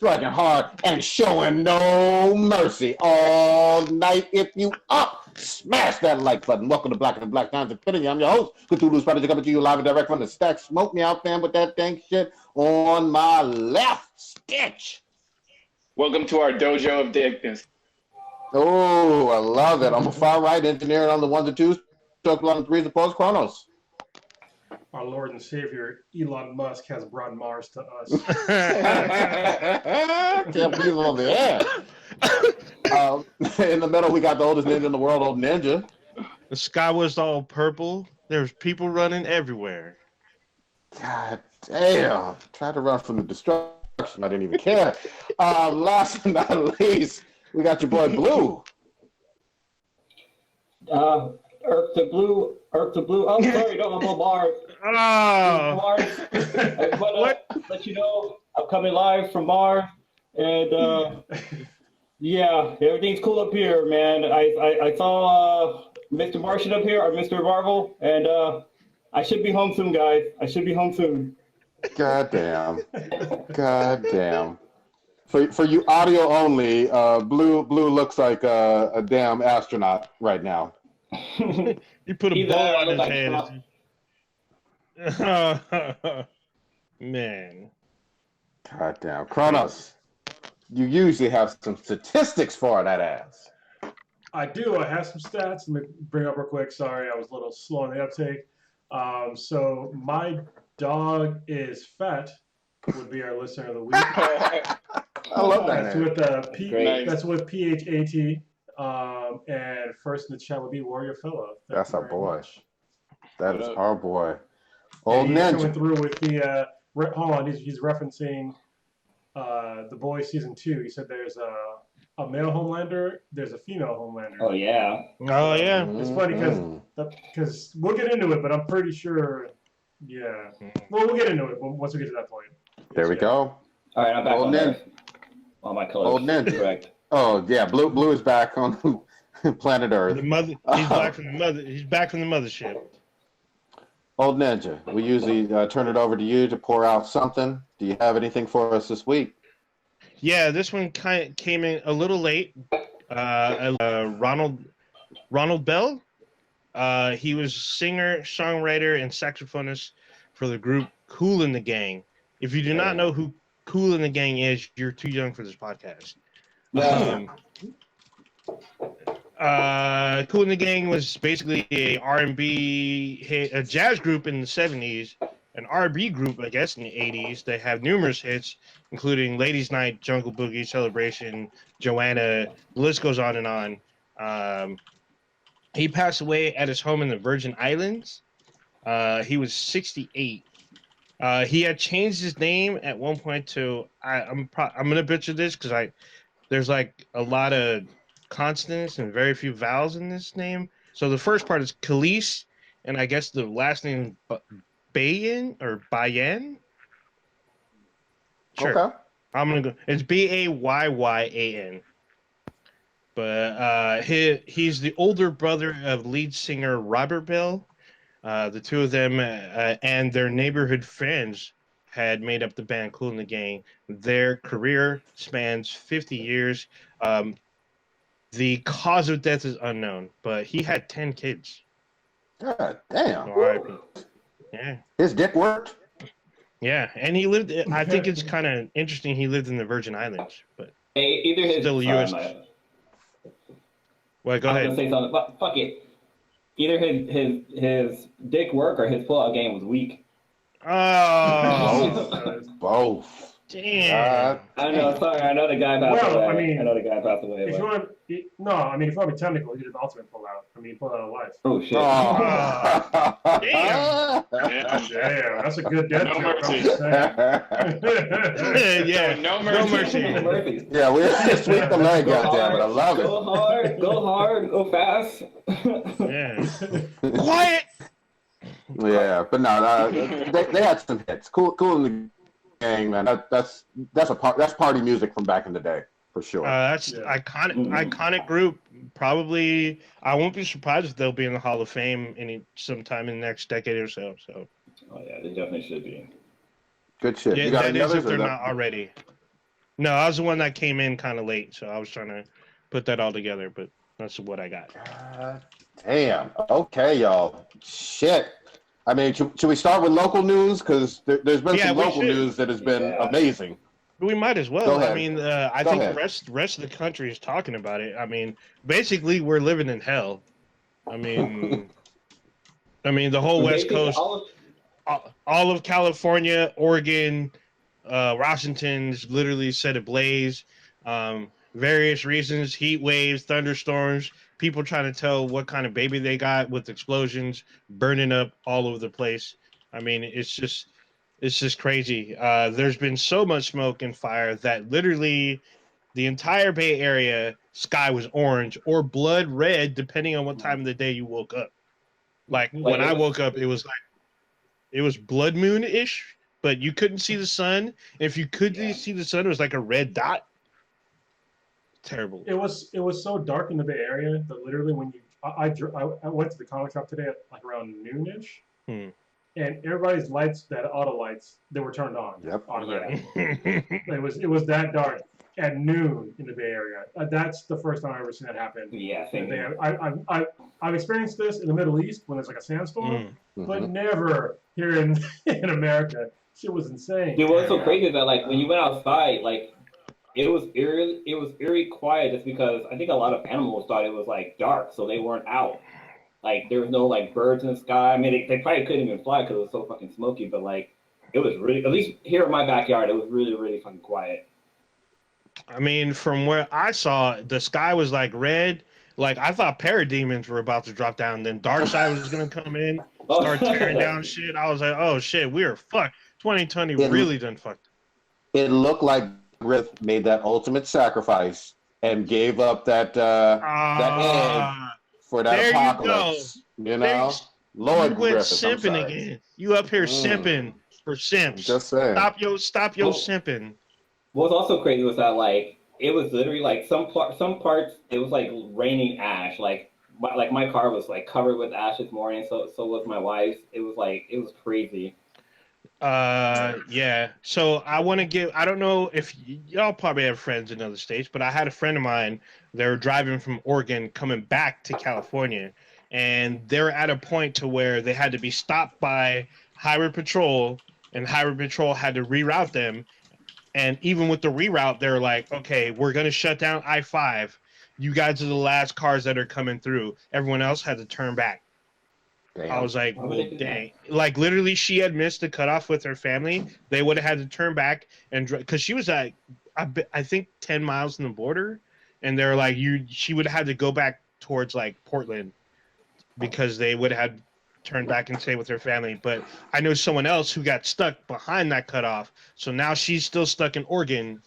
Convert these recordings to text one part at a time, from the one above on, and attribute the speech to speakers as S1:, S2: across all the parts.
S1: striking hard and showing no mercy all night. If you up, smash that like button. Welcome to Black and Black Times Infinity. I'm your host, Cthulhu Strategy, coming to you live and direct from the stack. Smoke me out, fam, with that dang shit on my left. Sketch.
S2: Welcome to our dojo of dickness.
S1: Oh, I love it. I'm a far right engineer on the ones and twos, stroke on the threes and fours, Chronos.
S3: Our Lord and Savior Elon Musk has brought Mars to us.
S1: Can't believe on the air. In the middle, we got the oldest ninja in the world, Old Ninja.
S4: The sky was all purple. There's people running everywhere.
S1: God damn. Tried to run from the destruction. I didn't even care. Last but not least, we got your boy Blue.
S5: Earth to Blue. Oh, sorry, no, I'm on Mars.
S4: Oh.
S5: Mars. I want to let you know I'm coming live from Mars, and yeah, everything's cool up here, man. I saw Mr. Martian up here, or Mr. Marvel, and I should be home soon, guys. I should be home soon.
S1: God damn. For you audio only, Blue looks like a damn astronaut right now.
S4: You put a ball on his head. Man.
S1: God damn. Kronos, you usually have some statistics for that ass.
S3: I do. I have some stats. Let me bring up real quick. Sorry, I was a little slow on the uptake. So my dog is fat would be our listener of the week.
S1: I love that.
S3: That's
S1: name.
S3: with
S2: Nice.
S3: That's with PHAT. And first in the chat would be Warrior Fellow.
S1: That's our boy.
S3: Much.
S1: That is our boy.
S3: And
S1: Old
S3: he's
S1: Ninja.
S3: coming through with the hold on. He's referencing The Boys season 2. He said there's a male Homelander. There's a female Homelander.
S5: Oh yeah.
S4: Oh, yeah.
S3: It's funny because we'll get into it, but I'm pretty sure. Yeah. Well, we'll get into it once we get to that point.
S1: There we go.
S5: All right, I'm back
S1: Old
S5: on
S1: Ninja.
S5: Earth. All my colors.
S1: Old Ninja.
S5: Correct.
S1: Oh yeah, Blue is back on planet Earth.
S4: The mother. He's back from the mother. He's back from the mothership.
S1: Old Ninja, we usually turn it over to you to pour out something. Do you have anything for us this week?
S4: Yeah, this one came in a little late. Ronald Bell. He was singer, songwriter, and saxophonist for the group Kool and the Gang. If you do not know who Kool and the Gang is, you're too young for this podcast. Kool and the Gang was basically a R&B hit, a jazz group in the 70s, an R&B group, I guess, in the 80s. They have numerous hits, including Ladies' Night, Jungle Boogie, Celebration, Joanna. The list goes on and on. He passed away at his home in the Virgin Islands. He was 68. He had changed his name at one point to I'm gonna butcher this because there's like a lot of consonants and very few vowels in this name. So the first part is Khalees, and I guess the last name Bayan or Bayan. Sure.
S1: Okay.
S4: I'm gonna go. It's Bayyan. But he's the older brother of lead singer Robert Bell. The two of them and their neighborhood friends had made up the band Kool and the Gang. Their career spans 50 years. The cause of death is unknown, but he had 10 kids.
S1: God damn.
S4: So R.I.P. Yeah.
S1: His dick worked.
S4: Yeah, and he lived. I think it's kind of interesting. He lived in the Virgin Islands, but
S5: Hey, either his
S4: still U.S. Well, go
S5: I was
S4: ahead.
S5: gonna say something, but fuck it. Either his dick work or his pull-out game was weak.
S4: Oh,
S1: Both.
S4: damn.
S5: I know. Sorry, I know the guy passed
S3: Well,
S5: away.
S3: I mean,
S5: I know the guy passed away.
S3: If
S5: But...
S3: you want, if you want to be technical, he did an ultimate pullout. I mean, he pulled out a life.
S5: Oh shit.
S1: Oh.
S4: Damn.
S3: Damn, that's a good death
S2: No
S3: joke. I'm
S2: mercy.
S3: just saying.
S4: Yeah,
S2: No
S4: no
S2: mercy.
S4: mercy.
S5: Murphy.
S1: Yeah, we sweep the leg,
S5: Go
S1: goddammit. I love it.
S5: Go hard, go fast.
S4: Yeah. Quiet.
S1: Yeah, but no, they had some hits. Cool in the Gang, man. That's party music from back in the day for sure.
S4: That's
S3: Yeah.
S4: iconic group. Probably, I won't be surprised if they'll be in the Hall of Fame sometime in the next decade or so. So
S5: Oh yeah, they definitely should be.
S1: Good shit.
S4: yeah,
S1: You got
S4: that
S1: any
S4: is
S1: others?
S4: if they're
S1: or
S4: not already. No, I was the one that came in kind of late, so I was trying to put that all together, but that's what I got.
S1: God damn. Okay, y'all. Shit. I mean, should we start with local news? Because there's been
S4: Yeah,
S1: some
S4: we
S1: local
S4: should.
S1: news that has been
S5: Yeah.
S1: amazing.
S4: We might as well.
S1: Go ahead.
S4: I mean, I
S1: Go
S4: think
S1: ahead.
S4: the rest of the country is talking about it. I mean, basically, we're living in hell. I mean, the whole West
S5: Basically,
S4: Coast, all of California, Oregon, Washington's literally set ablaze. Various reasons: heat waves, thunderstorms, people trying to tell what kind of baby they got with explosions, burning up all over the place. I mean, it's just crazy. There's been so much smoke and fire that literally the entire Bay Area sky was orange or blood red, depending on what time of the day you woke up. Like when I woke up, it was blood moon ish, but you couldn't see the sun. If you could see the sun, it was like a red dot. Terrible.
S3: It was so dark in the Bay Area that literally when you I went to the comic shop today at like around noonish, and everybody's lights, that auto lights, they were turned on.
S1: Yep.
S3: Automatically. It was that dark at noon in the Bay Area. That's the first time I've ever seen that happen.
S5: Yeah, same here.
S3: I've experienced this in the Middle East when there's like a sandstorm, but
S1: Mhm.
S3: never here in America. Shit was insane.
S5: Dude, what's so crazy is that like when you went outside, like it was eerie quiet just because I think a lot of animals thought it was like dark, so they weren't out. Like there was no like birds in the sky. I mean, they probably couldn't even fly because it was so fucking smoky. But like it was really, at least here in my backyard, it was really really fucking quiet.
S4: I mean, from where I saw, the sky was like red. Like I thought parademons were about to drop down. Then Darkseid was gonna come in, start tearing down shit. I was like, oh shit, we are fucked. 2020 really done fucked.
S1: It looked like Griff made that ultimate sacrifice and gave up that egg for that
S4: there you
S1: apocalypse. You know, Lord
S4: you went
S1: Griffith. I'm
S4: simping
S1: sorry.
S4: again. You up here simping for simps.
S1: Just saying.
S4: Stop your
S5: Well,
S4: simping.
S5: What was also crazy was that like it was literally like some parts it was like raining ash. Like my car was like covered with ash this morning. So was my wife's. It was crazy.
S4: Yeah. So I want to give. I don't know if y'all probably have friends in other states, but I had a friend of mine. They were driving from Oregon coming back to California, and they're at a point to where they had to be stopped by Highway Patrol, and Highway Patrol had to reroute them. And even with the reroute, they're like, okay, we're going to shut down I-5. You guys are the last cars that are coming through. Everyone else had to turn back.
S1: Damn.
S4: I was like,
S5: Why would
S4: well,
S5: they do
S4: dang. Like, literally, she had missed the cutoff with her family. They would have had to turn back and because she was at, I think, 10 miles from the border. And they're like, she would have had to go back towards, like, Portland because they would have had turn back and stay with her family. But I know someone else who got stuck behind that cutoff. So now she's still stuck in Oregon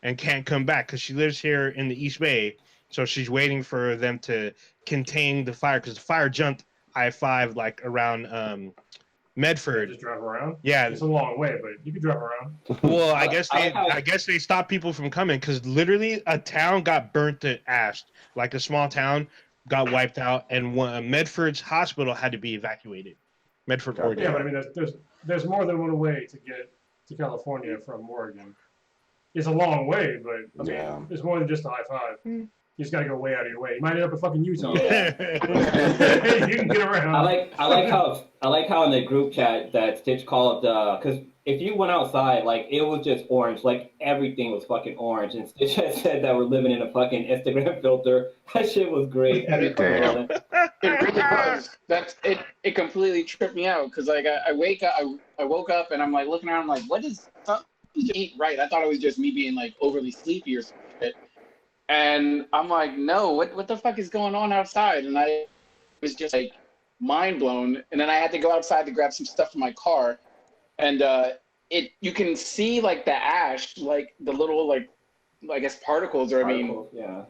S4: and can't come back because she lives here in the East Bay. So she's waiting for them to contain the fire because the fire jumped I-5 like around Medford.
S3: Just drive around.
S4: Yeah.
S3: It's a long way, but you can drive around.
S4: Well, I guess they stopped people from coming because literally a town got burnt to ash. Like a small town got wiped out, and Medford's hospital had to be evacuated. Medford, Oregon.
S3: Yeah, but I mean, there's more than one way to get to California from Oregon. It's a long way, but I mean,
S1: Yeah.
S3: it's more than just the I-5. You just gotta go way out of your way. You might end up in fucking Utah.
S5: Yeah.
S3: You can get around.
S5: I like how in the group chat that Stitch called because if you went outside, like it was just orange, like everything was fucking orange. And Stitch had said that we're living in a fucking Instagram filter. That shit was great.
S2: It really was. That's it. It completely tripped me out because like I woke up and I'm like looking around, I'm like, what is something ain't right? I thought it was just me being like overly sleepy or something. And I'm like, no, what the fuck is going on outside? And I was just like mind blown. And then I had to go outside to grab some stuff from my car, and you can see like the ash, like the little like I guess particles, or I mean,
S5: yeah.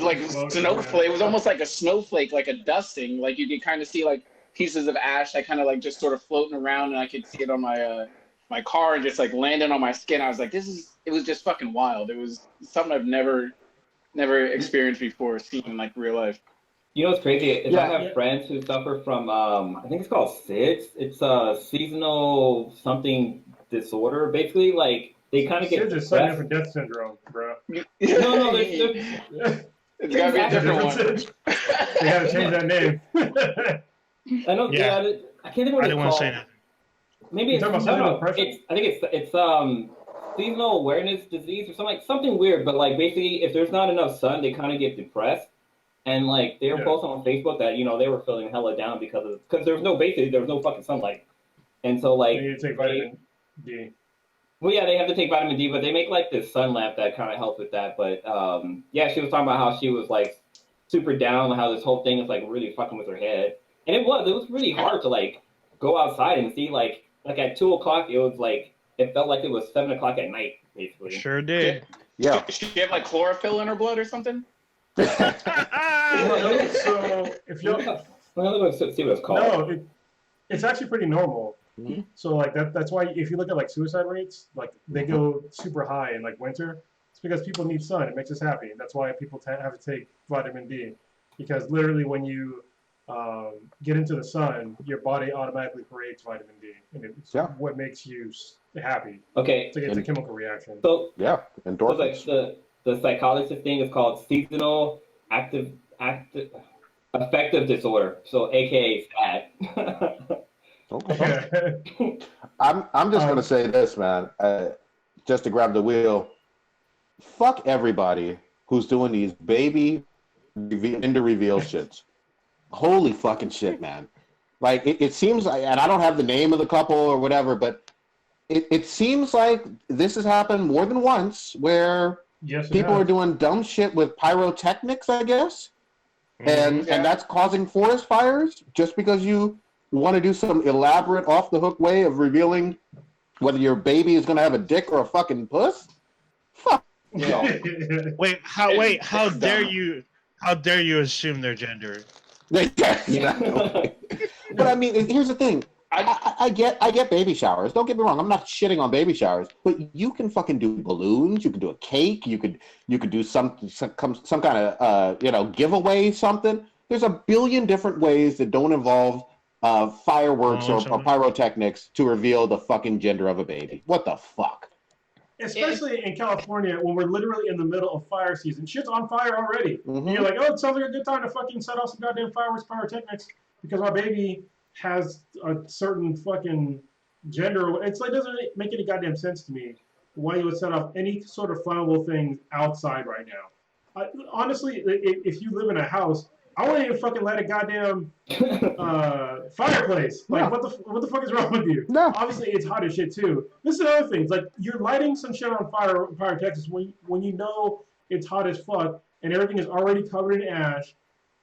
S2: like snowflake. It was almost like a snowflake, like a dusting. Like you could kind of see like pieces of ash that kind of like just sort of floating around, and I could see it on my my car and just like landing on my skin. I was like, it was just fucking wild. It was something I've never experienced before, seen in like real life.
S5: You know what's crazy is I have friends who suffer from I think it's called SIDS. It's a seasonal something disorder. Basically, like they kind of get
S3: Sid's is signing up
S5: depressed.
S3: for death syndrome, bro.
S5: No,
S2: It's gotta be a different one.
S3: They gotta change that name.
S5: I know.
S4: Yeah.
S5: Yeah, I can't think of what
S4: I
S5: it's
S4: didn't want to say
S5: called.
S4: that.
S5: Maybe
S3: You're
S5: it's
S3: talking about
S5: no,
S3: seasonal
S5: no.
S3: depression?
S5: I think it's seasonal awareness disease or something weird. But like basically, if there's not enough sun, they kind of get depressed. And like they were
S3: Yeah.
S5: posting on Facebook that they were feeling hella down because there was no fucking sunlight, and so like
S3: They need to take vitamin D.
S5: well, yeah, they have to take vitamin D, but they make like this sun lamp that kind of helps with that. But yeah, she was talking about how she was like super down, how this whole thing is like really fucking with her head, and it was really hard to like go outside and see like at 2 o'clock it felt like it was 7 o'clock at night basically.
S4: Sure did.
S1: Yeah.
S2: She have like chlorophyll in her blood or something?
S3: So if you
S5: Well, let's see what it's called.
S3: no, it's actually pretty normal.
S1: Mhm.
S3: So like that's why if you look at like suicide rates, like they go super high in like winter. It's because people need sun. It makes us happy. That's why people have to take vitamin D, because literally when you get into the sun, your body automatically creates vitamin D, and it's
S1: Yeah.
S3: what makes you happy.
S5: Okay,
S3: It's a chemical reaction.
S5: so
S1: Yeah.
S5: so like
S1: Endorphins.
S5: the psychologist thing is called seasonal affective disorder, so AKA SAD.
S1: Okay. I'm just gonna say this, man. Just to grab the wheel. Fuck everybody who's doing these baby gender reveal shits. Holy fucking shit, man. Like it seems like, and I don't have the name of the couple or whatever, but it seems like this has happened more than once where
S3: Yes, it
S1: people
S3: has.
S1: are doing dumb shit with pyrotechnics, I guess. And
S2: Yeah.
S1: that's causing forest fires just because you want to do some elaborate off the hook way of revealing whether your baby is going to have a dick or a fucking puss. Fuck.
S2: Yeah.
S4: How
S2: It's
S4: dare
S2: dumb.
S4: you? How dare you assume their gender?
S5: Yeah.
S1: But I mean, here's the thing. I get baby showers. Don't get me wrong. I'm not shitting on baby showers, but you can fucking do balloons. You can do a cake. You could do some kind of giveaway something. There's a billion different ways that don't involve fireworks or pyrotechnics to reveal the fucking gender of a baby. What the fuck?
S3: Especially in California, when we're literally in the middle of fire season. Shit's on fire already.
S1: Mhm.
S3: And you're like, oh, it sounds like a good time to fucking set off some goddamn fireworks, pyrotechnics, because my baby has a certain fucking gender. It's like, doesn't make any goddamn sense to me why you would set off any sort of flammable thing outside right now. Honestly, if you live in a house, I wouldn't even fucking light a goddamn fireplace. Like,
S1: No.
S3: what the fuck is wrong with you?
S1: No.
S3: Obviously, it's hot as shit too. This is another thing. It's like you're lighting some shit on fire, pyrotechnics, when you know it's hot as fuck and everything is already covered in ash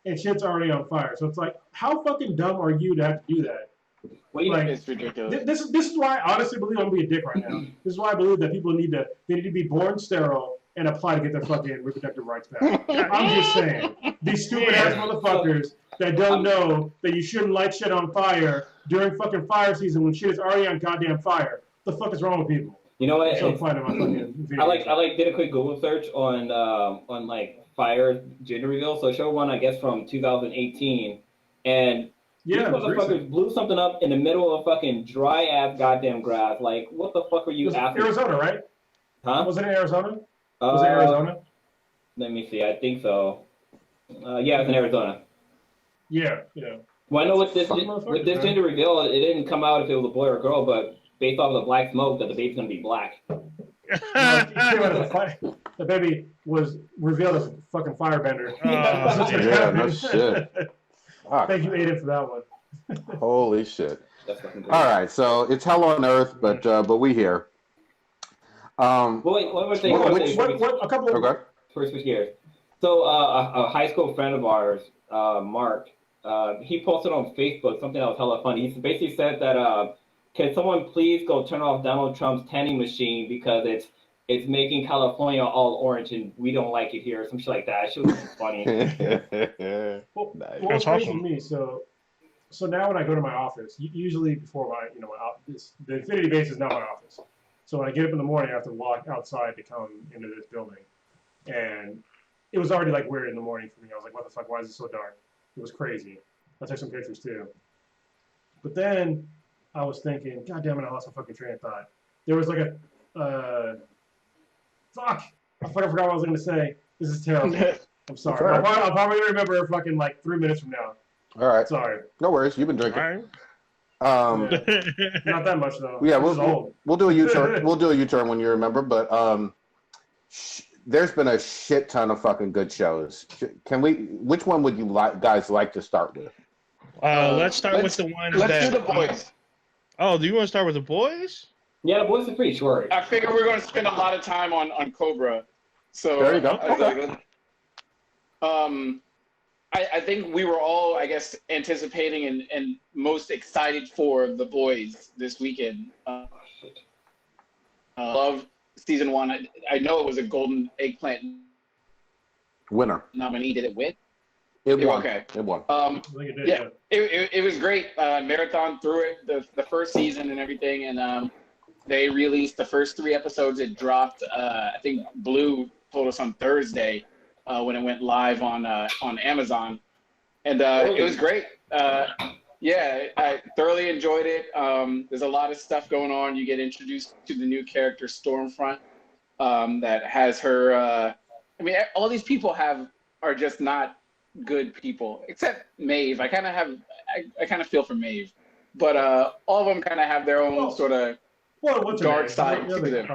S3: and shit's already on fire. So it's like, how fucking dumb are you to have to do that? Like,
S2: It's ridiculous.
S3: this is why I honestly believe I'm gonna be a dick right now. This is why I believe that people need to be born sterile and apply to get their fucking reproductive rights back. I'm just saying, these stupid ass motherfuckers that don't know that you shouldn't light shit on fire during fucking fire season when shit is already on goddamn fire. The fuck is wrong with people?
S5: You know what?
S3: So I'm finding my fucking video.
S5: I did a quick Google search on like fire gender reveal. So it showed one I guess from 2018, and
S3: Yeah,
S5: these
S3: it was
S5: motherfuckers
S3: recent.
S5: blew something up in the middle of fucking dry ass goddamn grass. Like, what the fuck are
S3: It
S5: you
S3: was
S5: after?
S3: Arizona, right?
S5: Huh?
S3: Was it in Arizona? Was it Arizona?
S5: Let me see. I think so. Yeah, it's in Arizona.
S3: Yeah.
S5: Well, I know with this
S3: Fuck motherfuckers,
S5: with this
S3: man.
S5: gender reveal, it didn't come out if it was a boy or a girl, but based off of the black smoke, that the baby's gonna be black.
S3: No, it came out as a fire. The baby was revealed as a fucking firebender. That's what
S4: yeah,
S3: happened.
S1: no shit. Fuck.
S3: Thank you, Aiden, for that one.
S1: Holy shit.
S5: That's fucking great.
S1: All right, so it's hell on earth, but we here.
S5: Well, wait, one more thing.
S3: A couple of
S1: Okay.
S5: First switch gears. So a high school friend of ours, Mark, he posted on Facebook something that was hella funny. He basically said that can someone please go turn off Donald Trump's tanning machine because it's making California all orange and we don't like it here, some shit like that. It was funny.
S3: Well,
S1: Nice.
S3: what was
S4: That's
S3: crazy
S4: awesome.
S3: to me, so now when I go to my office, usually before my office, the Infinity Base is not my office. So when I get up in the morning, I have to walk outside to come into this building, and it was already like weird in the morning for me. I was like, what the fuck? Why is it so dark? It was crazy. I took some pictures too. But then I was thinking, God damn it, I lost my fucking train of thought. There was like Fuck. I fucking forgot what I was gonna say. This is terrible. I'm sorry.
S1: It's all right.
S3: I'll probably remember fucking like 3 minutes from now.
S1: All right.
S3: Sorry.
S1: No worries. You've been
S4: All
S1: drinking.
S4: right.
S3: Not that much though.
S1: Yeah,
S3: This is
S1: we'll
S3: old.
S1: do a U-turn. We'll do a U-turn when you remember. But there's been a shit ton of fucking good shows. Can we? Which one would you guys like to start with?
S4: Let's start with the ones
S2: Let's
S4: that.
S2: do the boys.
S4: Oh, do you want to start with the boys?
S5: Yeah, the boys are pretty short.
S2: I figure we're going to spend a lot of time on Cobra. So
S1: There you go.
S2: I was like, I think we were all, I guess, anticipating and most excited for the boys this weekend. Love season 1. I know it was a Golden Eggplant
S1: Winner.
S2: nominee. Did it win?
S1: It won.
S2: Okay.
S1: It won.
S3: I think it did,
S2: Yeah, it was great. Marathon through it the first season and everything, and they released the first 3 episodes. It dropped. I think Blue told us on Thursday when it went live on Amazon, and it was great. Yeah, I thoroughly enjoyed it. There's a lot of stuff going on. You get introduced to the new character Stormfront that has her. I mean, all these people are just not good people, except Maeve. I kind of feel for Maeve, but all of them kind of have their own sort of
S3: Well, what's her
S2: dark
S3: name?
S2: side to them.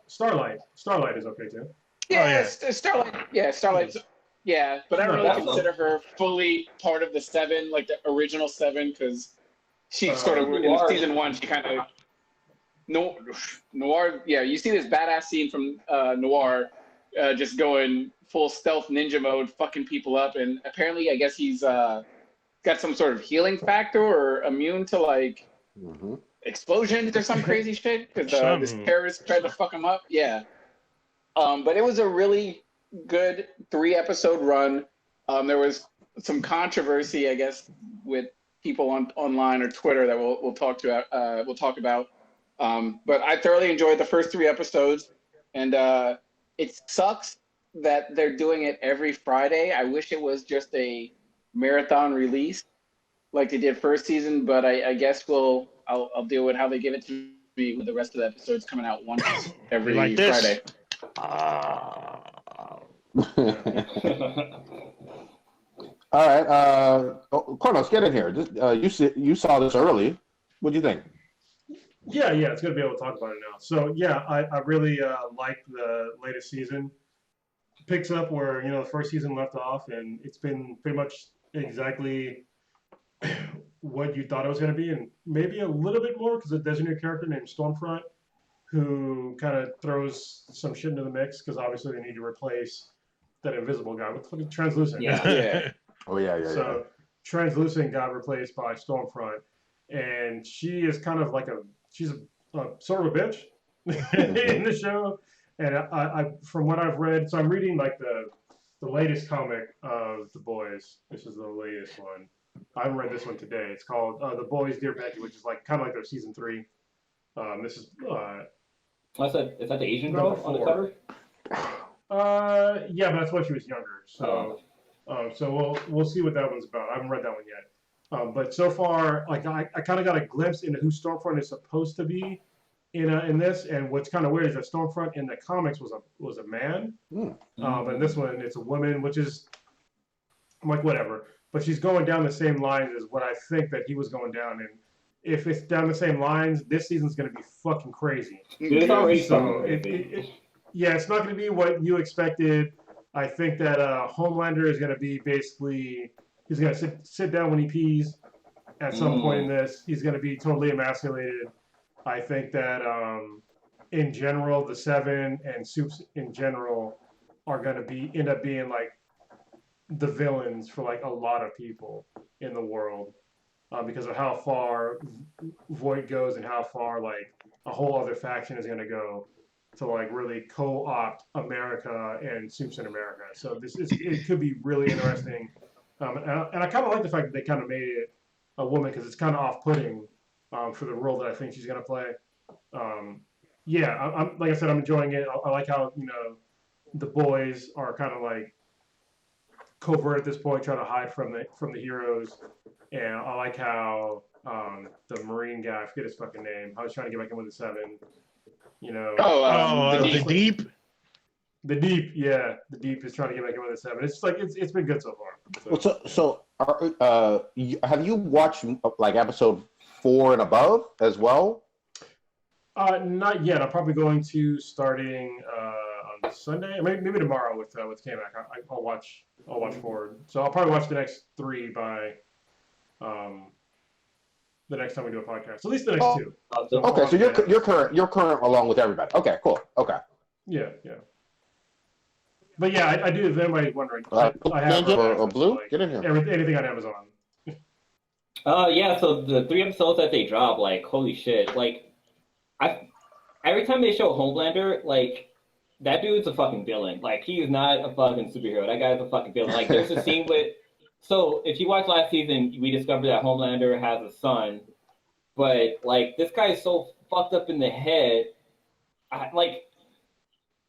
S3: Starlight. Starlight is okay too.
S2: Yeah,
S4: yeah.
S2: Starlight. Yeah, Starlight. Yeah, but I don't really
S5: That's
S2: consider her fully part of the 7, like the original 7, because she sort of in
S5: Noir.
S2: season 1 she kind of Noir. Yeah, you see this badass scene from Noir, just going full stealth ninja mode, fucking people up, and apparently I guess he's got some sort of healing factor or immune to like
S1: Mm-hmm.
S2: explosions or some crazy shit because this
S4: Some.
S2: terrorist tried to fuck him up. Yeah. But it was a really good 3-episode run. There was some controversy, I guess, with people online or Twitter that we'll talk about. But I thoroughly enjoyed the first 3 episodes, and it sucks that they're doing it every Friday. I wish it was just a marathon release like they did first season, but I guess I'll deal with how they give it to me with the rest of the episodes coming out once every
S4: Like this.
S2: Friday.
S1: All right, Kronos, get in here. You saw this early. What do you think?
S3: Yeah, it's gonna be able to talk about it now. So yeah, I really like the latest season. Picks up where the first season left off, and it's been pretty much exactly what you thought it was gonna be, and maybe a little bit more because there's a new character named Stormfront who kind of throws some shit into the mix because obviously they need to replace that invisible guy with fucking translucent.
S2: Yeah.
S1: Oh yeah.
S3: So translucent got replaced by Stormfront, and she is kind of like she's a sort of a bitch in the show. And I from what I've read, so I'm reading like the latest comic of The Boys. This is the latest one. I haven't read this one today. It's called The Boys, Dear Becky, which is like kind of like their season 3. This is
S5: Is that the Asian girl
S3: Number
S5: on the
S3: 4.
S5: cover?
S3: Yeah, but that's when she was younger. So so we'll see what that one's about. I haven't read that one yet. But so far, like I kind of got a glimpse into who Stormfront is supposed to be in this, and what's kind of weird is that Stormfront in the comics was a man, but in this one it's a woman, which is I'm like whatever. But she's going down the same lines as what I think that he was going down, and if it's down the same lines, this season's gonna be fucking crazy.
S5: It's already
S3: So
S5: something.
S3: yeah, it's not going to be what you expected. I think that Homelander is going to be basically he's going to sit down when he pees at some point in this. He's going to be totally emasculated. I think that in general, the 7 and Soups in general are going to end up being like the villains for like a lot of people in the world because of how far Voight goes and how far like a whole other faction is going to go to like really co-opt America and Soups in America. So it could be really interesting. And I kind of like the fact that they kind of made it a woman because it's kind of off-putting for the role that I think she's going to play. Yeah, I'm like I said, I'm enjoying it. I like how the boys are kind of like covert at this point, trying to hide from the heroes. And I like how the Marine guy, I forget his fucking name. I was trying to get back in with the 7. You know,
S2: Oh,
S4: The Deep.
S3: the Deep, yeah, the Deep is trying to get back in with a 7. It's just like it's been good so far.
S1: Have you watched like episode 4 and above as well?
S3: Not yet. I'm probably going to starting on Sunday, maybe tomorrow with K-Mac. I'll watch forward. So I'll probably watch the next 3 by the next time we do a podcast. At least the next 2. So
S1: Okay, so you're current along with everybody. Okay, cool. Okay.
S3: Yeah. But yeah, I do. If anybody's wondering, I have
S1: Ninja or Blue,
S3: like,
S1: get in here.
S3: anything on Amazon.
S5: Yeah, so the 3 episodes that they drop, like, holy shit. Like, every time they show Homelander, like, that dude's a fucking villain. Like, he is not a fucking superhero. That guy's a fucking villain. Like, there's a scene with... So, if you watched last season, we discovered that Homelander has a son. But, like, this guy is so fucked up in the head.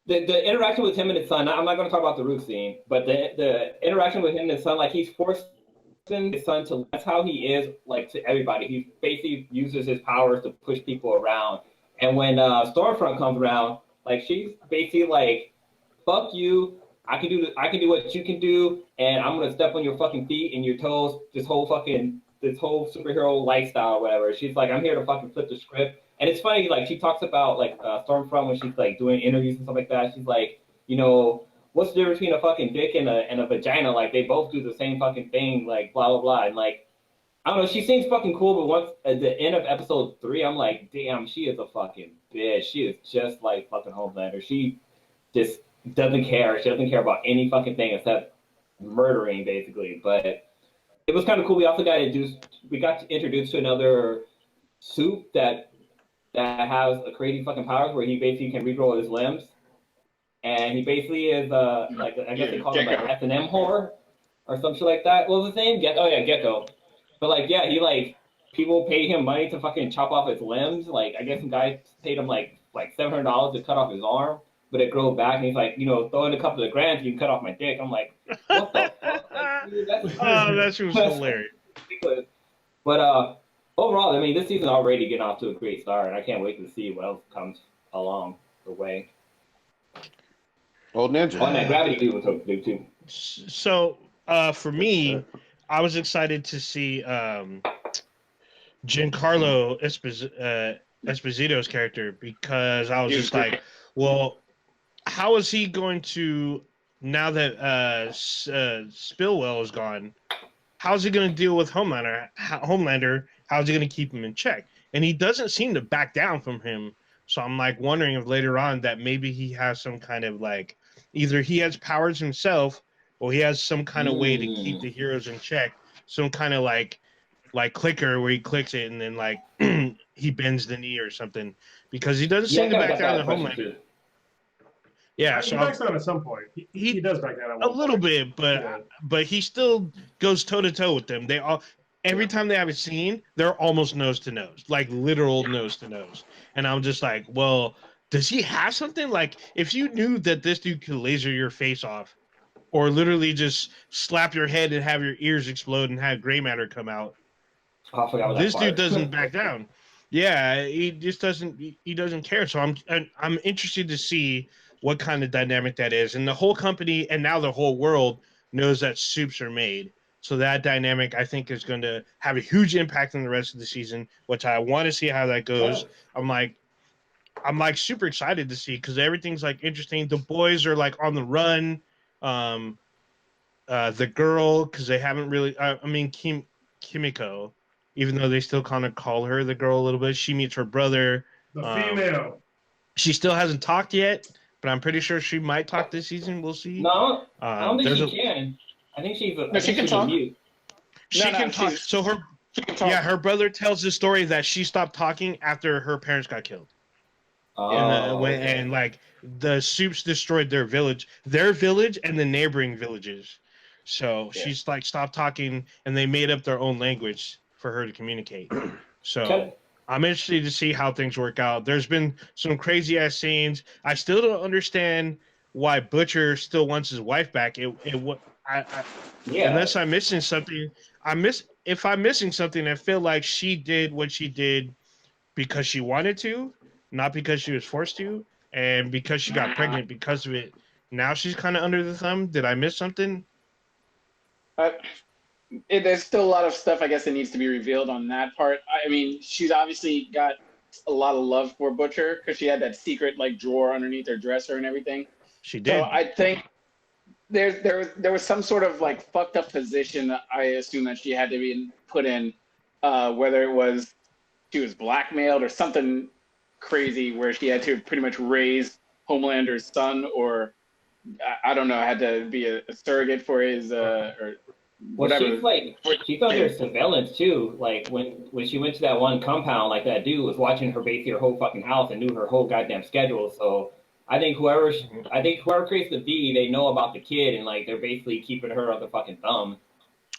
S5: The interaction with him and his son, I'm not going to talk about the roof scene, but the interaction with him and his son, like, he's forcing his son to, that's how he is, like, to everybody. He basically uses his powers to push people around. And when Stormfront comes around, like, she's basically like, fuck you, I can do what you can do, and I'm going to step on your fucking feet and your toes, this whole superhero lifestyle or whatever. She's like, I'm here to fucking flip the script. And it's funny, like, she talks about, like, Stormfront when she's, like, doing interviews and stuff like that. She's like, you know, what's the difference between a fucking dick and a vagina? Like, they both do the same fucking thing, like, blah, blah, blah. And, like, I don't know, she seems fucking cool, but once at the end of episode 3, I'm like, damn, she is a fucking bitch. She is just like fucking Homelander. She just doesn't care. She doesn't care about any fucking thing except murdering, basically. But it was kind of cool. We also got introduced to another soup that has a crazy fucking powers where he basically can regrow his limbs. And he basically is, like, I guess they call him, like, S&M whore or some shit like that. What was his name? Gecko. But, like, yeah, he, like, people pay him money to fucking chop off his limbs. Like, I guess some guy paid him, like $700 to cut off his arm, but it grew back. And he's like, you know, throw in a couple of grand, you can cut off my dick. I'm like, what the fuck? Like, dude,
S4: That shit was hilarious.
S5: Ridiculous. But, overall, I mean, this season already getting off to a great start, and I can't wait to see what else comes along the way.
S1: Old Ninja.
S5: Oh, and that Gravity dude was good too.
S4: So, for me, I was excited to see Giancarlo Esposito's character because I was just like, well, how is he going to, now that Spillwell is gone, how's he going to deal with Homelander? How's he going to keep him in check? And he doesn't seem to back down from him. So I'm like wondering if later on that maybe he has some kind of like, either he has powers himself or he has some kind of way to keep the heroes in check. Some kind of like clicker where he clicks it and then like he bends the knee or something because he doesn't seem to back down to Homelander. Yeah,
S3: he backs down at some point. He does back down
S4: a little bit, but he still goes toe to toe with them. They all every time they have a scene, they're almost nose to nose, like literal nose to nose. And I'm just like, well, does he have something? Like, if you knew that this dude could laser your face off, or literally just slap your head and have your ears explode and have gray matter come out, this dude doesn't back down. Yeah, he just doesn't. He doesn't care. So I'm interested to see what kind of dynamic that is. And the whole company and now the whole world knows that soups are made. So that dynamic, I think, is going to have a huge impact on the rest of the season, which I want to see how that goes. I'm like super excited to see because everything's like interesting. The boys are like on the run. The girl, because they haven't really. Kimiko, even though they still kind of call her the girl a little bit. She meets her brother.
S3: The female.
S4: She still hasn't talked yet, but I'm pretty sure she might talk this season. We'll see.
S5: No, I don't think she can. I think she's a.
S2: No, she can talk.
S5: Mute.
S4: She can talk. So her brother tells the story that she stopped talking after her parents got killed. And like the soups destroyed their village and the neighboring villages. So she's like stopped talking, and they made up their own language for her to communicate. So I'm interested to see how things work out. There's been some crazy ass scenes. I still don't understand why Butcher still wants his wife back. Unless I'm missing something. If I'm missing something, I feel like she did what she did because she wanted to, not because she was forced to, and because she got pregnant because of it. Now she's kind of under the thumb. Did I miss something?
S2: There's still a lot of stuff I guess that needs to be revealed on that part. I mean, she's obviously got a lot of love for Butcher because she had that secret like drawer underneath her dresser and everything.
S4: She did.
S2: So I think there was some sort of like fucked up position that I assume that she had to be put in, whether it was she was blackmailed or something crazy where she had to pretty much raise Homelander's son, or I don't know, had to be a surrogate for his or whatever.
S5: Well, she's under surveillance too. Like when she went to that one compound, like that dude was watching her basically her whole fucking house and knew her whole goddamn schedule. So I think whoever creates the V, they know about the kid and like they're basically keeping her on the fucking thumb.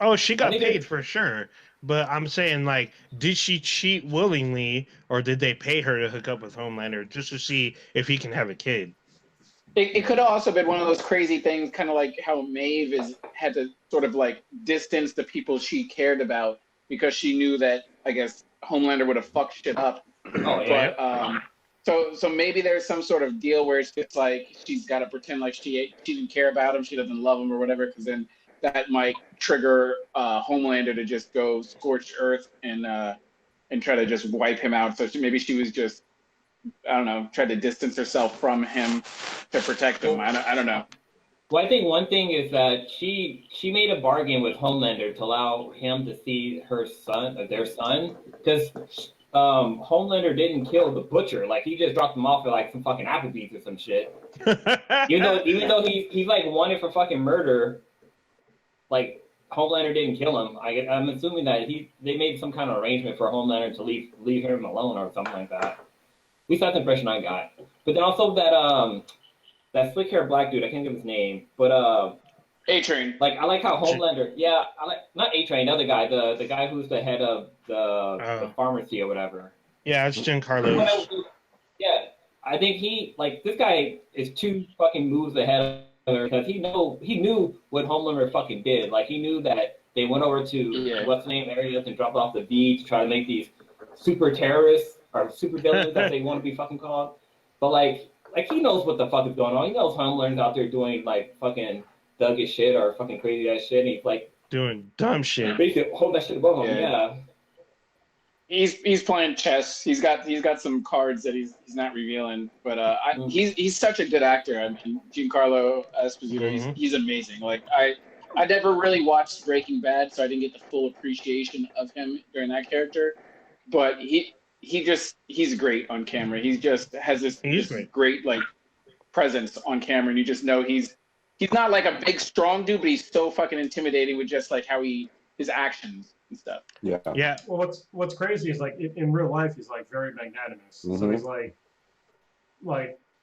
S4: Oh, she got paid for sure. But I'm saying, like, did she cheat willingly, or did they pay her to hook up with Homelander just to see if he can have a kid?
S2: It could have also been one of those crazy things, kind of like how Maeve had to sort of like distance the people she cared about because she knew that I guess Homelander would have fucked shit up.
S5: Oh yeah.
S2: But so maybe there's some sort of deal where it's just like she's got to pretend like she didn't care about him, she doesn't love him or whatever, because then that might trigger Homelander to just go scorched earth and try to just wipe him out. So maybe she was just, I don't know, tried to distance herself from him to protect him. I don't know.
S5: Well, I think one thing is that she made a bargain with Homelander to allow him to see their son, because Homelander didn't kill the Butcher. Like he just dropped him off at like some fucking Applebee's or some shit. even though he's like wanted for fucking murder. Like Homelander didn't kill him. I'm assuming that they made some kind of arrangement for Homelander to leave him alone or something like that. At least that's the impression I got. But then also that slick haired black dude, I can't give his name, but
S2: A-Train.
S5: Like I like how Homelander, I like not A-Train, the other guy, the guy who's the head of the pharmacy or whatever.
S4: Yeah, it's Giancarlo.
S5: Yeah, I think this guy is 2 fucking moves ahead of her because he knew what Homelander fucking did. Like he knew that they went over to what's the name areas and dropped off the V to try to make these super terrorists or super villains that they want to be fucking called. But like he knows what the fuck is going on. He knows Homelander's out there doing like fucking thuggish shit or fucking crazy ass shit. And he's like
S4: doing dumb shit.
S5: Basically, hold that shit above him. Yeah.
S2: He's playing chess. He's got some cards that he's not revealing. But he's such a good actor. I mean, Giancarlo Esposito. He's amazing. Like I never really watched Breaking Bad, so I didn't get the full appreciation of him during that character. But he's great on camera. He just has this great like presence on camera, and you just know he's not like a big strong dude, but he's so fucking intimidating with just like how his actions and stuff.
S1: Yeah.
S4: Yeah.
S3: Well, what's crazy is like in real life he's like very magnanimous. So he's like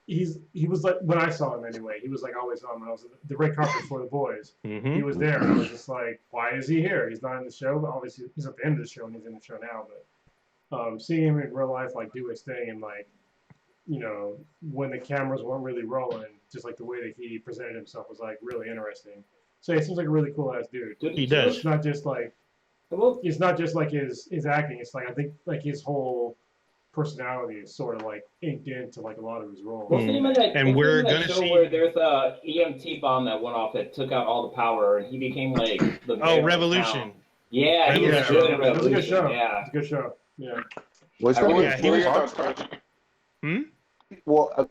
S3: he was like when I saw him anyway. He was like always on. I was the red carpet for the boys. He was there. And I was just like, why is he here? He's not in the show, but obviously he's at the end of the show and he's in the show now. But seeing him in real life like do his thing and like, you know, when the cameras weren't really rolling, just like the way that he presented himself was like really interesting. So he seems like a really cool ass dude.
S4: He does.
S3: It's not just like his acting. It's like I think like his whole personality is sort of like inked into like a lot of his roles.
S4: And we're gonna see
S5: where there's a EMT bomb that went off that took out all the power, and he became like the
S4: Revolution.
S5: Yeah, he was good in Revolution.
S3: It was a good show.
S5: Yeah,
S3: it's a good show. Yeah.
S1: Well, Well,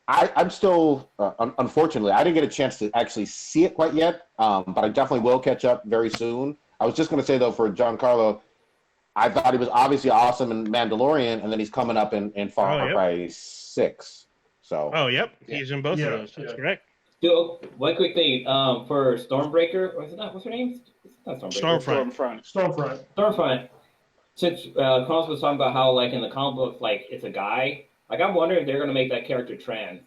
S1: I'm still, unfortunately, I didn't get a chance to actually see it quite yet, but I definitely will catch up very soon. I was just going to say, though, for Giancarlo, I thought he was obviously awesome in Mandalorian, and then he's coming up in Far Cry 6. So.
S4: Oh, yep. He's in both of those. That's correct.
S5: So, one quick thing. For Stormbreaker, or is it not? What's her name? It's not Stormbreaker. Stormfront. Since Kronos was talking about how, like, in the comic book, like, it's a guy. Like, I'm wondering if they're going to make that character trans.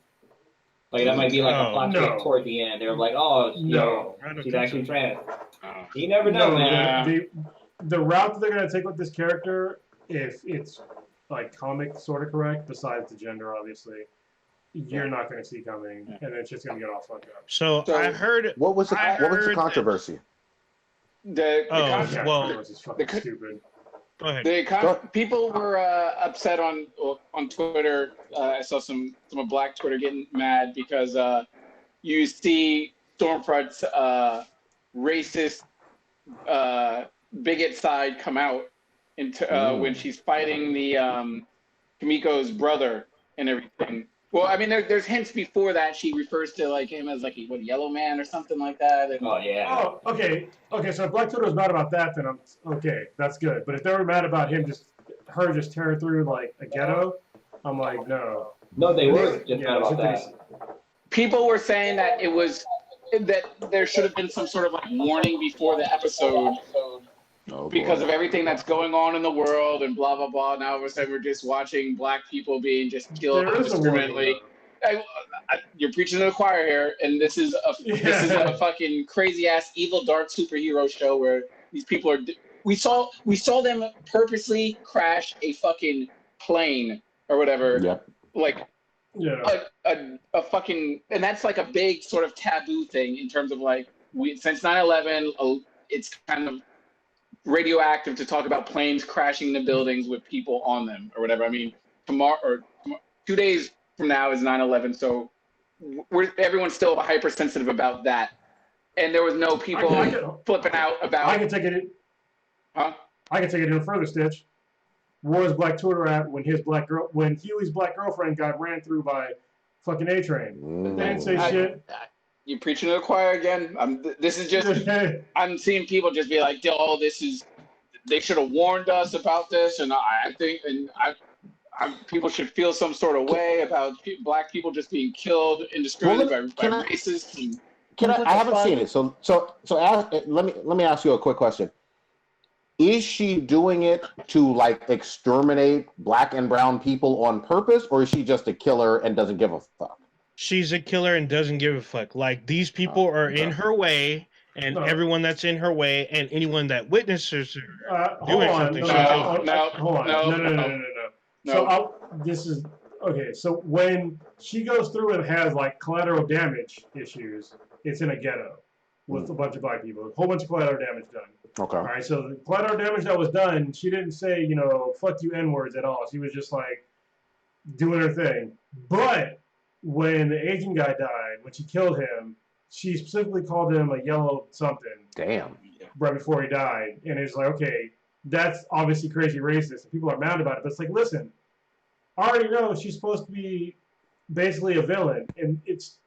S5: Like, that might be, like, a plot twist toward the end. They're like, she's actually trans. You never know, man.
S3: The route that they're going to take with this character, if it's, like, comic sort of correct, besides the gender, obviously, you're not going to see coming, and it's just going to get all fucked up.
S4: So I heard...
S1: What was the controversy?
S3: The controversy is fucking stupid.
S4: Go ahead.
S2: People were upset on Twitter. I saw some of Black Twitter getting mad because you see Stormfront's racist bigot side come out when she's fighting the Kimiko's brother and everything. Well, I mean, there's hints before that she refers to like him as like a yellow man or something like that. And,
S5: Oh yeah.
S3: Oh, okay. So if Black Twitter was mad about that, then I'm okay. That's good. But if they were mad about her just tearing through like a ghetto, I'm like, no.
S5: No, they were just
S3: Yeah,
S5: mad about that.
S2: people were saying that that there should have been some sort of like warning before the episode because of everything that's going on in the world and blah blah blah. Now all of a sudden we're just watching black people being just killed
S3: There is a warning,
S2: indiscriminately. You're preaching to the choir here, and this is a fucking crazy ass evil dark superhero show where these people are. We saw them purposely crash a fucking plane or whatever.
S1: Yep.
S2: Like
S3: Yeah.
S2: a fucking, and that's like a big sort of taboo thing in terms of like since 9/11, it's kind of radioactive to talk about planes crashing into buildings with people on them or whatever. I mean, tomorrow or 2 days from now is 9/11, so everyone's still hypersensitive about that. And there was no people flipping out about.
S3: I can take it.
S2: Huh?
S3: I can take it even further, Stitch. Where was Black Twitter at when Huey's black girlfriend got ran through by fucking A-Train? They didn't say shit.
S2: You're preaching to the choir again. This is just. I'm seeing people just be like, "Oh, this is." They should have warned us about this, and I think, people should feel some sort of way about black people just being killed indiscriminately by racists.
S1: I haven't seen it, so let me ask you a quick question. Is she doing it to like exterminate black and brown people on purpose, or is she just a killer and doesn't give a fuck?
S4: She's a killer and doesn't give a fuck. Like, these people are in her way, and everyone that's in her way, and anyone that witnesses her doing something, she kills.
S3: No. So this is okay. So when she goes through and has like collateral damage issues, it's in a ghetto with a bunch of black people. A whole bunch of collateral damage done.
S1: Okay.
S3: All right. So the collateral damage that was done, she didn't say, fuck you N-words at all. She was just like doing her thing. But when the Asian guy died, when she killed him, she specifically called him a yellow something.
S1: Damn.
S3: Right before he died. And it's like, okay, that's obviously crazy racist. And people are mad about it. But it's like, listen, I already know she's supposed to be basically a villain. And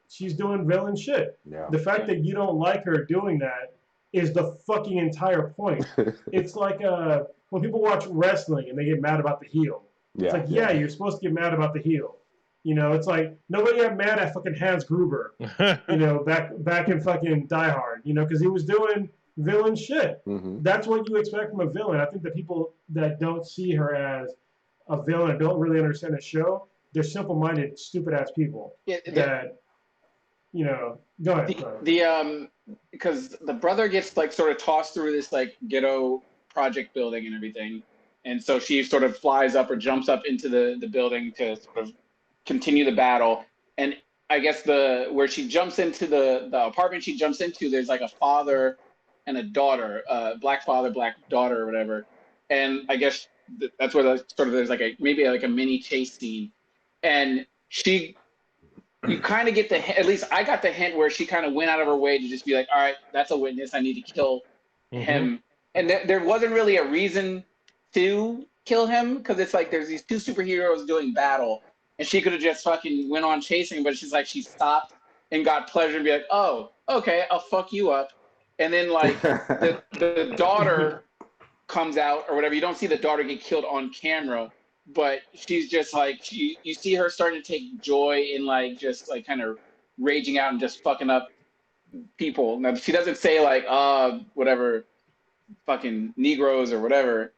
S3: she's doing villain shit.
S1: Yeah.
S3: The fact that you don't like her doing that is the fucking entire point. It's like when people watch wrestling and they get mad about the heel. It's like, you're supposed to get mad about the heel. It's like nobody got mad at fucking Hans Gruber, back in fucking Die Hard, because he was doing villain shit.
S1: Mm-hmm.
S3: That's what you expect from a villain. I think the people that don't see her as a villain and don't really understand the show, they're simple-minded, stupid-ass people. Go ahead.
S2: Because the brother gets like sort of tossed through this like ghetto project building and everything, and so she sort of flies up or jumps up into the building to sort of continue the battle. And I guess where she jumps into the apartment she jumps into, there's like a father and a daughter, black father, black daughter, or whatever. And I guess that's where there's like maybe a mini chase scene, and you kind of get at least I got the hint where she kind of went out of her way to just be like, all right, that's a witness. I need to kill him. And there wasn't really a reason to kill him because it's like there's these two superheroes doing battle. And she could have just fucking went on chasing, but she's like, she stopped and got pleasure and be like, oh, okay, I'll fuck you up. And then like the daughter comes out or whatever. You don't see the daughter get killed on camera. But she's just like you see her starting to take joy in like just like kind of raging out and just fucking up people. Now she doesn't say like whatever fucking Negroes or whatever,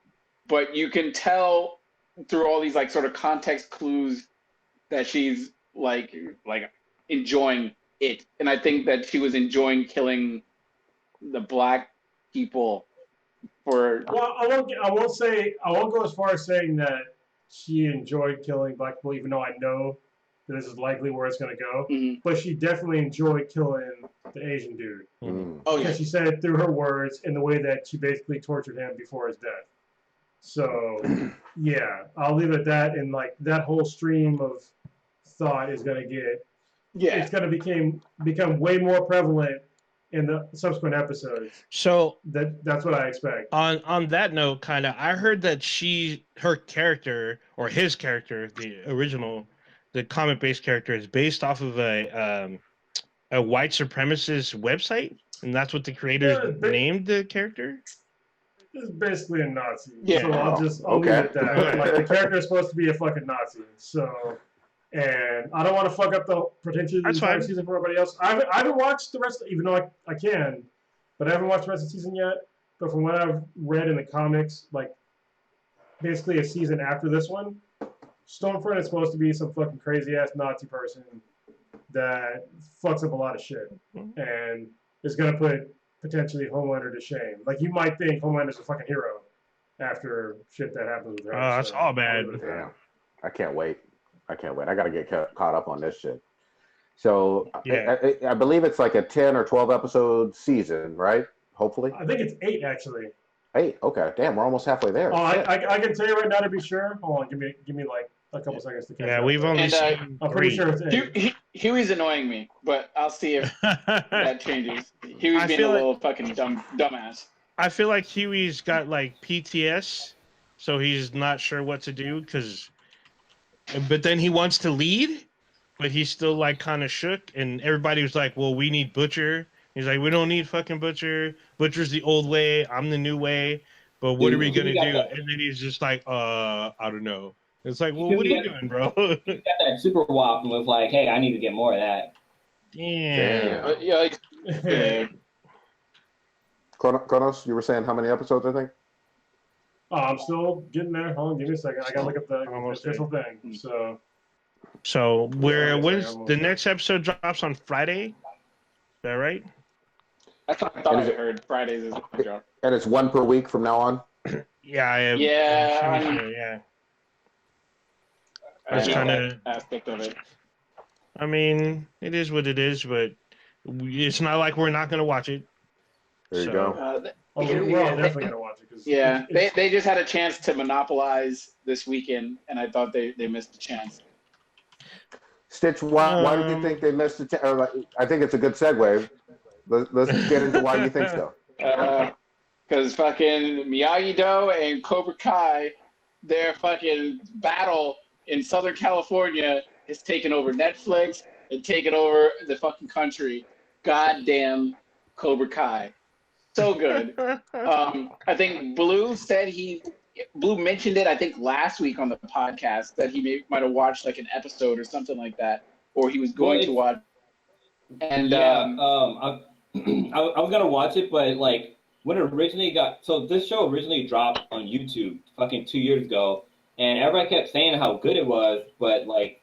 S2: but you can tell through all these like sort of context clues that she's like enjoying it. And I think that she was enjoying killing the black people for.
S3: Well, I won't go as far as saying that she enjoyed killing black people, even though I know that this is likely where it's going to go.
S2: Mm-hmm.
S3: But she definitely enjoyed killing the Asian dude.
S1: Mm.
S2: Oh yeah,
S3: because she said it through her words in the way that she basically tortured him before his death. So, yeah, I'll leave it at that. And like that whole stream of thought is gonna it's gonna become way more prevalent in the subsequent episodes.
S4: So
S3: That's what I expect.
S4: on that note, kind of, I heard that her character or his character, the original, the comic based character, is based off of a white supremacist website, and that's what the creators named the character.
S3: It's basically a Nazi.
S2: Yeah.
S3: So I'll leave it at that. Like the character is supposed to be a fucking Nazi. So, and I don't want to fuck up the potential of the entire season for everybody else. I haven't watched the rest, even though I can, but I haven't watched the rest of the season yet. But from what I've read in the comics, like basically a season after this one, Stormfront is supposed to be some fucking crazy ass Nazi person that fucks up a lot of shit and is gonna put potentially Homelander to shame. Like you might think Homelander's a fucking hero after shit that happens with her.
S4: Oh, that's all bad.
S1: Yeah, I can't wait. I gotta get caught up on this shit. So
S4: yeah.
S1: I believe it's like a 10 or 12 episode season, right? Hopefully.
S3: I think it's 8 actually.
S1: 8. Okay. Damn, we're almost halfway there.
S3: Oh, I can tell you right now to be sure. Hold on, give me like a couple seconds to catch up.
S4: Yeah, we've only seen
S3: I'm pretty sure it's 8.
S2: Huey's annoying me, but I'll see if that changes. Huey's being a little fucking dumbass.
S4: I feel like Huey's got like PTS, so he's not sure what to do but then he wants to lead, but he's still like kind of shook, and everybody was like, well, we need Butcher. He's like, we don't need fucking Butcher. Butcher's the old way. I'm the new way. But what are we going to do? And then he's just like, I don't know. It's like, well, what are you doing, bro?
S6: He got that super wop and was like, hey, I need to get more of that.
S4: Damn.
S2: Yeah.
S1: Kronos, you were saying how many episodes, I think?
S3: Oh, I'm still getting there. Hold on, give me a second. I gotta look up the official thing.
S4: So when's the next episode drops on Friday? Is that right?
S2: I thought I heard Fridays is the drop.
S1: And it's 1 per week from now on?
S2: Yeah.
S4: Yeah. That's kind of
S2: aspect of it.
S4: I mean, it is what it is, but it's not like we're not going to watch it.
S1: There you go.
S3: We're all definitely gonna watch it.
S2: They just had a chance to monopolize this weekend, and I thought they missed a chance.
S1: Stitch, why do you think they missed a chance? I think it's a good segue. Let's get into why you think so.
S2: Because fucking Miyagi-Do and Cobra Kai, their fucking battle in Southern California has taken over Netflix and taken over the fucking country. Goddamn Cobra Kai. So good. I think Blue mentioned it, I think, last week on the podcast that he might have watched like an episode or something like that, or he was going to watch. And
S6: I was gonna watch it, but like when it originally this show originally dropped on YouTube fucking 2 years ago, and everybody kept saying how good it was, but like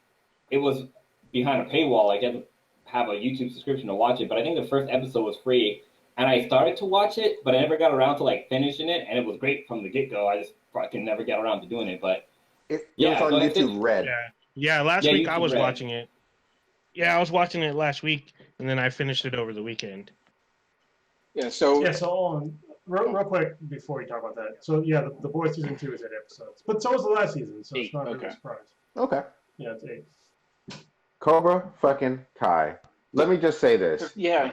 S6: it was behind a paywall. Like you had to have a YouTube subscription to watch it. But I think the first episode was free. And I started to watch it, but I never got around to like finishing it, and it was great from the get-go. I just fucking never got around to doing it, but
S1: it was on YouTube Red.
S4: Yeah. Last week
S6: YouTube
S4: I was
S6: Red.
S4: watching it. Yeah, I was watching it last week, and then I finished it over the weekend.
S2: so
S3: real quick before you talk about that. So yeah, the Boys season 2 is 8 episodes, but so was the last season, so it's not really a surprise.
S1: Okay.
S3: Yeah, it's 8.
S1: Cobra fucking Kai. Let me just say this.
S2: Yeah.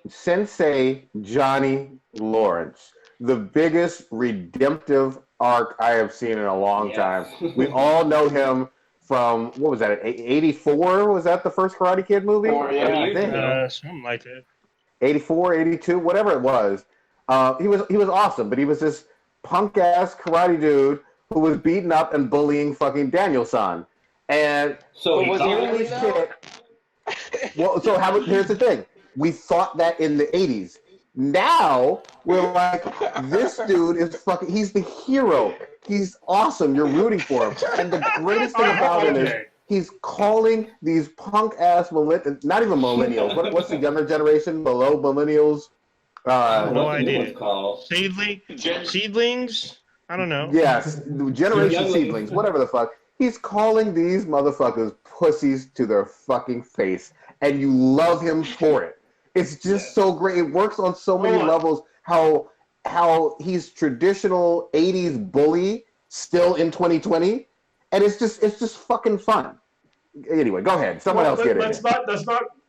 S1: Sensei Johnny Lawrence, the biggest redemptive arc I have seen in a long time. We all know him from, what was that, 84? Was that the first Karate Kid movie?
S2: Yeah.
S1: I think.
S4: Something like that.
S1: 84, 82, whatever it was. He was awesome, but he was this punk-ass karate dude who was beating up and bullying fucking Daniel-san. And
S6: so
S2: was he really
S1: shit. Well, here's the thing. We thought that in the 80s. Now, we're like, this dude is fucking, he's the hero. He's awesome. You're rooting for him. And the greatest thing about him is he's calling these punk-ass, not even millennials. What's the younger generation? Below millennials?
S4: No idea.
S6: Called?
S4: Seedlings? I don't know.
S1: Yes, Generation Seedlings, whatever the fuck. He's calling these motherfuckers pussies to their fucking face, and you love him for it. It's just so great. It works on so many levels. How how he's traditional 80s bully still in 2020, and it's just fucking fun. Anyway, go ahead. Someone else get
S3: let's
S1: it.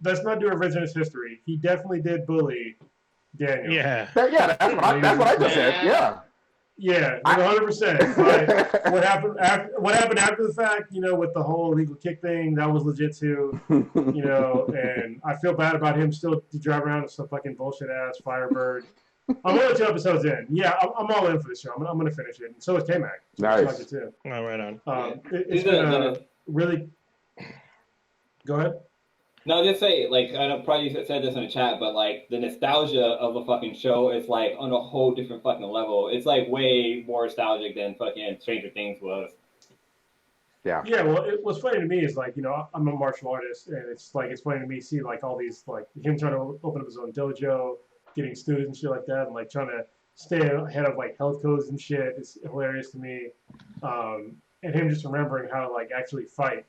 S3: let's not do revisionist history. He definitely did bully Daniel.
S4: Yeah.
S1: Yeah, that's what I just said. Yeah.
S3: Yeah, 100%. What happened after the fact? You know, with the whole illegal kick thing, that was legit too. You know, and I feel bad about him still to drive around with some fucking bullshit ass Firebird. I'm only 2 episodes in. Yeah, I'm all in for this show. I'm gonna finish it. And so is K-Mac.
S1: Nice.
S3: Like it too.
S4: Oh, right on.
S3: It's been really. Go ahead.
S6: No, just say, like, I know probably you said this in the chat, but, like, the nostalgia of a fucking show is, like, on a whole different fucking level. It's, like, way more nostalgic than fucking Stranger Things was.
S1: Yeah.
S3: Yeah, well, what's funny to me is, like, you know, I'm a martial artist, and it's funny to me see, like, all these, like, him trying to open up his own dojo, getting students and shit like that, and, like, trying to stay ahead of, like, health codes and shit. It's hilarious to me. And him just remembering how to, like, actually fight.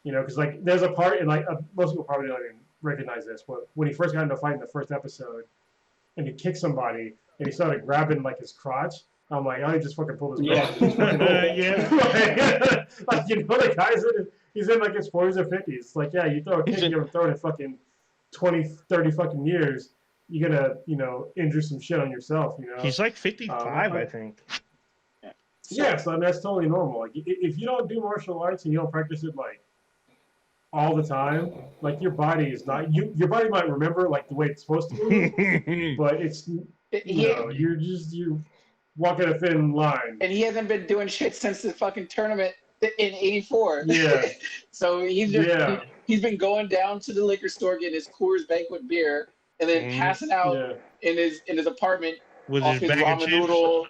S3: You know, because, like, there's a part, and, like, most people probably don't even recognize this, but when he first got into a fight in the first episode, and he kicked somebody, and he started grabbing, like, his crotch, I'm like, oh, he just fucking pulled his crotch.
S4: Yeah.
S3: Like, you know, the guy's he's in, like, his 40s or 50s. Like, yeah, you throw a kick, you haven't thrown it in fucking 20, 30 fucking years, you're gonna, you know, injure some shit on yourself, you know?
S4: He's like 55, I think.
S3: Yeah, so that's totally normal. Like, if you don't do martial arts and you don't practice it, like, all the time, like, your body is not your body might remember, like, the way it's supposed to move, but it's, you know, you're walking a thin line.
S2: And he hasn't been doing shit since the fucking tournament in '84.
S3: Yeah.
S2: So he's just he's been going down to the liquor store, getting his Coors Banquet beer, and then passing out in his apartment
S4: With
S2: off
S4: his
S2: his
S4: bag of
S2: ramen
S4: chips.
S2: noodle.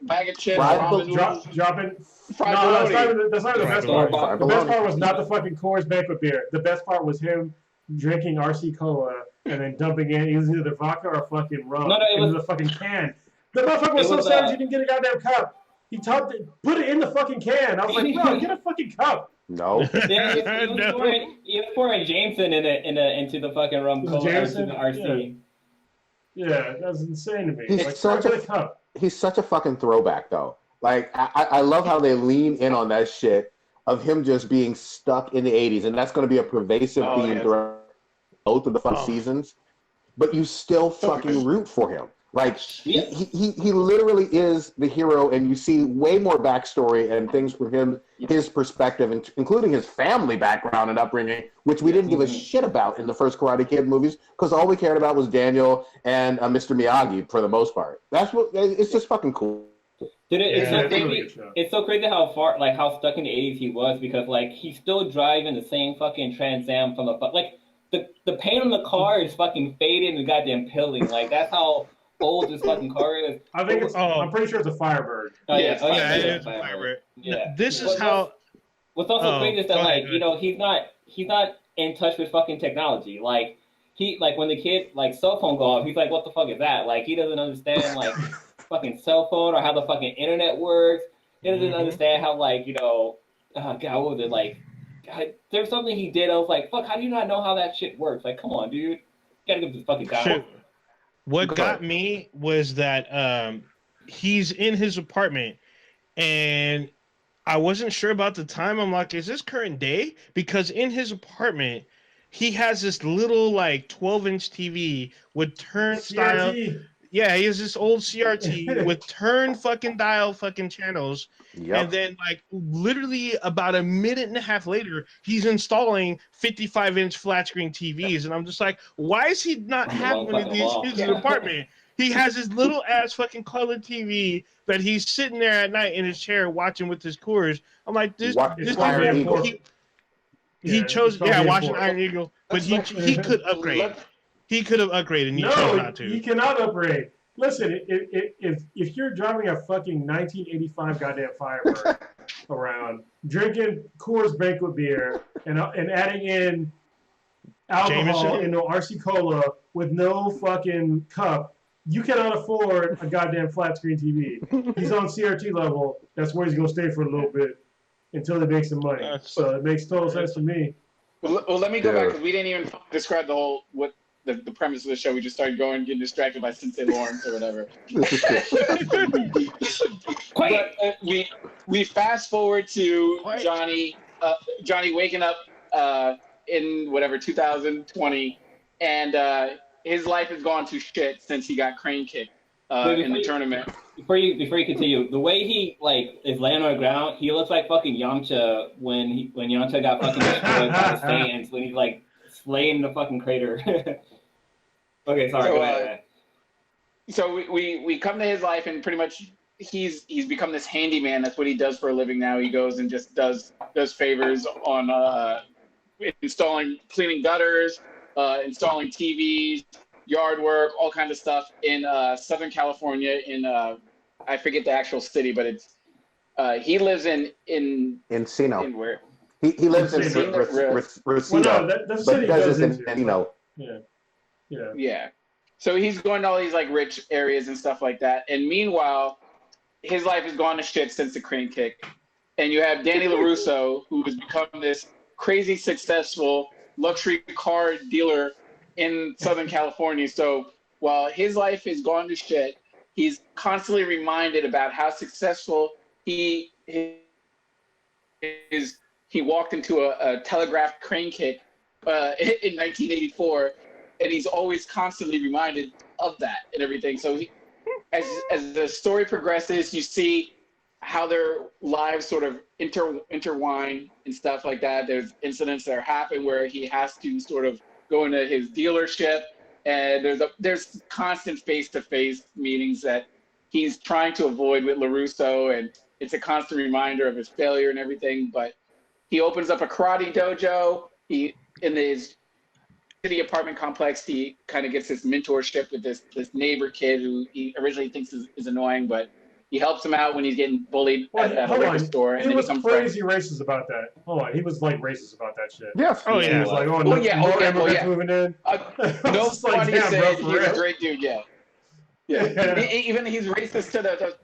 S2: Bag of chips,
S1: Fried
S2: ramen noodles.
S3: Dropping.
S2: Fried
S3: No,
S2: bologna.
S3: that's not the best
S4: Fried
S3: part. The best part was not the fucking Coors Banquet beer. The best part was him drinking RC Cola and then dumping in either the vodka or fucking rum into the fucking can. The motherfucker was so savage he didn't get a goddamn cup. He put it in the fucking can. I was like, bro, get a fucking cup.
S1: No.
S6: Yeah, he was pouring Jameson into the fucking rum cola into the RC.
S3: Yeah, that's insane to me.
S1: He's
S3: Like,
S1: such
S3: a cup.
S1: He's such a fucking throwback, though. Like, I love how they lean in on that shit of him just being stuck in the 80s, and that's going to be a pervasive theme throughout both of the seasons. But you still fucking root for him. Like, he literally is the hero, and you see way more backstory and things from him, his perspective, including his family background and upbringing, which we didn't give a shit about in the first Karate Kid movies, because all we cared about was Daniel and Mr. Miyagi for the most part. It's just fucking cool.
S6: Dude, it's so crazy how far, like, how stuck in the 80s he was, because, like, he's still driving the same fucking Trans Am from like, the paint on the car is fucking faded and goddamn peeling. Like, that's how old this fucking car is.
S3: I think I'm pretty sure it's a Firebird.
S4: It's a Firebird.
S6: Yeah.
S4: This is how.
S6: What's also crazy is that, like, you know, he's not in touch with fucking technology. Like, when the kid, like, cell phone go off, he's like, what the fuck is that? Like, he doesn't understand, like, fucking cell phone or how the fucking internet works. He doesn't understand how, like, you know, God, what was it, like, God, there's something he did. I was like, fuck, how do you not know how that shit works? Like, come on, dude. You gotta give this fucking guy.
S4: What got me was that he's in his apartment, and I wasn't sure about the time. I'm like, is this current day? Because in his apartment, he has this little, like, 12-inch TV with turnstile. Yeah, he has this old CRT with turn fucking dial fucking channels. Yep. And then, like, literally about a minute and a half later, he's installing 55-inch flat screen TVs. And I'm just like, why is he not having one of these in his apartment? He has his little ass fucking colored TV that he's sitting there at night in his chair watching with his Coors. I'm like, this
S1: Iron Eagle.
S4: He chose, watching Iron Eagle, but he could upgrade. He could have upgraded, and he chose not to.
S3: He cannot upgrade. Listen, if you're driving a fucking 1985 goddamn Firebird around, drinking Coors Banquet beer, and adding in alcohol into RC Cola with no fucking cup, you cannot afford a goddamn flat screen TV. He's on CRT level. That's where he's gonna stay for a little bit until they make some money. So it makes total sense to me.
S2: Well, let me go back, because we didn't even describe the whole the premise of the show. We just started getting distracted by Sensei Lawrence or whatever.
S1: This is good.
S2: But we fast forward to Johnny waking up in whatever 2020, and his life has gone to shit since he got crane kicked in the tournament.
S6: Before you continue, the way he is laying on the ground, he looks like fucking Yamcha when Yamcha got fucking destroyed by the Saiyans when he's like slaying the fucking crater. Okay, sorry.
S2: So,
S6: go ahead.
S2: So we come to his life, and pretty much he's become this handyman. That's what he does for a living now. He goes and just does favors on cleaning gutters, installing TVs, yard work, all kinds of stuff in Southern California. In I forget the actual city, but it's he lives in
S1: Encino.
S2: in where?
S1: He lives in
S3: Well,
S1: Reseda,
S3: no, that
S1: but
S3: city
S1: he does
S3: goes
S1: this in
S3: into
S1: Encino.
S3: Yeah.
S2: Yeah. So he's going to all these like rich areas and stuff like that. And meanwhile, his life has gone to shit since the crane kick. And you have Danny LaRusso, who has become this crazy successful luxury car dealer in Southern California. So while his life has gone to shit, he's constantly reminded about how successful he walked into a telegraph crane kick in 1984, and he's always constantly reminded of that and everything. So as the story progresses, you see how their lives sort of intertwine and stuff like that. There's incidents that happen where he has to sort of go into his dealership, and there's constant face-to-face meetings that he's trying to avoid with LaRusso, and it's a constant reminder of his failure and everything. But he opens up a karate dojo. In his city apartment complex, he kind of gets this mentorship with this neighbor kid who he originally thinks is annoying, but he helps him out when he's getting bullied at a liquor store. And
S3: He
S2: then
S3: was
S2: becomes
S3: crazy racist about that. Hold on, he was like racist about that shit.
S1: Yes.
S4: Oh,
S3: He
S4: yeah.
S3: was like, oh,
S2: Oh,
S3: no,
S2: yeah,
S3: more
S2: okay,
S3: immigrants
S2: yeah.
S3: moving in.
S2: No
S3: It's like,
S2: funny
S3: damn,
S2: said
S3: bro, for
S2: he's a
S3: real.
S2: great dude. Yeah. Even he's racist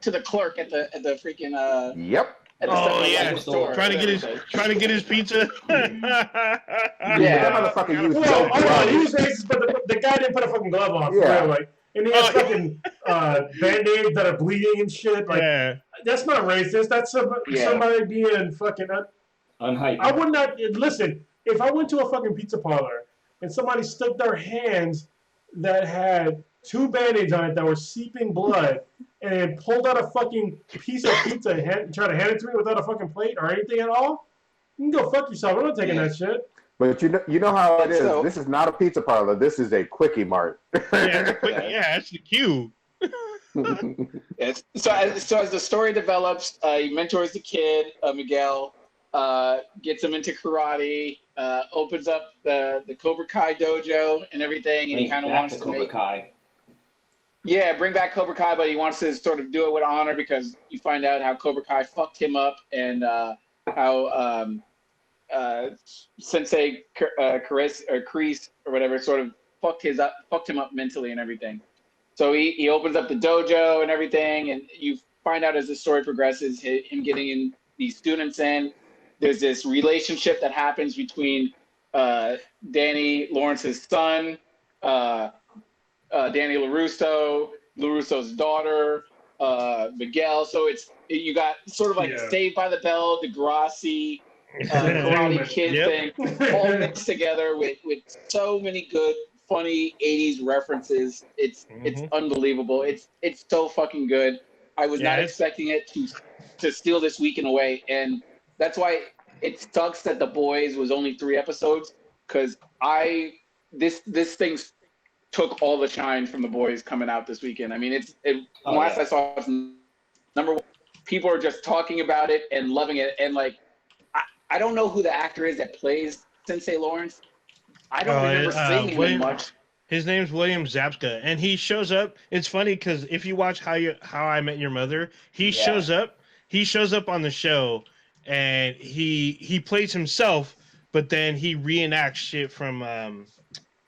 S2: to the clerk at the freaking
S1: Yep.
S2: at the
S4: Oh,
S2: 7-Eleven
S4: yeah.
S2: store.
S4: trying to get his pizza.
S1: Yeah. That motherfucker used
S3: Well,
S1: dope
S3: hold on, he
S1: gloves.
S3: was racist, but the guy didn't put a fucking glove on.
S1: Yeah.
S3: Yeah. Like, and he has
S4: Oh,
S3: fucking band-aids that are bleeding and shit. Like,
S4: Yeah.
S3: that's not racist. That's somebody being fucking.
S6: Unhyped.
S3: I would not listen. If I went to a fucking pizza parlor and somebody stuck their hands that had 2 band-aids on it that were seeping blood and pulled out a fucking piece of pizza and tried to hand it to me without a fucking plate or anything at all, you can go fuck yourself. I'm not taking that shit.
S1: But you know how it is.
S2: So-
S1: This is not a pizza parlor. This is a quickie mart.
S4: Yeah, that's the cue.
S2: Yes. So as the story develops, he mentors the kid, Miguel, gets him into karate, opens up the Cobra Kai dojo and everything, and he kind of wants to
S6: Cobra
S2: make
S6: Kai.
S2: bring back Cobra Kai, but he wants to sort of do it with honor because you find out how Cobra Kai fucked him up and how Sensei Kreese or whatever sort of fucked him up mentally and everything. So he opens up the dojo and everything, and you find out as the story progresses, him getting in these students in. There's this relationship that happens between Danny Lawrence's son, Danny LaRusso's daughter, Miguel. So you got sort of like Saved by the Bell, Degrassi, Karate Kid thing, all mixed together with so many good, funny 80s references. It's unbelievable. It's so fucking good. I was not expecting it to steal this weekend away, and that's why it sucks that The Boys was only 3 episodes, because this thing took all the shine from The Boys coming out this weekend. I mean, I saw it, number one, people are just talking about it and loving it, and like I don't know who the actor is that plays Sensei Lawrence. I don't remember seeing him much.
S4: His name's William Zabka, and he shows up. It's funny because if you watch How I Met Your Mother, he shows up. He shows up on the show, and he plays himself, but then he reenacts shit from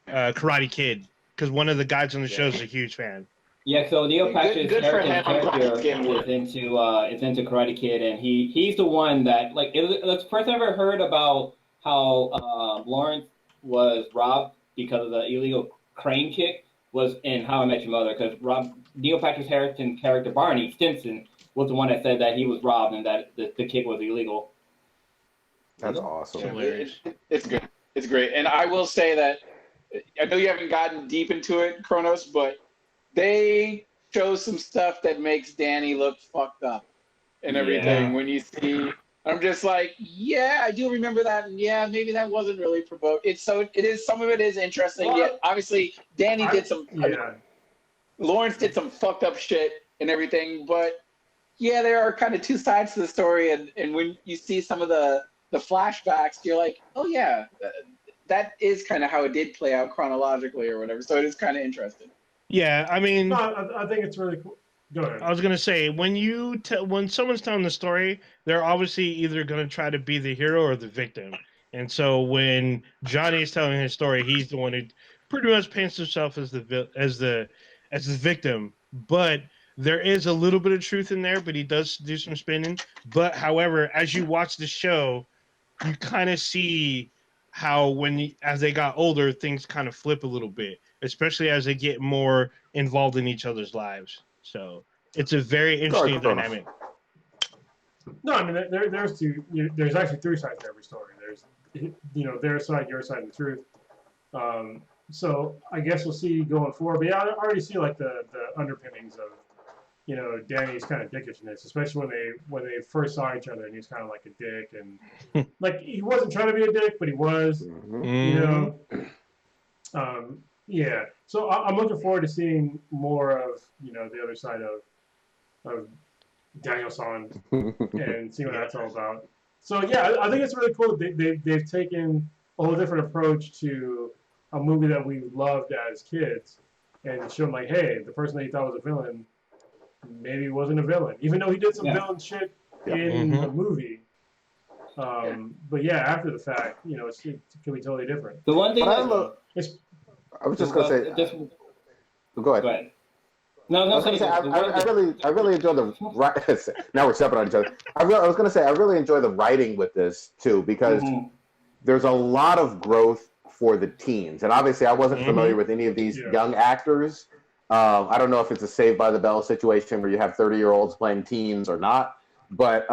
S4: Karate Kid because one of the guys on the show is a huge fan.
S6: Yeah, so Neil Patrick's
S2: Good for him.
S6: character is into Karate Kid, and he's the one that it's the first I ever heard about how Lawrence was robbed because of the illegal crane kick was in How I Met Your Mother, because Neil Patrick Harris's character Barney Stinson was the one that said that he was robbed and that the kick was illegal.
S1: That's awesome.
S2: It's good. It's great. And I will say that I know you haven't gotten deep into it, Kronos, but they show some stuff that makes Danny look fucked up and everything.
S3: Yeah.
S2: When you see, I'm just like, yeah, I do remember that, and yeah, maybe that wasn't really provoked. Some of it is interesting.
S3: Well,
S2: Yeah, obviously Danny did some.
S3: Yeah.
S2: Lawrence did some fucked up shit and everything, but yeah, there are kind of two sides to the story, and when you see some of the flashbacks, you're like, oh yeah, that is kind of how it did play out chronologically or whatever. So it is kind of interesting.
S4: Yeah, I mean,
S3: No, I think it's really cool. Go ahead.
S4: I was gonna say when someone's telling the story, they're obviously either gonna try to be the hero or the victim. And so when Johnny is telling his story, he's the one who pretty much paints himself as the victim. But there is a little bit of truth in there, but he does do some spinning. But however, as you watch the show, you kind of see how as they got older, things kind of flip a little bit, especially as they get more involved in each other's lives. So it's a very interesting dynamic.
S3: No, I mean there's actually three sides to every story. There's their side, your side, and the truth. So I guess we'll see going forward. But yeah, I already see like the underpinnings of Danny's kind of dickishness, especially when they first saw each other and he's kind of like a dick and like he wasn't trying to be a dick, but he was. Yeah. So I'm looking forward to seeing more of the other side of Daniel-san and seeing what that's all about. So yeah, I think it's really cool that they've taken a whole different approach to a movie that we loved as kids and shown like, hey, the person that you thought was a villain maybe wasn't a villain, even though he did some villain shit in the movie. But yeah, after the fact, it can be totally different.
S6: The one thing
S1: I was just gonna say. Go ahead.
S6: No,
S1: I was gonna say I really enjoy the. Now we're stepping on each other. I was gonna say I really enjoy the writing with this too because there's a lot of growth for the teens, and obviously I wasn't familiar with any of these young actors. I don't know if it's a Saved by the Bell situation where you have 30-year-olds playing teens or not, but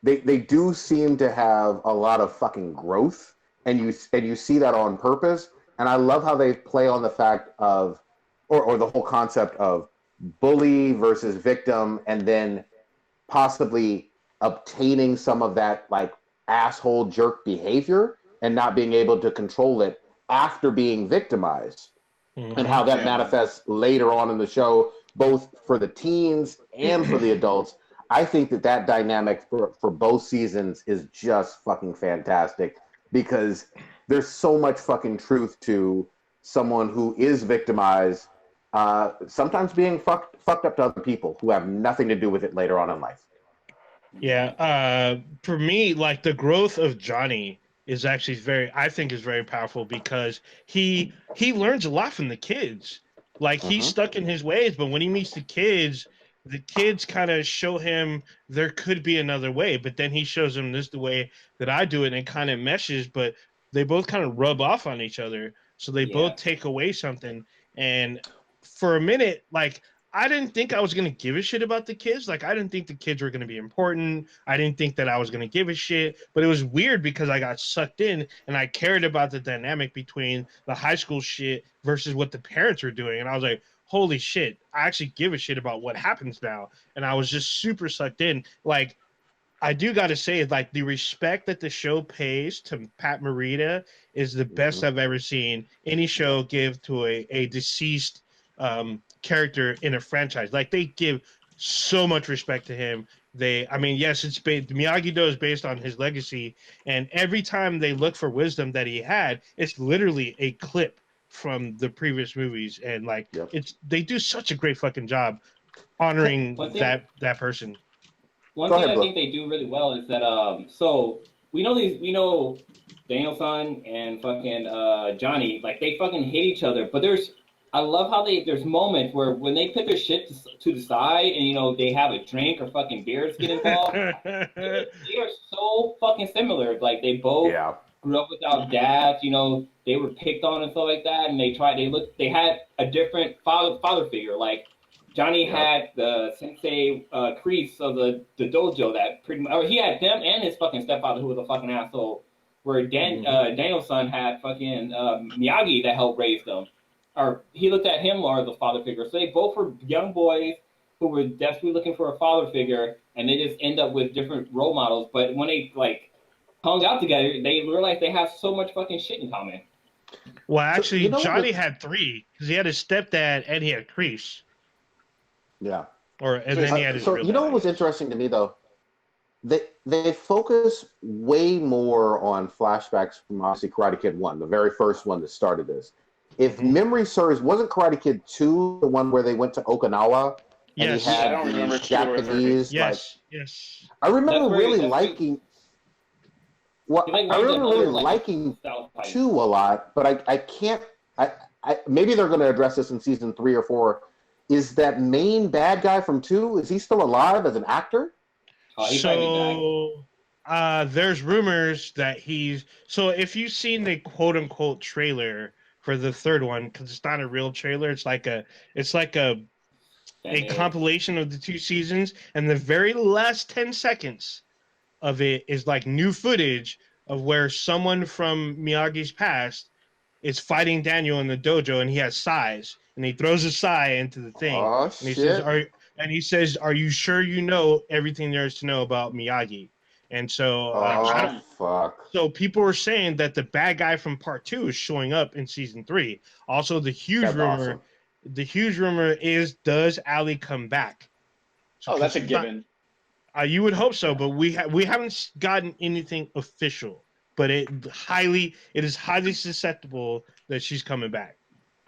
S1: they do seem to have a lot of fucking growth, and you see that on purpose. And I love how they play on the fact of, or the whole concept of bully versus victim, and then possibly obtaining some of that like asshole jerk behavior and not being able to control it after being victimized. And how that manifests later on in the show, both for the teens and for the adults. I think that dynamic for both seasons is just fucking fantastic because there's so much fucking truth to someone who is victimized, sometimes being fucked up to other people who have nothing to do with it later on in life.
S4: Yeah, for me, like the growth of Johnny is actually I think is very powerful because he learns a lot from the kids. Like he's stuck in his ways, but when he meets the kids kind of show him there could be another way, but then he shows him this is the way that I do it, and it kind of meshes, but they both kind of rub off on each other. So they both take away something. And for a minute, like I didn't think I was going to give a shit about the kids. Like I didn't think the kids were going to be important. I didn't think that I was going to give a shit, but it was weird because I got sucked in and I cared about the dynamic between the high school shit versus what the parents were doing. And I was like, holy shit, I actually give a shit about what happens now. And I was just super sucked in. Like, I do got to say, like, the respect that the show pays to Pat Morita is the best I've ever seen any show give to a deceased character in a franchise. Like, they give so much respect to him. Yes, Miyagi-Do is based on his legacy, and every time they look for wisdom that he had, it's literally a clip from the previous movies, and like they do such a great fucking job honoring that person.
S6: One thing I think they do really well is that so we know Daniel-san and fucking Johnny, like they fucking hate each other, but I love how there's moments where when they put their shit to the side and they have a drink or fucking beers get involved, they are so fucking similar. Like they both grew up without dads. You know, they were picked on and stuff like that, and they had a different father figure. Like Johnny had the sensei Kreese of the dojo that pretty much, or he had them and his fucking stepfather who was a fucking asshole. Where Daniel's son had fucking Miyagi that helped raise them, or he looked at him more as a father figure. So they both were young boys who were desperately looking for a father figure, and they just end up with different role models. But when they like hung out together, they realized they have so much fucking shit in common.
S4: Well, actually,
S1: you know
S4: Johnny
S1: what-
S4: had 3 because he had his stepdad and he had Kreese,
S1: Yeah.
S4: and then he had his
S1: So
S4: real
S1: you know
S4: dad.
S1: what was interesting to me though? They focus way more on flashbacks from obviously Karate Kid 1, the very first one that started this. If memory serves, wasn't Karate Kid 2 the one where they went to Okinawa and
S4: Yes.
S1: he had
S2: I don't remember
S1: the
S2: 2 or 3.
S1: Japanese
S4: Yes, yes.
S1: I remember
S6: That's
S1: really
S6: very-
S1: liking. Well,
S6: He, like,
S1: I
S6: runs
S1: remember
S6: another,
S1: really
S6: like,
S1: liking
S6: style fight.
S1: 2 a lot, but I can't. I maybe they're going to address this in season 3 or 4. Is that main bad guy from 2? Is he still alive as an actor?
S6: Oh, he might be back.
S4: There's rumors that so if you've seen the quote unquote trailer for the 3rd one, because it's not a real trailer, it's like a
S6: Fan-aid.
S4: compilation of the 2 seasons, and the very last 10 seconds of it is like new footage of where someone from Miyagi's past is fighting Daniel in the dojo, and he has sais, and he throws a sai into the thing,
S1: Oh
S4: and he
S1: shit!
S4: says, "Are you sure you know everything there is to know about Miyagi?" And so,
S1: Oh fuck!
S4: so people were saying that the bad guy from part 2 is showing up in season 3. Also, the huge
S1: That's
S4: rumor is, does Ali come back? So,
S2: Oh, that's a
S4: it's not-
S2: given.
S4: you would hope so, but we haven't gotten anything official. But it is highly susceptible that she's coming back.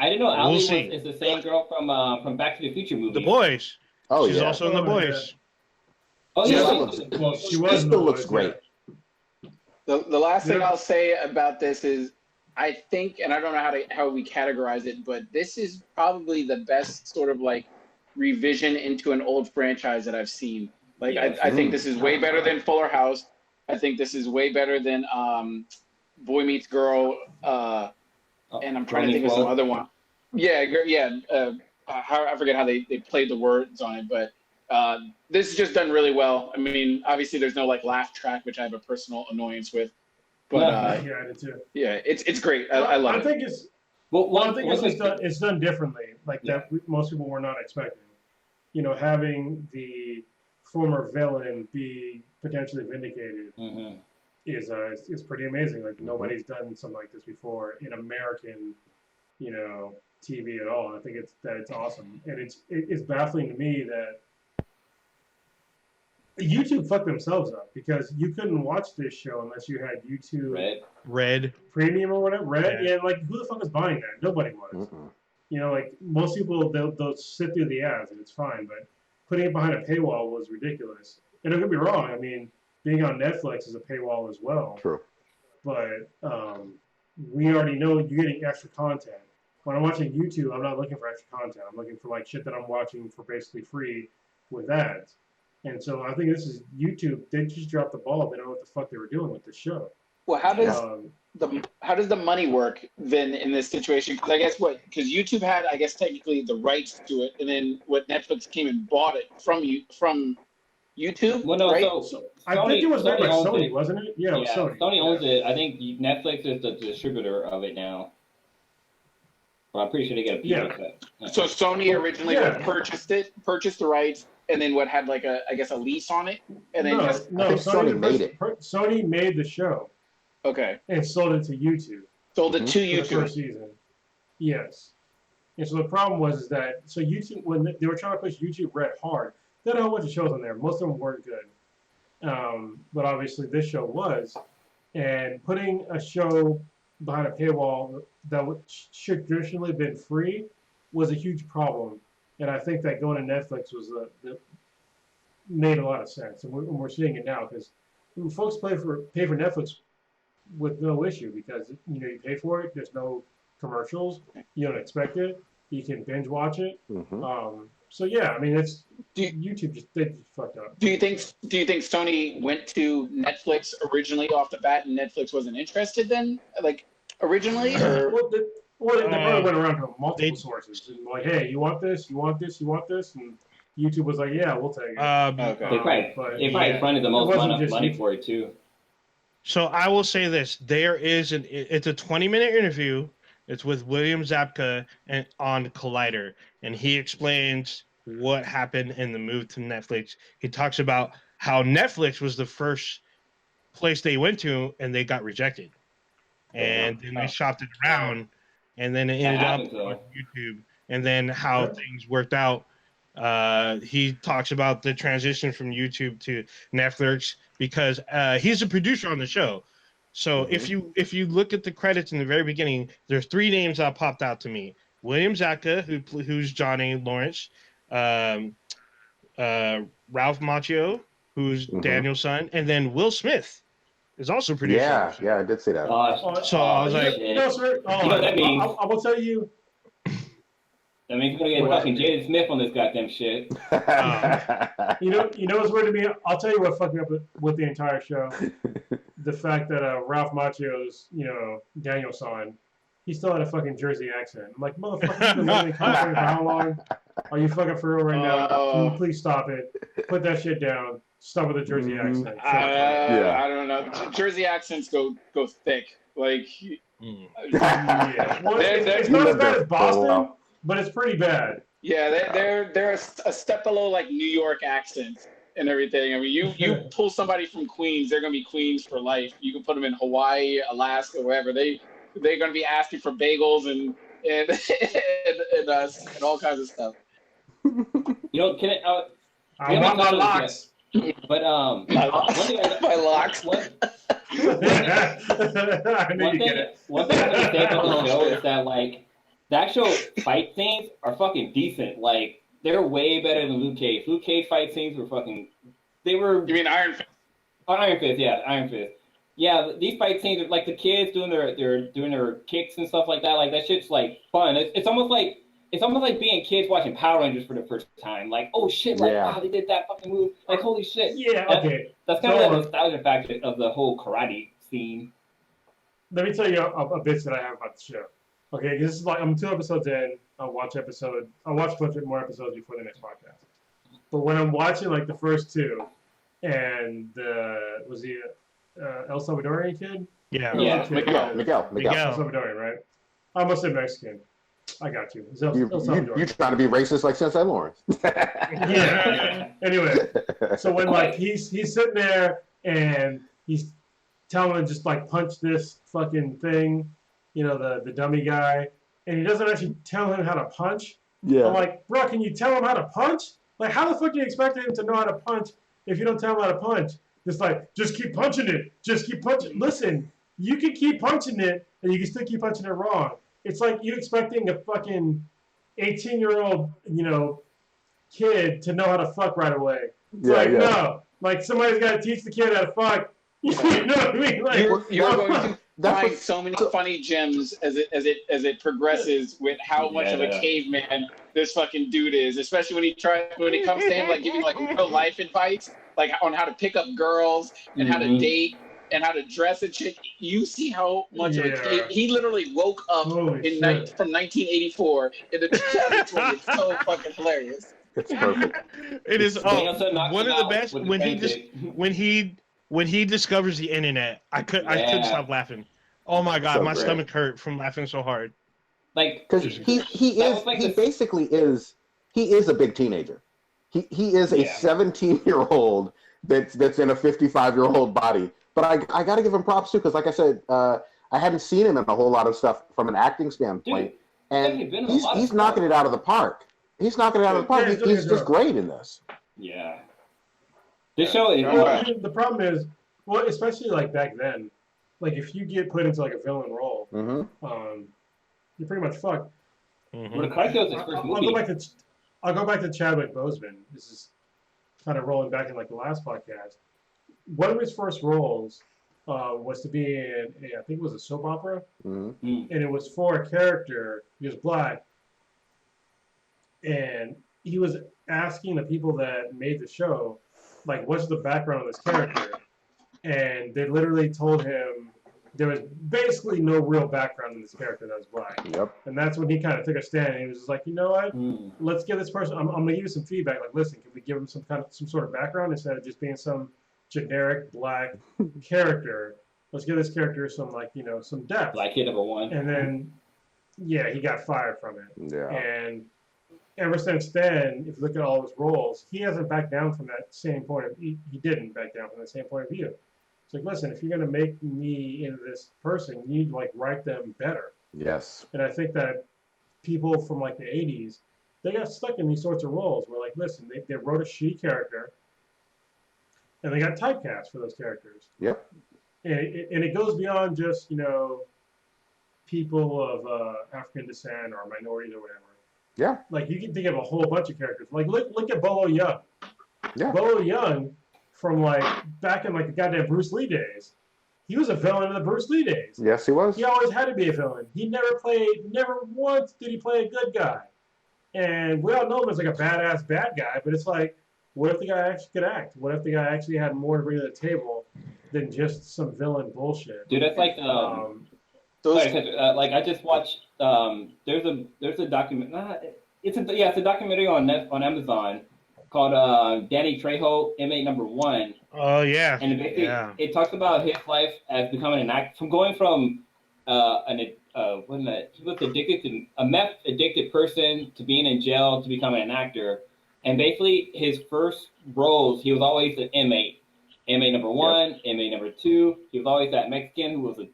S6: I didn't know
S4: We'll
S6: Ali
S4: see.
S6: is the same girl from Back to the Future movie.
S4: The Boys.
S1: Oh
S4: She's
S1: yeah.
S4: also in The
S3: Oh, yeah.
S4: Boys.
S6: Oh,
S1: She
S6: yeah.
S1: still
S6: right.
S1: looks-
S3: Well, she
S1: She
S3: was.
S1: still looks great.
S2: The last thing
S3: Yeah.
S2: I'll say about this is, I think, and I don't know how we categorize it, but this is probably the best sort of like revision into an old franchise that I've seen. Like
S6: Yes.
S2: I think this is way better than Fuller House. I think this is way better than Boy Meets Girl. And I'm trying to think of some other one. Yeah, yeah. I forget how they played the words on it, but this is just done really well. I mean, obviously there's no like laugh track, which I have a personal annoyance with, but
S3: Yeah, I did too.
S2: yeah, it's great. I love
S3: I
S2: it.
S3: think it's.
S6: Well,
S3: Well, I think it's done differently, like that most people were not expecting. You know, having the former villain be potentially vindicated
S6: Mhm.
S3: is pretty amazing. Like nobody's done something like this before in American, TV at all. And I think it's awesome, and it's baffling to me that YouTube fucked themselves up because you couldn't watch this show unless you had YouTube
S6: Red.
S3: Premium or whatever. Red,
S4: Yeah.
S3: yeah. Like who the fuck is buying that? Nobody was.
S1: Mm-mm.
S3: Like most people, they'll sit through the ads and it's fine, but putting it behind a paywall was ridiculous. And don't get me wrong, I mean, being on Netflix is a paywall as well.
S1: True.
S3: But we already know you're getting extra content. When I'm watching YouTube, I'm not looking for extra content. I'm looking for like shit that I'm watching for basically free with ads. And so I think this is YouTube. They just dropped the ball. They don't know what the fuck they were doing with the show.
S2: Well, how does
S3: Um,
S2: how does the money work then in this situation? Because I guess because YouTube had, I guess technically the rights to it, and then Netflix came and bought it from YouTube,
S6: Well, no,
S2: right?
S6: so
S3: I think it was made by
S6: owns
S3: Sony,
S6: it.
S3: wasn't it? Yeah, it was Sony.
S6: Sony owns it. I think Netflix is the distributor of it now. Well, I'm pretty sure they get a piece of it.
S2: So Sony originally
S3: Yeah.
S2: purchased the rights, and then had like a lease on it, and then
S3: No,
S2: just
S3: no,
S1: I think Sony made it.
S2: okay,
S3: Sony made the show and sold it to YouTube
S2: sold it to
S3: for the
S2: YouTube.
S3: first season. Yes. And so the problem was that YouTube, when they were trying to push YouTube Red hard, they had a whole bunch of shows on there. Most of them weren't good. But obviously this show was. And putting a show behind a paywall that should traditionally been free was a huge problem. And I think that going to Netflix was made a lot of sense. And we're seeing it now because folks pay for Netflix with no issue because you pay for it. There's no commercials. You don't expect it. You can binge watch it.
S1: Mm-hmm.
S3: So yeah, I mean, it's
S2: Do you-
S3: YouTube they just fucked up.
S2: Do you think Sony went to Netflix originally off the bat, and Netflix wasn't interested then, like originally, or
S3: Well, they probably went around to multiple
S4: They-
S3: sources and like, hey, you want this, you want this, you want this, and YouTube was like, yeah, we'll take it.
S2: Okay.
S6: They probably
S3: But
S6: they fronted the most
S3: wasn't
S6: money,
S3: just
S6: money
S3: YouTube.
S6: for it too.
S4: So I will say this: it's a 20-minute interview. It's with William Zabka and on Collider, and he explains what happened in the move to Netflix. He talks about how Netflix was the first place they went to, and they got rejected, and then they shopped it around, and then it ended up
S6: happens, though.
S4: on YouTube, and then how
S3: Yeah.
S4: things worked out. He talks about the transition from YouTube to Netflix because he's a producer on the show. So if you look at the credits in the very beginning, there's 3 names that popped out to me: William Zabka, who's Johnny Lawrence, Ralph Macchio, who's Daniel's son, and then Will Smith is also producing.
S1: Yeah, yeah, I did see that.
S4: So I was like,
S3: you know, sir,
S6: You know what that means?
S3: I will tell you.
S6: I mean, you're gonna get fucking Jaden Smith on this goddamn shit.
S3: You know what's weird to me? I'll tell you what fucked me up with the entire show. The fact that Ralph Macchio's, Daniel's son, he still had a fucking Jersey accent. I'm like, motherfucker, you've been living in California for how long? Are you fucking for real right now? Can you please stop it? Put that shit down. Stop with the Jersey accent.
S1: Yeah.
S2: I don't know. Jersey accents go thick. Like,
S3: Yeah. Well,
S2: They're-
S3: it's
S1: You
S3: not as
S1: lived
S3: bad
S1: there
S3: as
S1: for a while.
S3: Boston, but it's pretty bad.
S2: yeah, they're a step below like New York accents and everything. I mean, you pull somebody from Queens, they're gonna be Queens for life. You can put them in Hawaii, Alaska, wherever. They're gonna be asking for bagels and and all kinds of stuff.
S6: You know, can it?
S3: I
S6: Yeah,
S3: want my
S6: but-
S3: locks.
S6: But one thing
S2: My locks.
S6: one,
S3: I knew you get it.
S6: one thing I would say about the show is that like the actual fight scenes are fucking decent. Like they're way better than Luke Cage. Luke Cage fight scenes were fucking. They were
S2: You mean Iron Fist?
S6: Iron Fist, yeah, Iron Fist. Yeah, these fight scenes are like the kids doing their kicks and stuff like that. Like that shit's like fun. It's almost like being kids watching Power Rangers for the first time. Like, oh shit, like
S1: Yeah.
S6: wow, they did that fucking move. Like holy shit.
S3: Yeah, okay.
S6: That's kind of the nostalgia factor of the whole karate scene.
S3: Let me tell you a bit that I have about the show. Okay, this is like I'm 2 episodes in. I'll watch a bunch of more episodes before the next podcast. But when I'm watching like the first 2, and was he El Salvadorian kid?
S4: yeah.
S6: Yeah.
S1: Miguel.
S3: El Salvadorian, right? I almost said Mexican. I got you. It's El Salvadorian.
S1: You trying to be racist like Sensei Lawrence?
S3: Yeah. Anyway, so when like he's sitting there and he's telling him just like punch this fucking thing, the dummy guy, and he doesn't actually tell him how to punch.
S1: Yeah.
S3: I'm like, bro, can you tell him how to punch? Like, how the fuck do you expect him to know how to punch if you don't tell him how to punch? It's like, just keep punching it. Just keep punching. Listen, you can keep punching it, and you can still keep punching it wrong. It's like you expecting a fucking 18-year-old, kid to know how to fuck right away. It's no. Like, somebody's got to teach the kid how to fuck. You know what I mean? Like,
S2: You're going to
S1: That's
S2: find
S1: what-
S2: so many funny gems as it progresses with how much of a
S6: Yeah.
S2: caveman this fucking dude is, especially when he comes to him like giving like real life advice, like on how to pick up girls and how to
S6: Mhm.
S2: date and how to dress a chick. You see how much of a
S3: Yeah.
S2: he literally woke up
S3: holy
S2: in
S3: shit.
S2: from 1984 into 2020. It's so fucking hilarious.
S1: It's perfect.
S4: It is
S6: Danielson knocks
S4: one
S6: him
S4: of the
S6: out
S4: best
S6: with
S4: when he
S6: pancake.
S4: when he discovers the internet. I couldn't
S6: Yeah.
S4: stop laughing. Oh my god,
S1: So
S4: my
S1: great.
S4: stomach hurt from laughing so hard.
S6: Like
S1: Because
S6: That was like
S1: he
S6: the-
S1: basically is a big teenager. He is a
S6: Yeah.
S1: 17-year-old that's in a 55-year-old body. But I got to give him props too, because like I said, I hadn't seen him in a whole lot of stuff from an acting standpoint, and
S6: he's been in a lot of
S1: he's
S6: stuff.
S1: knocking it out of the park. He's knocking it out of the park.
S3: Yeah, he's doing
S1: He's
S3: a
S1: just
S3: good
S1: great in this.
S6: yeah. This show is
S2: Well,
S3: The problem is, well, especially like back then, like if you get put into like a villain role,
S1: Mm-hmm.
S3: you're pretty much fucked.
S4: Mhm.
S6: Well, the Cartel is his first
S3: I'll
S6: movie.
S3: go back to Chadwick Boseman. This is kind of rolling back in like the last podcast. One of his first roles was to be in I think it was a soap opera,
S1: Mm-hmm.
S6: Mm.
S3: and it was for a character. He was black, and he was asking the people that made the show, like, what's the background of this character? And they literally told him there was basically no real background in this character that was black.
S1: Yep.
S3: And that's when he kind of took a stand, and he was just like, you know what?
S5: Mm.
S3: Let's give this person. I'm gonna give you some feedback. Like, listen, can we give him some sort of background instead of just being some generic black character? Let's give this character some some depth.
S5: Black kid number one.
S3: And then, yeah, he got fired from it.
S1: Yeah.
S3: And ever since then, if you look at all his roles, he hasn't backed down from that same point of he didn't back down from that same point of view. It's like, listen, if you're gonna make me into this person, you need to like write them better.
S1: Yes.
S3: And I think that people from like the 80s, they got stuck in these sorts of roles where like, listen, they wrote a she character and they got typecast for those characters.
S1: Yep.
S3: And it goes beyond just, people of African descent or minorities or whatever.
S1: Yeah.
S3: Like you can think of a whole bunch of characters. Like look at Bolo Young.
S1: Yeah.
S3: Bolo Young from like back in like the goddamn Bruce Lee days. He was a villain in the Bruce Lee days.
S1: Yes, he was.
S3: He always had to be a villain. He never once did he play a good guy. And we all know him as like a badass bad guy, but it's like, what if the guy actually could act? What if the guy actually had more to bring to the table than just some villain bullshit?
S5: Dude, that's like
S2: Those,
S5: like I just watched. There's a document. It's a documentary on Amazon called Danny Trejo, Inmate Number One.
S4: Oh yeah.
S5: And basically,
S4: Yeah.
S5: it talks about his life as becoming an actor, from going from he was addicted to a meth addicted person to being in jail to becoming an actor. And basically, his first roles, he was always an inmate. Inmate number one, inmate number two. He was always that Mexican who was an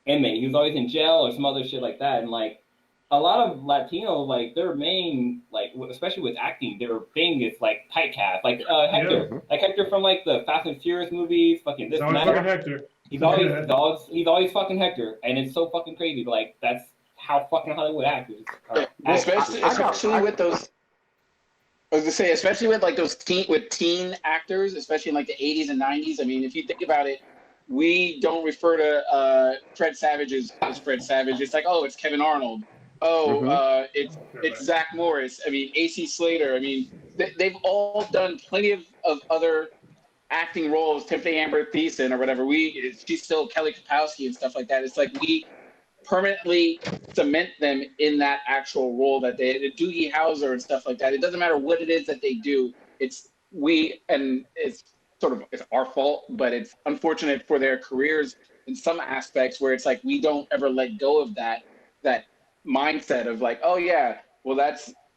S5: inmate. He was always in jail or some other shit like that. And like a lot of Latinos, like their main, like especially with acting, their thing is like typecast. Like Hector, like Hector from like the Fast and Furious movies, fucking this
S3: It's
S5: and
S3: always
S5: that.
S3: fucking Hector.
S5: He's always fucking Hector, and it's so fucking crazy. Like that's how fucking Hollywood actors are.
S2: especially with those. I was gonna say, especially with like those teen actors, especially in like the 80s and 90s. I mean, if you think about it, we don't refer to Fred Savage as Fred Savage. It's like, oh, it's Kevin Arnold. Oh, it's Zach Morris. I mean, AC Slater. I mean, they've all done plenty of other acting roles. Tiffany Amber Thiessen or whatever. She's still Kelly Kapowski and stuff like that. It's like we permanently cement them in that actual role that they did. Doogie Howser and stuff like that. It doesn't matter what it is that they do. It's our fault, but it's unfortunate for their careers in some aspects where it's like we don't ever let go of that mindset of like, oh yeah, well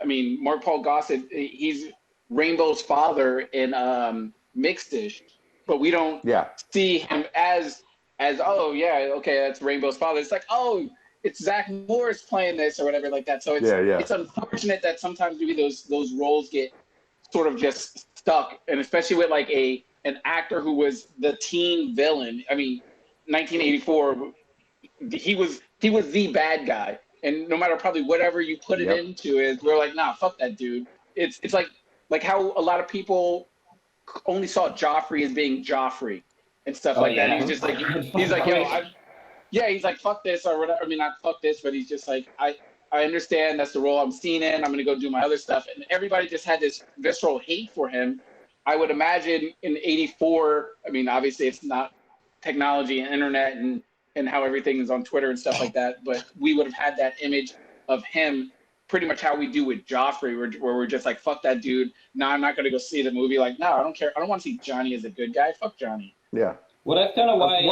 S2: Mark Paul Gossett, he's Rainbow's father in Mixed-ish, but we don't see him as oh yeah, okay, that's Rainbow's father. It's like, oh, it's Zach Morris playing this or whatever like that. So it's unfortunate that sometimes maybe those roles get sort of just stuck, and especially with like an actor who was the teen villain. I mean, 1984, he was the bad guy, and no matter probably whatever you put it into it, we're like, nah, fuck that dude. It's like how a lot of people only saw Joffrey as being Joffrey and stuff like that. He's just like, he's like, yo, he's like, fuck this or whatever. I mean, not fuck this, but he's just like, I understand that's the role I'm seen in. I'm going to go do my other stuff. And everybody just had this visceral hate for him. I would imagine in 84, I mean, obviously it's not technology and internet and how everything is on Twitter and stuff like that, but we would have had that image of him pretty much how we do with Joffrey, where we're just like, fuck that dude. No, I'm not going to go see the movie. Like, no, I don't care. I don't want to see Johnny as a good guy. Fuck Johnny.
S1: Yeah.
S5: Well, that's kind of why,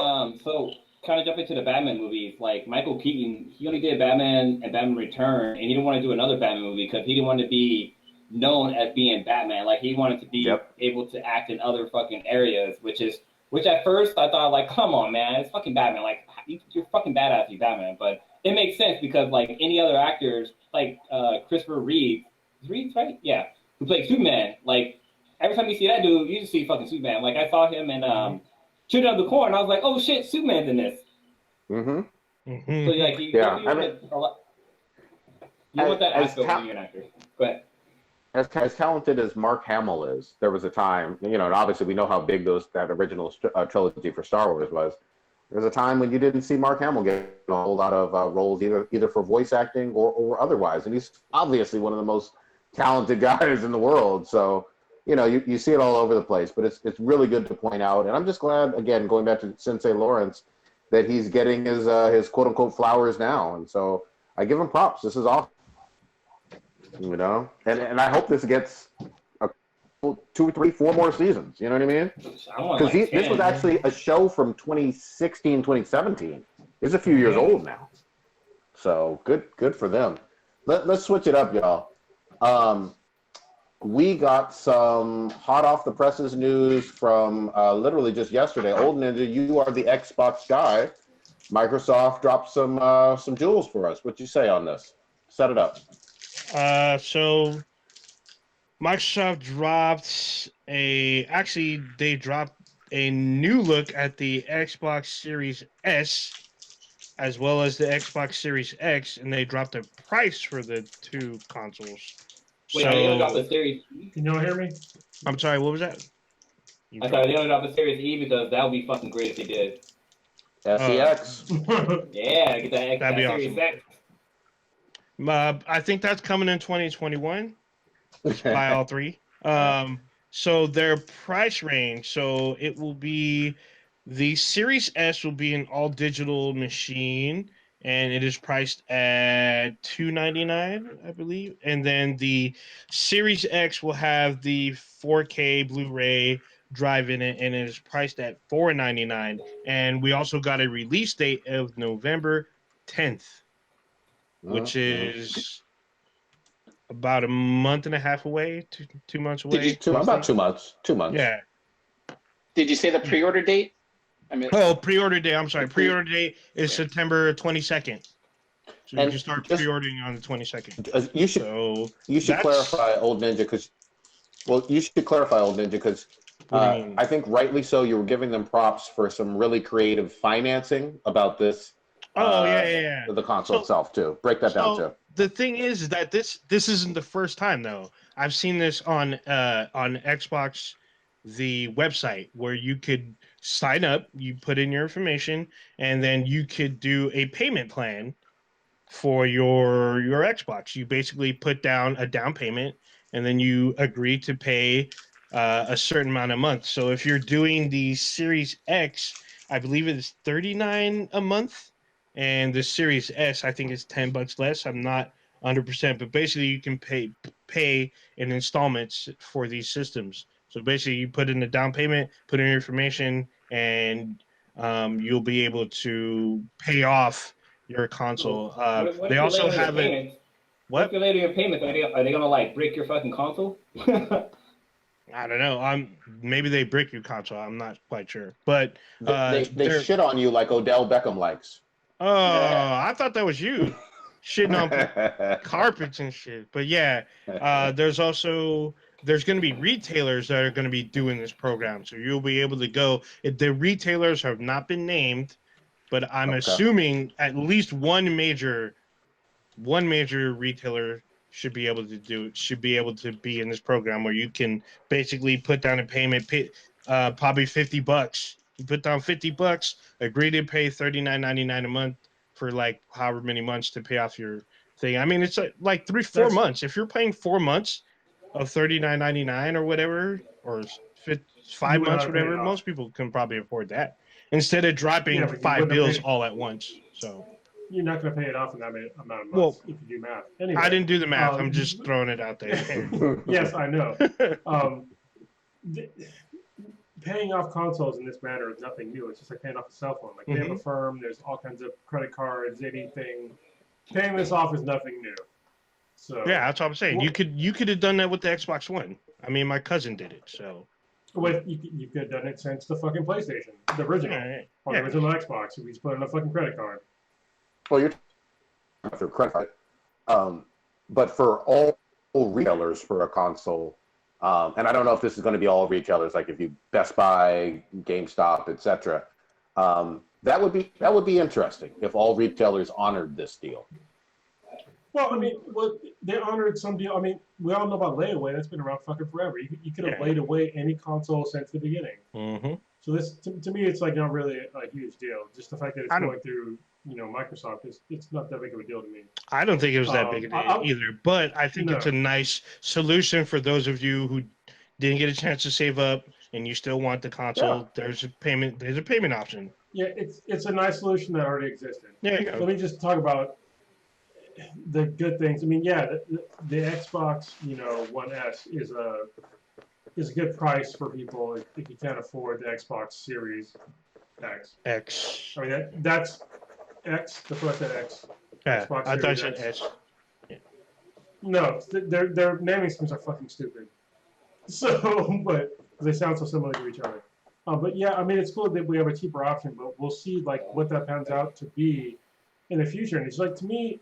S5: so kind of jumping to the Batman movies, like Michael Keaton, he only did Batman and Batman Return, and he didn't want to do another Batman movie because he didn't want to be known as being Batman. Like, he wanted to be able to act in other fucking areas, which at first I thought, like, come on, man, it's fucking Batman. Like, you're fucking badass, you Batman. But it makes sense because, like, any other actors, like Christopher Reeve, right? Yeah, who played Superman. Like, every time you see that dude, you just see fucking Superman. Like, I saw him in Children of the Corn, and I was like, oh shit, Superman's in this.
S1: Mm-hmm.
S4: Mm-hmm.
S5: So, like, you want that aspect when you're an actor. Go ahead.
S1: As talented as Mark Hamill is, there was a time, and obviously we know how big that original trilogy for Star Wars was. There was a time when you didn't see Mark Hamill get a whole lot of roles, either for voice acting or otherwise. And he's obviously one of the most talented guys in the world. So, you know, you see it all over the place, but it's really good to point out. And I'm just glad, again, going back to Sensei Lawrence, that he's getting his quote unquote flowers now. And so I give him props. This is awesome. You know, and I hope this gets 2, 3, 4 more seasons. You know what I mean? Because this was actually a show from 2016, 2017. It's a few years old now. So good for them. Let's switch it up, y'all. We got some hot off the presses news from literally just yesterday. Old Ninja, you are the Xbox guy. Microsoft dropped some jewels for us. What you say on this? Set it up.
S4: So Microsoft they dropped a new look at the Xbox Series S as well as the Xbox Series X, and they dropped the price for the two consoles.
S6: Wait, are they gonna drop the Series E?
S3: Can y'all hear me?
S4: I'm sorry, what was that?
S6: I thought they gonna drop the Series E because that would be fucking great if they did.
S1: SEX.
S6: Yeah, get that
S4: That'd be
S6: Series
S4: awesome.
S6: X.
S4: I think that's coming in 2021. Buy all three. So their price range. So it will be the Series S will be an all digital machine, and it is priced at $299, I believe. And then the Series X will have the 4K Blu-ray drive in it, and it is priced at $499. And we also got a release date of November 10th, which is about a month and a half away, 2 months away.
S1: About 2 months. 2 months.
S4: Yeah.
S2: Did you say the pre-order date? I mean,
S4: Pre-order date. I'm sorry. Pre-order date is September 22nd. So you can start pre-ordering on the 22nd.
S1: You should clarify, Old Ninja, because I think rightly so. You were giving them props for some really creative financing about this. The console itself too. Break that down too.
S4: The thing is that this isn't the first time though. I've seen this on Xbox, the website, where you could sign up, you put in your information, and then you could do a payment plan for your Xbox. You basically put down a down payment, and then you agree to pay a certain amount a month. So if you're doing the Series X, I believe it is $39 a month. And the Series S, I think, is $10 less. I'm not 100%, but basically you can pay in installments for these systems. So basically, you put in a down payment, put in your information, and you'll be able to pay off your console. They also have it.
S6: What? If you're later in payments, are they gonna like break your fucking console?
S4: I don't know. Maybe they brick your console. I'm not quite sure, but
S1: they shit on you like Odell Beckham likes.
S4: Oh, I thought that was you shitting on carpets and shit. But yeah, there's going to be retailers that are going to be doing this program. So you'll be able to go. The retailers have not been named, but I'm assuming at least one major retailer should be able to be in this program where you can basically put down a payment, probably $50. You put down $50, agree to pay $39.99 a month for like however many months to pay off your thing. I mean, it's like 4 months. If you're paying 4 months of $39.99 or whatever, or 5 months, whatever, most people can probably afford that instead of dropping 5 bills all at once. So
S3: you're not going to pay it off in that amount of months if you do math. Anyway,
S4: I didn't do the math. I'm just throwing it out there.
S3: Yes, I know. Paying off consoles in this manner is nothing new. It's just like paying off a cell phone. Like they have a firm, there's all kinds of credit cards, anything. Paying this off is nothing new. So
S4: yeah, that's what I'm saying. You could have done that with the Xbox One. I mean, my cousin did it. So
S3: you could have done it since the fucking PlayStation, the original, the original Xbox. We just put in a fucking credit card.
S1: Well, you're through credit card, but for all retailers for a console. And I don't know if this is going to be all retailers, like if you Best Buy, GameStop, etc. That would be interesting if all retailers honored this deal.
S3: Well, I mean, they honored some deal. I mean, we all know about layaway. That's been around fucking forever. You could have laid away any console since the beginning.
S4: Mm-hmm.
S3: So this, to me, it's like not really a huge deal. Just the fact that it's going through Microsoft, it's not that big of a deal to me.
S4: I don't think it was that big a deal either, but I think it's a
S3: No.
S4: nice solution for those of you who didn't get a chance to save up and you still want the console.
S1: Yeah.
S4: There's a payment option.
S3: Yeah, it's a nice solution that already existed.
S4: There you
S3: Let
S4: go.
S3: me just talk about the good things. I mean, yeah, the Xbox, One S is a good price for people if you can't afford the Xbox Series X.
S4: X.
S3: I mean, that's X. That's what I said, X.
S4: Yeah,
S3: Xbox
S4: I thought you
S3: Series
S4: said S.
S3: No, their naming schemes are fucking stupid. So, but they sound so similar to each other. But yeah, I mean, it's cool that we have a cheaper option, but we'll see what that pans out to be in the future. And it's like, to me,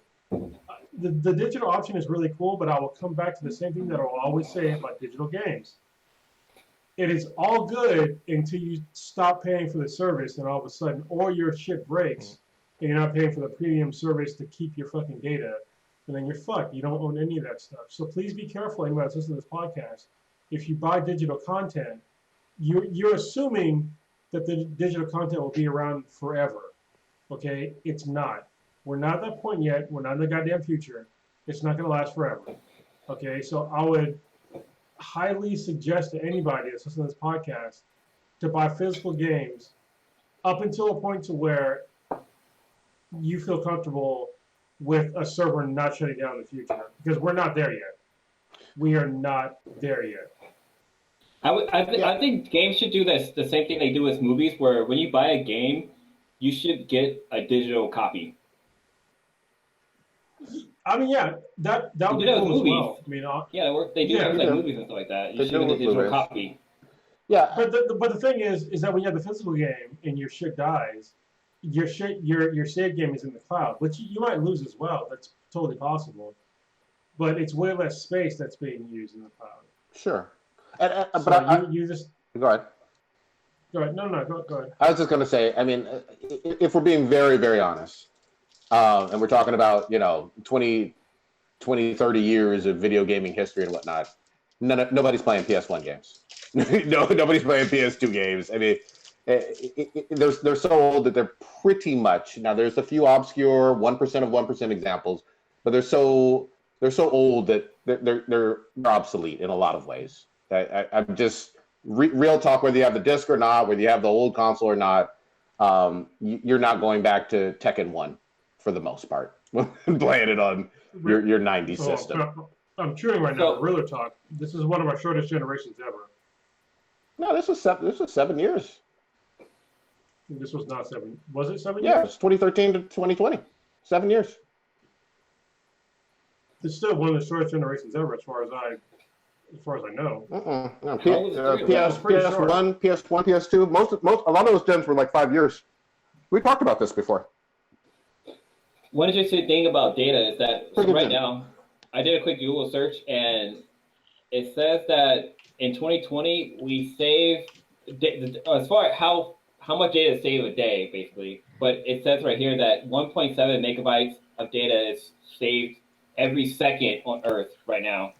S3: the digital option is really cool, but I will come back to the same thing that I'll always say about digital games. It is all good until you stop paying for the service, and all of a sudden, or your shit breaks, and you're not paying for the premium service to keep your fucking data, and then you're fucked. You don't own any of that stuff. So please be careful, anybody that's listening to this podcast. If you buy digital content, you're assuming that the digital content will be around forever. Okay? It's not. We're not at that point yet. We're not in the goddamn future. It's not going to last forever. Okay? So I would highly suggest to anybody that's listening to this podcast to buy physical games up until a point to where you feel comfortable with a server not shutting down in the future. Because we're not there yet. We are not there yet.
S6: I think games should do this the same thing they do with movies, where when you buy a game, you should get a digital copy.
S3: I mean, yeah, that would be
S6: do that with
S3: cool as
S6: movies.
S3: well. I mean,
S6: Yeah, they do
S3: Yeah,
S6: things like
S1: yeah.
S6: movies and stuff like that. You
S1: They
S6: should
S1: do
S6: get a
S1: with
S6: digital
S1: movies.
S6: copy.
S1: Yeah.
S3: but the thing is that when you have the physical game and your shit dies, your save game is in the cloud, which you might lose as well. That's totally possible. But it's way less space that's being used in the cloud.
S1: Sure.
S3: So
S1: But
S3: you just
S1: go ahead.
S3: go ahead. No, go ahead.
S1: I was just going to say, I mean, if we're being very, very honest, and we're talking about, 20, 30 years of video gaming history and whatnot, nobody's playing PS1 games. No, nobody's playing PS2 games. I mean, they're so old that they're pretty much, now there's a few obscure 1% of 1% examples, but they're so old that they're obsolete in a lot of ways. I'm just real talk, whether you have the disc or not, whether you have the old console or not, you're not going back to Tekken 1 for the most part, playing it on your 90s
S3: So,
S1: system.
S3: I'm chewing right now.
S6: So-
S3: Realer talk. This is one of our shortest generations ever.
S1: No, this was 7 years.
S3: This was not 7. Was it 7
S1: Yeah,
S3: years?
S1: it's 2013 to 2020. 7 years.
S3: It's still one of the shortest generations ever, as far as I know.
S1: No,
S3: That's pretty short.
S1: PS1, PS2, a lot of those gens were like 5 years. We talked about this before.
S6: One interesting thing about data is that
S1: Take it
S6: right
S1: in.
S6: now, I did a quick Google search, and it says that in 2020 we save as far as how much data is saved a day, basically. But it says right here that 1.7 megabytes of data is saved every second on Earth right now.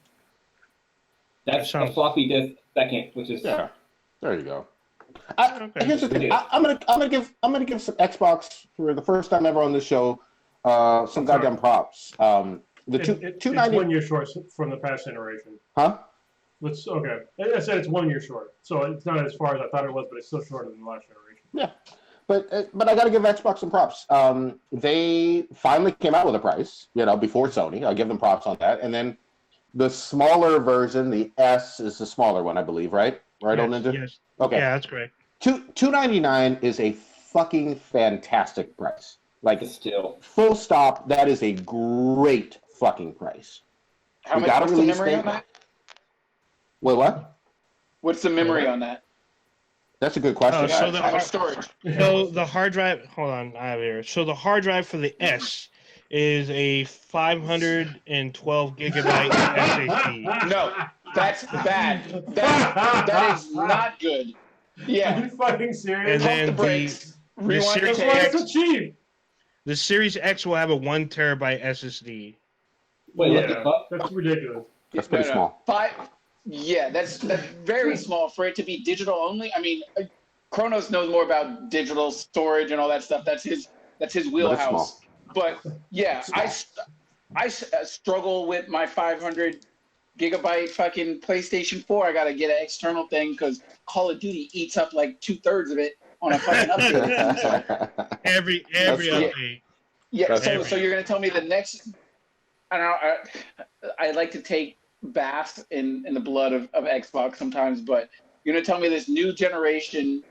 S6: That's
S4: That sounds-
S6: a floppy disk second, which is
S1: Yeah, there you go.
S4: Okay.
S1: Here's the thing. I'm gonna give some Xbox for the first time ever on this show some goddamn props. The
S3: It's
S1: 290,
S3: 1 year short from the past generation.
S1: huh?
S3: Okay. I said it's 1 year short, so it's not as far as I thought it was, but it's still shorter than the last generation.
S1: Yeah, but I got to give Xbox some props. They finally came out with a price, before Sony. I'll give them props on that. And then the smaller version, the S, is the smaller one, I believe, right? Right on Ninja?
S4: Yes.
S1: Okay.
S4: Yeah, that's correct.
S1: $299 is a fucking fantastic price. Like,
S6: still.
S1: full stop. That is a great fucking price.
S2: How
S1: We
S2: much?
S1: got a
S2: What's the
S1: release
S2: memory
S1: date.
S2: on that?
S1: Wait, what?
S2: What's the memory on that?
S1: That's a good question.
S4: So the-
S2: How much storage?
S4: So the hard drive, hold on, I have it here. So the hard drive for the S is a 512 gigabyte SSD.
S2: No, that's bad. That is not good.
S3: Are
S2: Yeah.
S3: you fucking serious?
S4: And then
S2: Pump the brakes. Rewind
S4: Series
S2: the
S3: That's why
S2: tapes.
S3: it's so cheap.
S4: The Series X will have a 1 terabyte SSD.
S6: Wait, what the
S3: Yeah,
S6: fuck?
S3: that's ridiculous.
S1: That's pretty small.
S2: Yeah, that's very small for it to be digital only. I mean, Kronos knows more about digital storage and all that stuff. That's That's his
S1: But it's
S2: wheelhouse.
S1: small.
S2: But yeah, I struggle with my 500 gigabyte fucking PlayStation 4. I gotta get an external thing because Call of Duty eats up like 2/3 of it on a fucking update. So,
S4: every
S1: That's cool.
S4: update.
S2: yeah,
S1: That's
S2: so
S4: every-
S2: you're gonna tell me the next? I don't know. I like to take baths in the blood of Xbox sometimes, but you're gonna tell me this new generation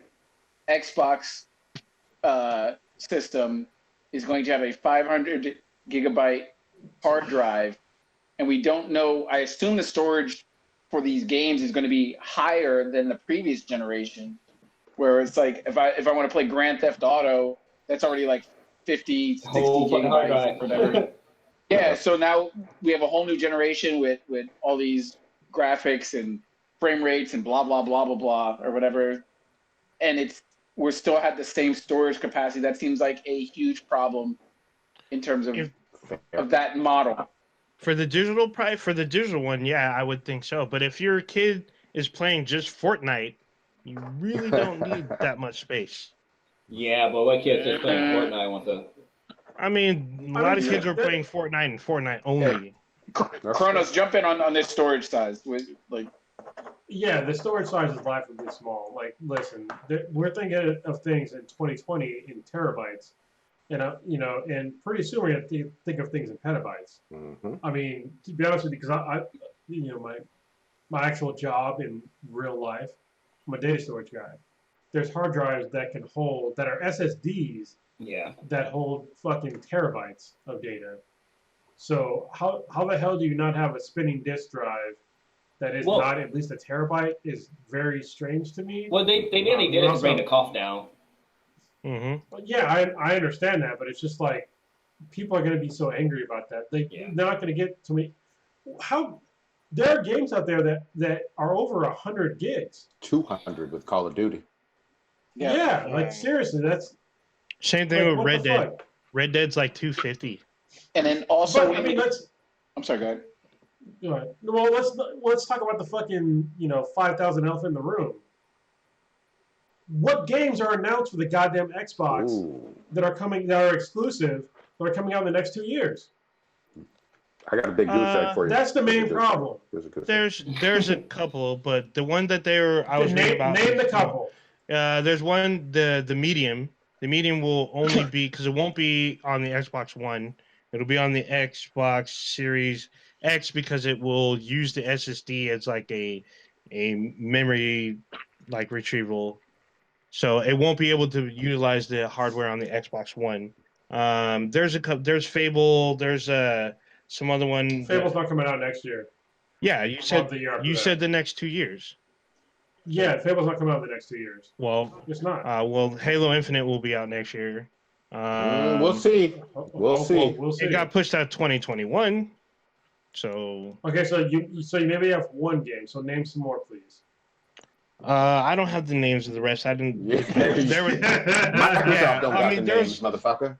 S2: Xbox system is going to have a 500 gigabyte hard drive, and we don't know. I assume the storage for these games is going to be higher than the previous generation, where it's like if I want to play Grand Theft Auto, that's already like 50, 60
S6: Whole fucking hard
S2: gigabytes or whatever.
S6: drive.
S2: Yeah, so now we have a whole new generation with all these graphics and frame rates and blah blah blah blah blah or whatever, and we're still at the same storage capacity. That seems like a huge problem in terms of that model.
S4: For the digital one, yeah, I would think so. But if your kid is playing just Fortnite, you really don't need that much space.
S6: Yeah, but what kid's just playing Fortnite wants to?
S4: I mean, a lot of kids are playing Fortnite and Fortnite only.
S2: Kronos, jump in on this storage size with like.
S3: Yeah, the storage size is laughably small. Like, listen, we're thinking of things in 2020 in terabytes, and and pretty soon we're gonna think of things in petabytes.
S1: Mhm.
S3: I mean, to be honest with you, because I my actual job in real life, I'm a data storage guy. There's hard drives that are SSDs
S6: Yeah.
S3: that hold fucking terabytes of data. So how the hell do you not have a spinning disk drive that is
S6: Well-
S3: not at least a terabyte is very strange to me.
S6: Well, they nearly did it to bring the cost down.
S4: Hmm.
S3: But yeah, I understand that, but it's just like people are going to be so angry about that. They're not going to get to me. There are games out there that are over 100 gigs.
S1: 200 with Call of Duty.
S3: Yeah, like seriously, that's
S4: Same thing
S3: like,
S4: with
S3: what
S4: Red
S3: the
S4: Dead.
S3: fuck?
S4: Red Dead's like 250.
S2: And then also,
S3: But I mean,
S2: I'm sorry, go ahead.
S3: well, let's talk about the fucking 5,000 elephant in the room. What games are announced for the goddamn Xbox
S1: Ooh.
S3: that are exclusive that are coming out in the next 2 years?
S1: I got a big goose egg for you.
S3: That's the main
S1: Here's a goose egg.
S3: problem.
S1: Here's a goose egg.
S4: There's a couple, but the one that I was reading about.
S3: Name the couple.
S4: There's one, the medium. The medium will only be because it won't be on the Xbox One. It'll be on the Xbox Series X because it will use the SSD as like a memory like retrieval. So it won't be able to utilize the hardware on the Xbox One. There's Fable. There's some other one.
S3: Fable's not coming out next year.
S4: Yeah, you said
S3: The year after
S4: you
S3: that.
S4: said the next 2 years.
S3: Yeah, Fable's not coming out in the next 2 years.
S4: Well,
S3: It's not.
S4: Halo Infinite will be out next year.
S1: We'll see. We'll see.
S3: We'll see.
S4: It got pushed out 2021. So
S3: Okay, so you maybe have one game. So name some more, please.
S4: I don't have the names of the rest. I didn't.
S1: Yeah.
S4: There was
S1: Microsoft don't
S4: I
S1: got
S4: mean,
S1: the names, motherfucker.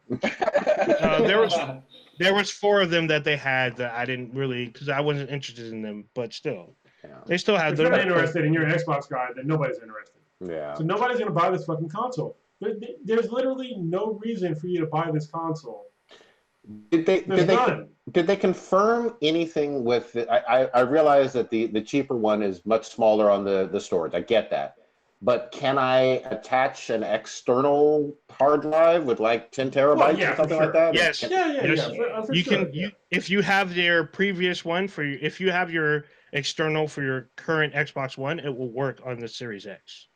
S4: there was 4 of them that they had that I didn't really because I wasn't interested in them. But still,
S1: Yeah.
S4: they still have
S3: If you're
S4: them.
S3: not interested and you're an Xbox guy, then nobody's interested.
S1: Yeah.
S3: So nobody's gonna buy this fucking console. There's literally no reason for you to buy this console.
S1: Did
S3: There's none.
S1: they confirm anything with it? I realize that the cheaper one is much smaller on the storage. I get that. But can I attach an external hard drive with like 10 terabytes
S3: Well, yeah,
S1: or something
S3: for
S1: like that?
S4: Yes.
S3: Yeah.
S4: Yes.
S3: For
S4: You
S3: sure.
S4: can if you have their previous one if you have your external for your current Xbox One, it will work on the Series X.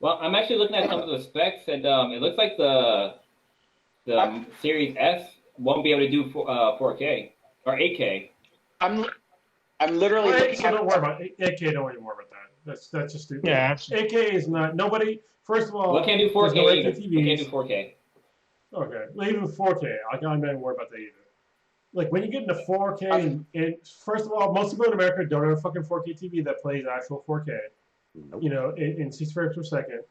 S6: Well, I'm actually looking at some of the specs, and it looks like the Series S won't be able to do 4K or 8K.
S2: I'm literally looking
S3: So
S2: at.
S3: don't worry about 8K. Don't even worry about that. That's just stupid.
S4: Yeah,
S3: 8K is not nobody. First of all,
S6: Well, it can't do 4K
S3: there's no
S6: either.
S3: 8K
S6: It can't do
S3: TVs.
S6: 4K.
S3: Okay, well, even 4K, I'm not even worried about that either. Like when you get into 4K, and first of all, most people in America don't have a fucking 4K TV that plays actual 4K.
S1: Nope.
S3: In 60 frames per second.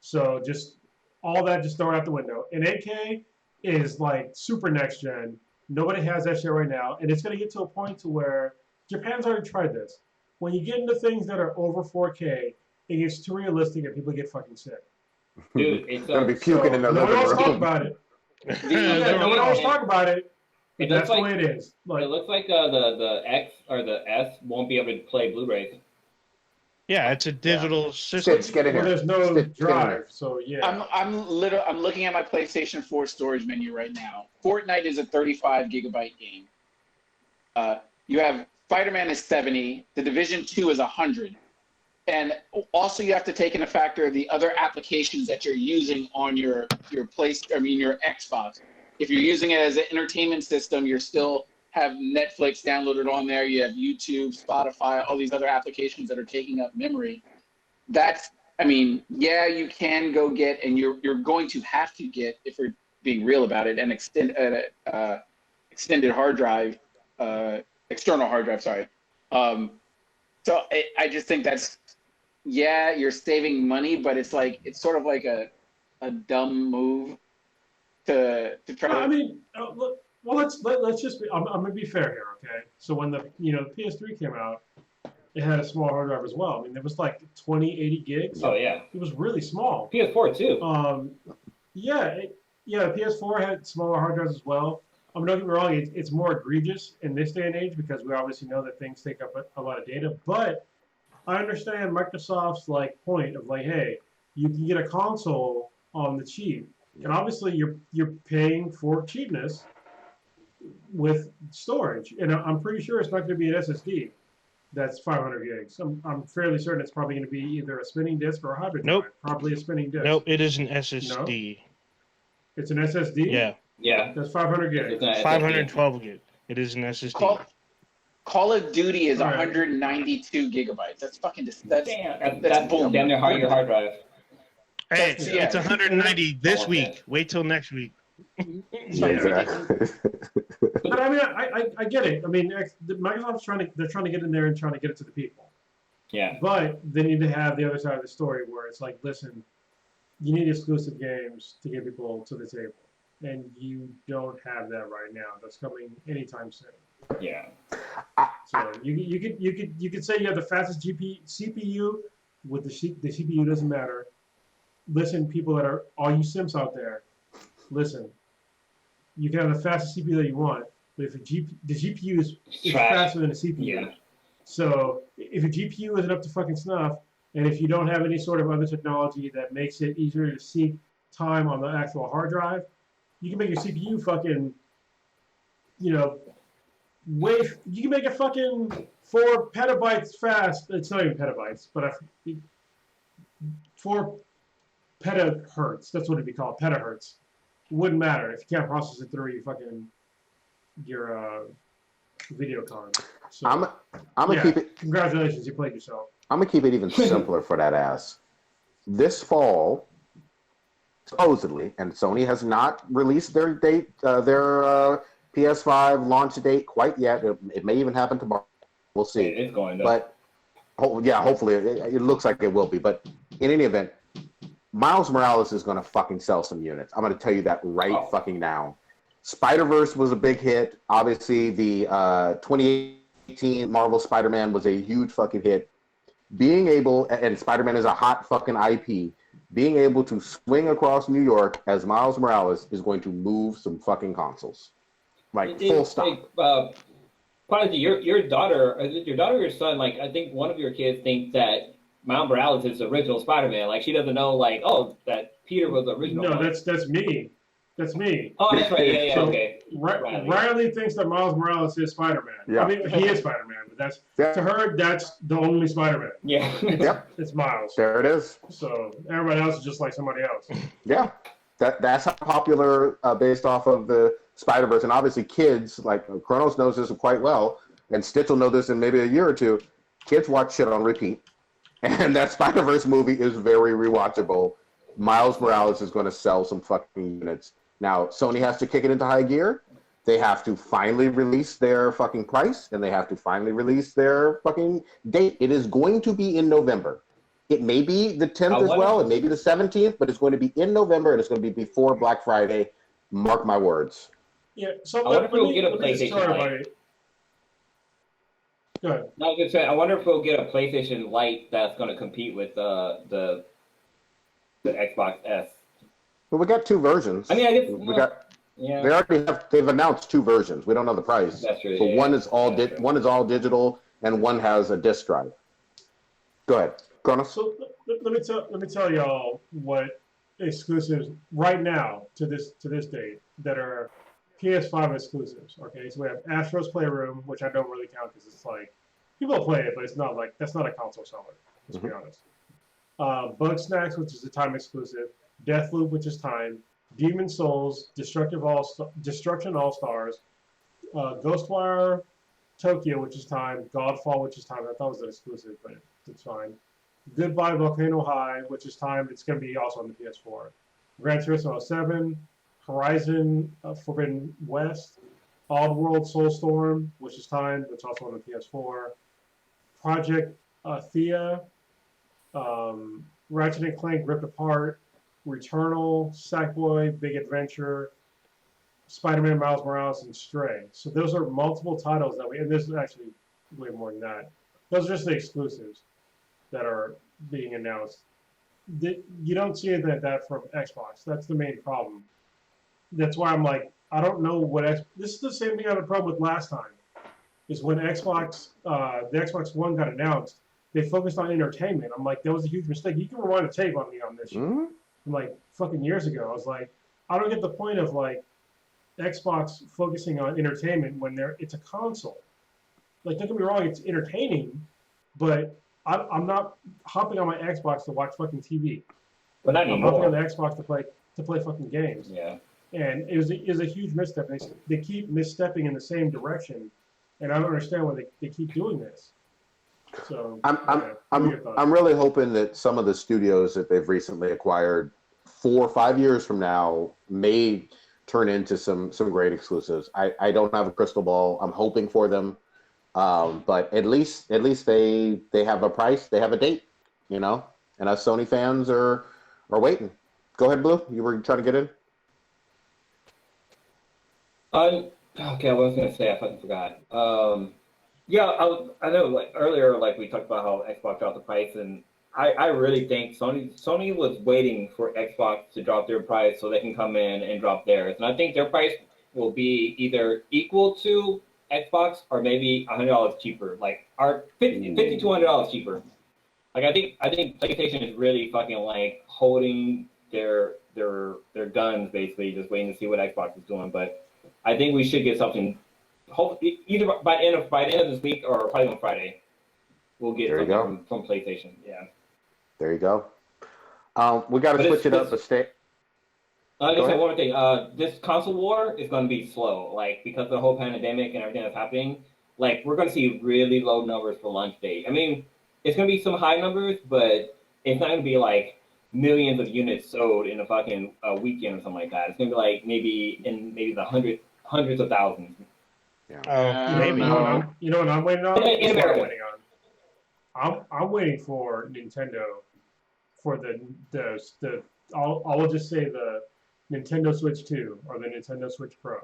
S3: So just all that, just throw it out the window. And 8K is like super next gen. Nobody has that shit right now, and it's gonna get to a point to where Japan's already tried this. When you get into things that are over 4K, it gets too realistic and people get fucking sick.
S6: Dude, it's
S1: Gonna be puking in their
S3: no one
S1: living
S3: else talk
S1: room.
S3: about it. Yeah, no one always talk about it.
S6: It
S3: That's
S6: looks
S3: the
S6: like-
S3: way it is. Like,
S6: It looks like the X or the S won't be able to play Blu-rays.
S4: Yeah, it's a digital system.
S1: Stitch, get in
S3: well,
S1: here.
S3: there's no
S1: Stitch, get in
S3: drive,
S1: here.
S3: so yeah.
S2: I'm looking at my PlayStation 4 storage menu right now. Fortnite is a 35 gigabyte game. You have Spider-Man is 70. The Division 2 is 100. And also you have to take into factor the other applications that you're using on your Xbox. If you're using it as an entertainment system, you still have Netflix downloaded on there. You have YouTube, Spotify, all these other applications that are taking up memory. Yeah, you can go get, and you're going to have to get, if we're being real about it, an extended hard drive, external hard drive. Sorry. So I just think that's, yeah, you're saving money, but it's sort of like a dumb move to try to.
S3: I mean, look, well, let's just be. I'm gonna be fair here, okay? So when the PS3 came out, it had a small hard drive as well. I mean, it was like 80 gigs.
S6: Oh yeah,
S3: It was really small.
S6: PS4 too.
S3: The PS4 had smaller hard drives as well. Don't get me wrong, it's more egregious in this day and age because we obviously know that things take up a lot of data. But I understand Microsoft's point of hey, you can get a console on the cheap, and obviously you're paying for cheapness with storage, and I'm pretty sure it's not going to be an SSD. That's 500 gigs. I'm fairly certain it's probably going to be either a spinning disk or a hybrid
S4: Nope.
S3: drive. Probably a spinning disk.
S4: Nope, it is an SSD.
S3: It's an SSD?
S4: Yeah,
S6: Yeah.
S3: That's 500 gigs.
S6: It's not-
S4: 512 gig. It is an SSD.
S2: Call of Duty is
S3: All right.
S2: 192 gigabytes. That's fucking that's
S6: Damn,
S2: that's
S6: that's
S2: boom.
S6: damn near your hard drive.
S4: Hey,
S2: Yeah.
S4: it's 190 this
S6: Oh,
S4: week.
S6: okay.
S4: Wait till next week.
S3: Yeah.
S1: Exactly.
S3: But I mean, I get it. I mean, Microsoft's trying to get in there and trying to get it to the people.
S6: Yeah.
S3: But they need to have the other side of the story where it's listen, you need exclusive games to get people to the table, and you don't have that right now. That's coming anytime soon.
S6: Yeah.
S3: So you could say you have the fastest CPU with the CPU doesn't matter. Listen, people that are all you Sims out there, listen. You can have the fastest CPU that you want, but if the GPU is
S6: Trash.
S3: faster than the CPU,
S6: Yeah.
S3: so if your GPU isn't up to fucking snuff, and if you don't have any sort of other technology that makes it easier to seek time on the actual hard drive, you can make your CPU fucking, you can make it fucking 4 petabytes fast. It's not even petabytes, but 4 petahertz. That's what it'd be called, petahertz. Wouldn't matter if you can't process it through your video card. So,
S1: I'm gonna
S3: yeah,
S1: keep it.
S3: congratulations, you played yourself.
S1: I'm gonna keep it even simpler for that ass. This fall, supposedly, and Sony has not released their date, their PS5 launch date quite yet. It may even happen tomorrow. We'll see.
S6: It's going though.
S1: But hopefully it looks like it will be. But in any event, Miles Morales is going to fucking sell some units. I'm going to tell you that right fucking now. Spider-Verse was a big hit. Obviously, the 2018 Marvel Spider-Man was a huge fucking hit. Being able, and Spider-Man is a hot fucking IP, being able to swing across New York as Miles Morales is going to move some fucking consoles. Full stop.
S6: Prodigy, your daughter, is it your daughter or your son? I think one of your kids thinks that Miles Morales is the original Spider-Man. She doesn't know, that Peter was the original.
S3: No,
S6: one.
S3: that's me. That's me.
S6: Oh, that's right. Yeah,
S3: So,
S6: okay.
S3: Riley thinks that Miles Morales is Spider-Man.
S1: Yeah.
S3: I mean, he is Spider-Man, but to her, that's the only Spider-Man.
S6: Yeah.
S1: Yep,
S3: It's Miles.
S1: there it is.
S3: So everybody else is just like somebody else.
S1: Yeah, that's how popular based off of the Spider-Verse. And obviously kids, Kronos knows this quite well, and Stitch will know this in maybe a year or two. Kids watch shit on repeat. And that Spider-Verse movie is very rewatchable. Miles Morales is going to sell some fucking units. Now, Sony has to kick it into high gear. They have to finally release their fucking price, and they have to finally release their fucking date. It is going to be in November. It may be the 10th as well. It may be the 17th, but it's going to be in November, and it's going to be before Black Friday. Mark my words.
S3: Yeah. So
S6: I wonder if we'll get a
S3: let me just
S6: PlayStation
S3: tell
S6: Lite.
S3: everybody. Go ahead.
S6: I was gonna say, I wonder if we'll get a PlayStation Lite that's going to compete with the Xbox S.
S1: Well, we got two versions.
S6: I mean, I guess
S1: we got
S6: Yeah,
S1: They already have. They've announced 2 versions. We don't know the price.
S6: that's true.
S1: So
S6: Yeah,
S1: one is all
S6: that's true.
S1: one is all digital, and one has a disc drive. Go ahead, Kronos.
S3: So let me tell y'all what exclusives right now to this date that are PS5 exclusives. Okay, so we have Astro's Playroom, which I don't really count because it's like people play it, but it's not like that's not a console seller. Let's be honest. Bug Snacks, which is a time exclusive. Deathloop, which is time. Demon Souls, Destruction All Stars, Ghostwire Tokyo, which is time. Godfall, which is time. I thought it was an exclusive, but it's fine. Goodbye Volcano High, which is time. It's going to be also on the PS4. Gran Turismo 7, Horizon Forbidden West, Oddworld Soulstorm, which is time, which is also on the PS4. Project Thea, Ratchet and Clank Ripped Apart, Returnal, Sackboy, Big Adventure, Spider-Man, Miles Morales, and Stray. So those are multiple titles that and this is actually way more than that. Those are just the exclusives that are being announced. You don't see anything like that from Xbox. That's the main problem. That's why I'm like, I don't know what this is the same thing I had a problem with last time. Is when Xbox, the Xbox One got announced, they focused on entertainment. I'm like, that was a huge mistake. You can rewind the tape on me on this shit.
S1: Mm-hmm.
S3: From like fucking years ago. I was like, I don't get the point of like Xbox focusing on entertainment when it's a console. Like, don't get me wrong, it's entertaining, but I'm not hopping on my Xbox to watch fucking TV.
S6: But not
S3: I'm hopping on
S6: anymore.
S3: the Xbox to play fucking games.
S6: Yeah.
S3: And it was a huge misstep. They keep misstepping in the same direction, and I don't understand why they keep doing this. So
S1: I'm really hoping that some of the studios that they've recently acquired 4 or 5 years from now may turn into some great exclusives. I don't have a crystal ball. I'm hoping for them. But at least they have a price, they have a date, you know, and us Sony fans are waiting. Go ahead, Blue. You were trying to get in?
S6: Okay, I was gonna say, I fucking forgot. Yeah, I know. Like earlier, like we talked about how Xbox dropped the price, and I really think Sony was waiting for Xbox to drop their price so they can come in and drop theirs, and I think their price will be either equal to Xbox or maybe $100 cheaper, like our $50 to $100 cheaper. Like I think PlayStation is really fucking like holding their guns, basically just waiting to see what Xbox is doing. But I think we should get something. Hopefully, either by the end of this week or probably on Friday, we'll get something from PlayStation. Yeah.
S1: There you go. We got to switch it up a step.
S6: I just say one more thing. This console war is going to be slow, like because of the whole pandemic and everything that's happening. Like we're going to see really low numbers for launch date. I mean, it's going to be some high numbers, but it's not going to be like millions of units sold in a fucking weekend or something like that. It's going to be like maybe the hundreds of thousands.
S4: Oh, maybe.
S3: You know what I'm waiting on?
S6: In America.
S3: I'm waiting for Nintendo for the I will just say the Nintendo Switch 2 or the Nintendo Switch Pro.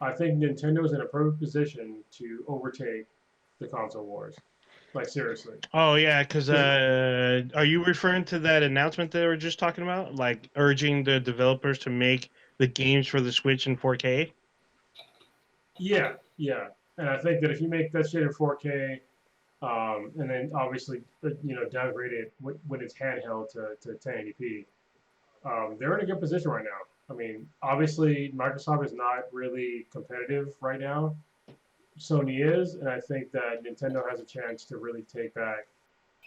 S3: I think Nintendo's in a perfect position to overtake the console wars. Like seriously.
S4: Oh yeah, because are you referring to that announcement they were just talking about, like urging the developers to make the games for the Switch in 4K?
S3: Yeah, and I think that if you make that shit in 4K, and then obviously downgrade it when it's handheld to 1080p, they're in a good position right now. I mean, obviously Microsoft is not really competitive right now. Sony is, and I think that Nintendo has a chance to really take back.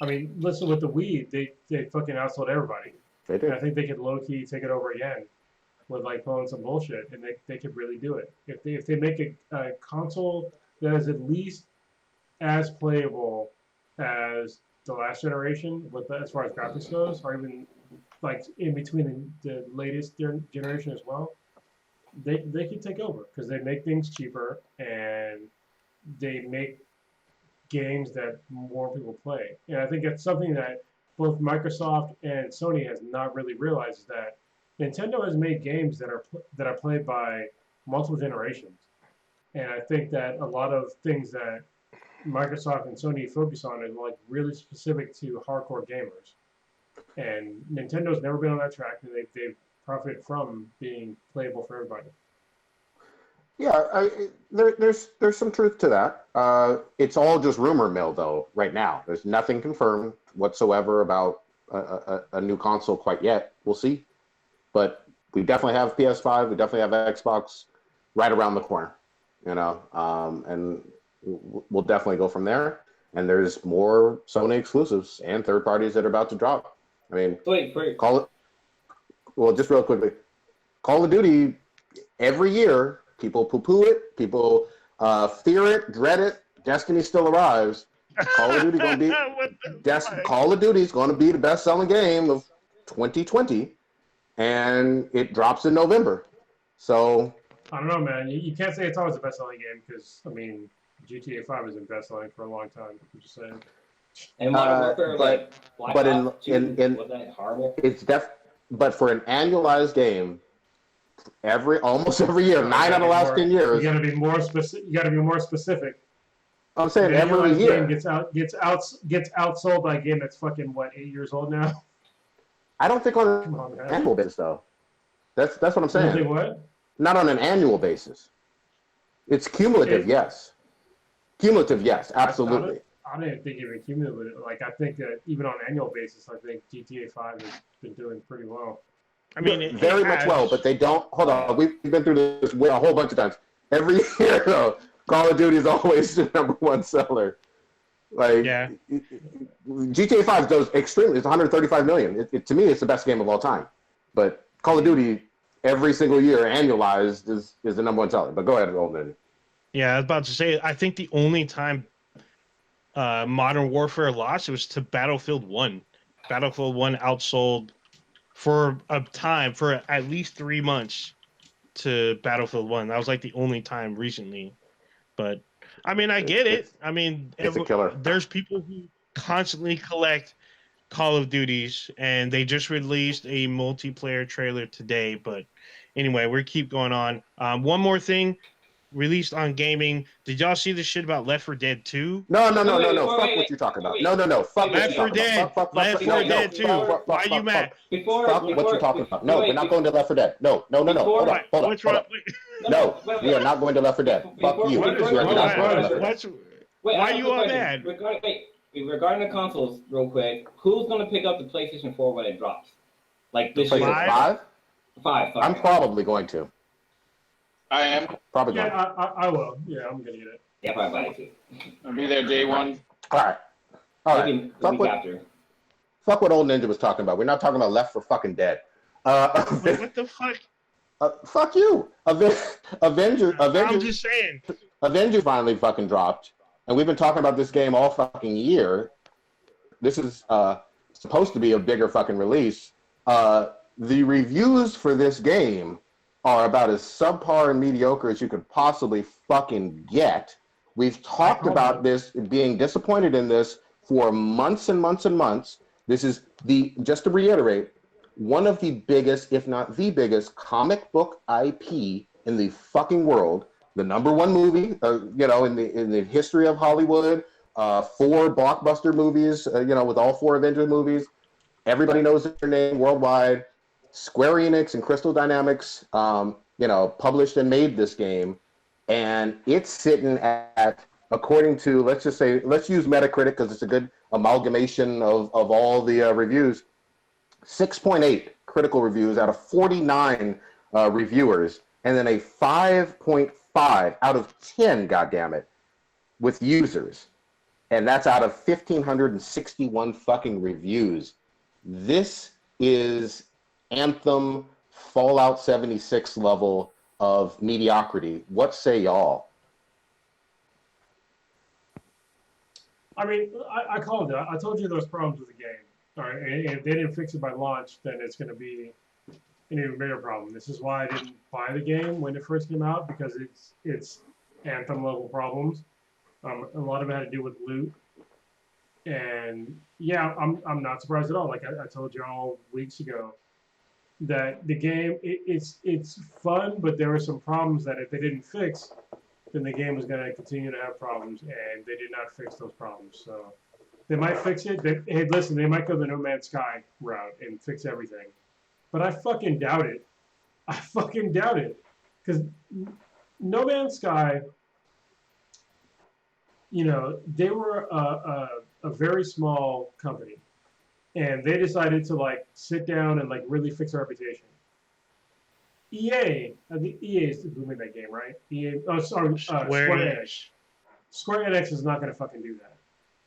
S3: I mean, listen, with the Wii, they fucking outsold everybody.
S1: They did.
S3: And I think they could low key take it over again with like pulling some bullshit, and they could really do it if they make a console that is at least as playable as the last generation as far as graphics goes, or even like in between the latest generation as well. They can take over because they make things cheaper and they make games that more people play. And I think that's something that both Microsoft and Sony has not really realized, is that Nintendo has made games that are played by multiple generations. And I think that a lot of things that Microsoft and Sony focus on is like really specific to hardcore gamers. And Nintendo's never been on that track, and they've profited from being playable for everybody.
S1: Yeah, there's some truth to that. It's all just rumor mill though. Right now, there's nothing confirmed whatsoever about a new console quite yet. We'll see, but we definitely have PS5. We definitely have Xbox right around the corner. And we'll definitely go from there. And there's more Sony exclusives and third parties that are about to drop. I mean, call it. Well, just real quickly, Call of Duty every year. People poo-poo it. People fear it, dread it. Destiny still arrives. Call of Duty gonna be Call of Duty is going to be the best-selling game of 2020, and it drops in November. So
S3: I don't know, man. You can't say it's always the best-selling game because I mean, GTA 5 has been best-selling for a long time. I'm just saying.
S6: And Modern Warfare,
S1: but
S6: Black
S1: but
S6: Ops
S1: in
S6: 2, was that horrible?
S1: it's but for an annualized game, almost every year, 9 out of the last 10 years.
S3: You got to be more specific. You got to be more specific.
S1: I'm saying
S3: The
S1: every
S3: annualized
S1: year.
S3: game gets outsold by a game that's fucking what 8 years old now.
S1: I don't think on
S3: Come on,
S1: an
S3: man.
S1: annual basis though. That's what I'm
S3: You think
S1: saying.
S3: what?
S1: Not on an annual basis. It's cumulative, yes. Cumulative, yes, absolutely.
S3: I didn't think even cumulative. Like I think that even on an annual basis, I think GTA 5 has been doing pretty well.
S4: I mean,
S1: Very much well, but they don't. Hold on, we've been through this a whole bunch of times. Every year, though, Call of Duty is always the #1 seller. Like,
S4: Yeah.
S1: GTA 5 does extremely. It's 135 million. To me, it's the best game of all time. But Call of Duty, every single year, annualized, is the #1 seller. But go ahead, Old Man.
S4: Yeah, I was about to say, I think the only time Modern Warfare lost, it was to Battlefield 1. Battlefield 1 outsold for a time, for at least 3 months, to Battlefield 1. That was like the only time recently. But, I mean, I get it. I mean,
S1: It's a killer.
S4: there's people who constantly collect Call of Duties, and they just released a multiplayer trailer today. But anyway, we keep going on. One more thing. Released on gaming. Did y'all see the shit about Left 4 Dead 2?
S1: No. Fuck
S6: wait,
S1: what you're talking about. No. Fuck what
S4: Left
S1: you're
S4: 4
S1: talking
S4: Dead.
S1: about.
S4: Left 4 Dead 2. Why you mad?
S1: Fuck what you're talking about. No, we're not going to Left 4 Dead. No. Hold on.
S4: What's wrong?
S1: No, we are not going to Left 4 Dead. Fuck you.
S3: What is-
S1: We are
S3: what
S1: not
S3: is-
S1: going to Left 4 Dead.
S4: Why
S6: I have
S4: you
S6: a
S4: all
S6: question.
S4: mad?
S6: Regarding the consoles, real quick, who's gonna pick up the PlayStation 4 when it drops? Like this year?
S1: PlayStation 5?
S6: Five.
S1: I'm probably going to.
S2: I am.
S1: Probably
S3: Yeah,
S1: going to.
S3: I will. Yeah, I'm gonna get it.
S6: Yeah, probably buy it too.
S2: I'll be there day one.
S1: All right.
S6: Maybe the week after.
S1: Fuck what Old Ninja was talking about. We're not talking about Left 4 fucking Dead.
S4: What the fuck?
S1: Fuck you. Avengers
S4: I'm just saying.
S1: finally fucking dropped, and we've been talking about this game all fucking year. This is supposed to be a bigger fucking release. The reviews for this game are about as subpar and mediocre as you could possibly fucking get. We've talked about this, being disappointed in this for months and months and months. This is just to reiterate, one of the biggest, if not the biggest, comic book IP in the fucking world. The #1 movie, in the history of Hollywood. 4 blockbuster movies, with all 4 Avengers movies. Everybody knows their name worldwide. Square Enix and Crystal Dynamics, published and made this game, and it's sitting at, according to, let's use Metacritic because it's a good amalgamation of all the reviews, 6.8 critical reviews out of 49 reviewers, and then a 5.5 out of 10, goddammit, with users. And that's out of 1,561 fucking reviews. This is Anthem Fallout 76 level of mediocrity. What say y'all?
S3: I mean, I called it. I told you there was problems with the game. All right, and if they didn't fix it by launch, then it's going to be an even bigger problem. This is why I didn't buy the game when it first came out, because it's Anthem level problems. A lot of it had to do with loot, and yeah, I'm not surprised at all. Like I told you all weeks ago, that the game it's fun, but there were some problems that if they didn't fix, then the game was going to continue to have problems, and they did not fix those problems. So they might fix it. Hey, listen, they might go the No Man's Sky route and fix everything, but I fucking doubt it. I fucking doubt it, because No Man's Sky, you know, they were a very small company, and they decided to like sit down and like really fix their reputation. EA, the EA is who made that game, right? EA, oh sorry, Square Enix. Square Enix is not gonna fucking do that.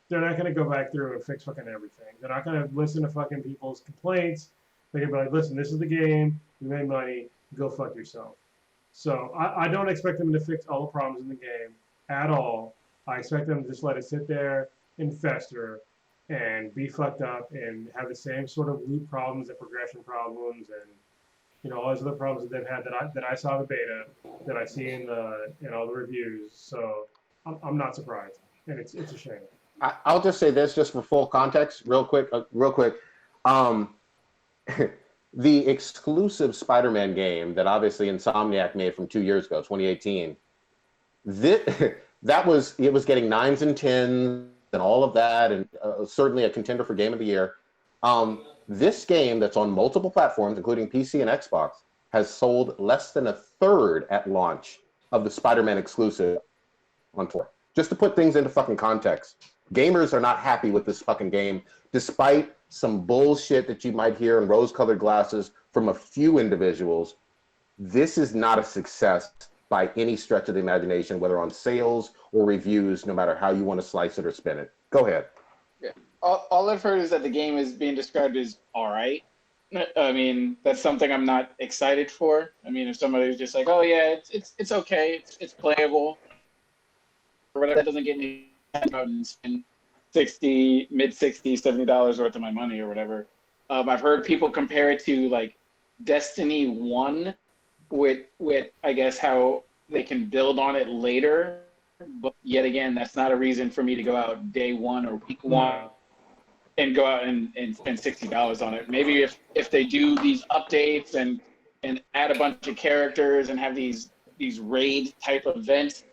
S3: They're not gonna go back through and fix fucking everything. They're not gonna listen to fucking people's complaints. They're gonna be like, listen, this is the game. We made money. Go fuck yourself. So I don't expect them to fix all the problems in the game at all. I expect them to just let it sit there and fester and be fucked up and have the same sort of loop problems and progression problems and all those other problems that they've had that I saw in the beta, that I see in all the reviews. So I'm not surprised, and it's a shame.
S1: I'll just say this, just for full context, real quick. The exclusive Spider-Man game that obviously Insomniac made from 2 years ago, 2018, it was getting 9s and 10s and all of that, and certainly a contender for Game of the Year. This game that's on multiple platforms, including PC and Xbox, has sold less than a third at launch of the Spider-Man exclusive on tour. Just to put things into fucking context, gamers are not happy with this fucking game, despite some bullshit that you might hear in rose-colored glasses from a few individuals. This is not a success by any stretch of the imagination, whether on sales or reviews, no matter how you want to slice it or spin it. Go ahead.
S2: Yeah. All I've heard is that the game is being described as all right. I mean, that's something I'm not excited for. I mean, if somebody's just like, oh yeah, it's okay, it's playable, or whatever, that doesn't get me out and spend mid-$60s, $70 worth of my money or whatever. I've heard people compare it to like Destiny 1 with I guess how they can build on it later. But yet again, that's not a reason for me to go out day one or week one and go out and spend $60 on it. Maybe if they do these updates and add a bunch of characters and have these raid type events,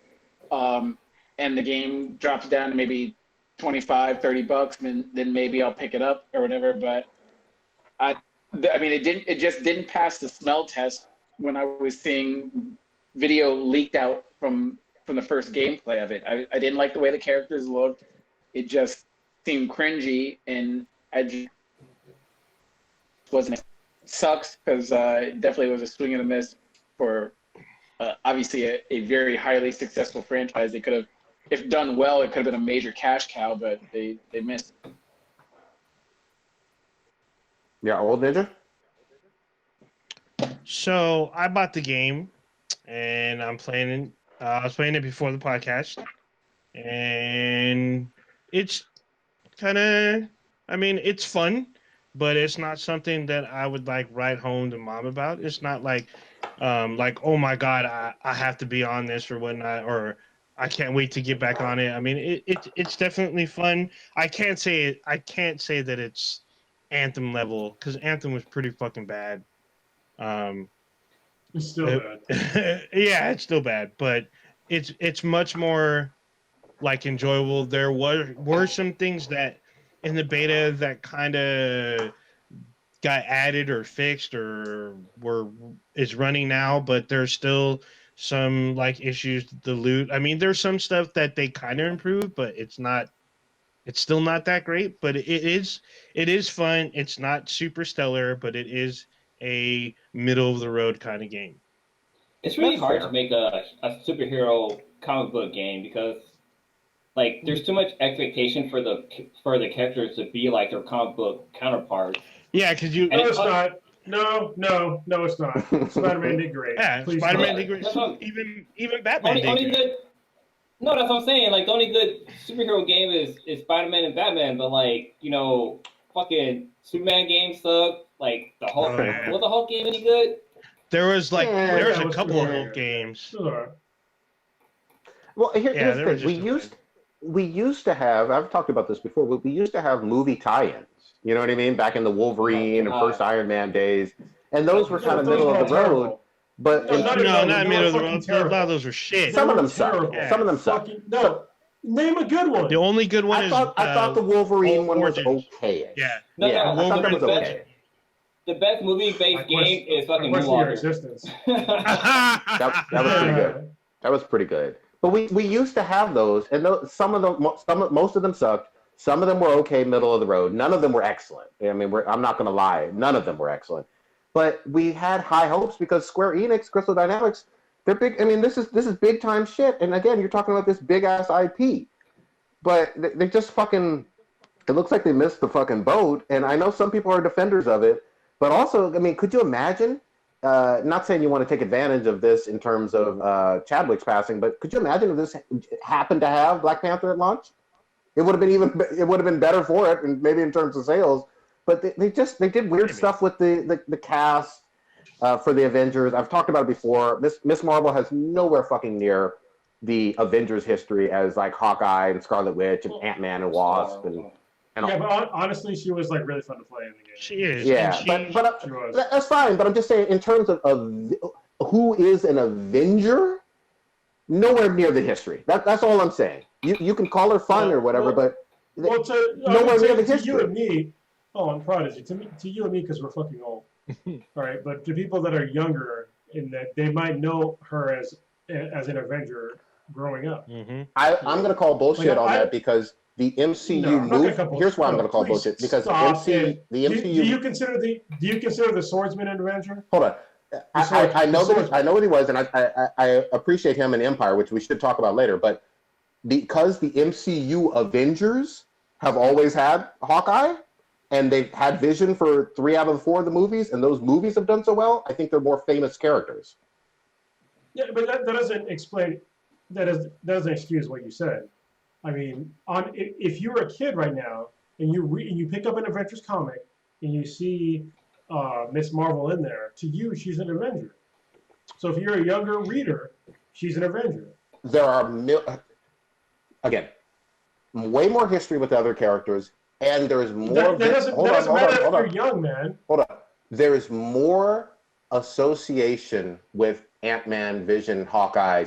S2: and the game drops down to maybe $25-$30, then maybe I'll pick it up or whatever. But I mean, it just didn't pass the smell test when I was seeing video leaked out from the first gameplay of it. I didn't like the way the characters looked. It just seemed cringy, and I just wasn't. It sucks because it definitely was a swing and a miss for obviously a very highly successful franchise. They could have, if done well, it could have been a major cash cow, but they missed.
S1: Yeah, Old Ninja?
S4: So I bought the game, and I'm playing it. I was playing it before the podcast, and it's kind of, I mean, it's fun, but it's not something that I would like write home to mom about. It's not like, oh my God, I have to be on this or whatnot, or I can't wait to get back on it. I mean, it's definitely fun. I can't say that it's Anthem level, because Anthem was pretty fucking bad.
S3: It's still bad.
S4: Yeah, it's still bad, but it's much more like enjoyable. There were some things that in the beta that kind of got added or fixed or is running now, but there's still some like issues with the loot. I mean, there's some stuff that they kind of improved, but it's still not that great. But it is fun. It's not super stellar, but it is a middle of the road kind of game.
S6: It's really hard to make a superhero comic book game because like there's too much expectation for the characters to be like their comic book counterparts.
S4: Yeah, because
S3: No, it's not. No, it's not. Spider-Man did great.
S4: Yeah,
S3: Please
S4: Spider-Man
S3: don't.
S4: did great. Even Batman did
S6: Only
S4: great.
S6: good. No, that's what I'm saying. Like the only good superhero game is Spider-Man and Batman, but like fucking Superman game sucked. Like the Hulk, was the Hulk game any good?
S4: There was a
S3: was
S4: couple of
S3: good.
S4: Hulk games.
S3: Sure.
S1: Well, here's
S4: there
S1: the
S4: was
S1: thing.
S4: just
S1: We used to have, I've talked about this before, but we used to have movie tie-ins. You know what I mean? Back in the Wolverine and first Iron Man days. And those were kind of middle of the road. But
S3: No, not
S4: No,
S3: even-
S4: not
S3: they
S4: middle
S3: were
S4: of the
S3: fucking
S4: road. A
S3: terrible.
S4: lot of those were shit.
S1: some of them
S3: terrible.
S1: suck.
S4: Yeah.
S1: Some of them suck.
S3: Fucking no. Name a good one.
S4: The only good one
S1: I thought the Wolverine one was
S4: Origins.
S1: okay.
S4: Yeah.
S6: No,
S1: Yeah,
S6: no,
S1: I thought that was
S6: the best-
S1: okay.
S6: The best movie-based game is fucking
S3: question your
S6: Moonwalker.
S3: existence.
S1: That was pretty good. That was pretty good. But we used to have those, and most of them sucked. Some of them were okay, middle of the road. None of them were excellent. I mean, I'm not going to lie. None of them were excellent. But we had high hopes because Square Enix, Crystal Dynamics, they're big. I mean, this is big time shit. And again, you're talking about this big ass IP. But they just fucking. It looks like they missed the fucking boat. And I know some people are defenders of it. But also, I mean, could you imagine? Not saying you want to take advantage of this in terms of Chadwick's passing, but could you imagine if this happened to have Black Panther at launch? It would have been better for it, and maybe in terms of sales. But they did weird stuff with the cast for the Avengers. I've talked about it before. Miss Marvel has nowhere fucking near the Avengers history as like Hawkeye and Scarlet Witch and Ant-Man and Wasp and
S3: yeah, but honestly, she was like really fun to play in the game.
S4: She is.
S1: Yeah,
S4: She
S1: but that's fine. But I'm just saying, in terms of who is an Avenger, nowhere near the history. That's all I'm saying. You can call her fun or whatever, but nowhere near the history.
S3: To you and me, I'm Prodigy. To you and me, because we're fucking old. All right, but to people that are younger, in that they might know her as an Avenger growing up.
S4: Mm-hmm.
S1: I'm going to call bullshit on that because the MCU move. Here's why I'm going to call bullshit because the MCU.
S3: Do you consider the Swordsman an Avenger?
S1: Hold on. I know what he was, and I appreciate him in Empire, which we should talk about later. But because the MCU Avengers have always had Hawkeye, and they've had Vision for 3 out of the 4 of the movies, and those movies have done so well, I think they're more famous characters.
S3: Yeah, but that doesn't explain. That doesn't excuse what you said. I mean, if you're a kid right now and you pick up an Avengers comic and you see Miss Marvel in there, to you she's an Avenger. So if you're a younger reader, she's an Avenger.
S1: There are again way more history with the other characters, and there's more.
S3: That doesn't matter if you're young, man.
S1: Hold on. There is more association with Ant-Man, Vision, Hawkeye,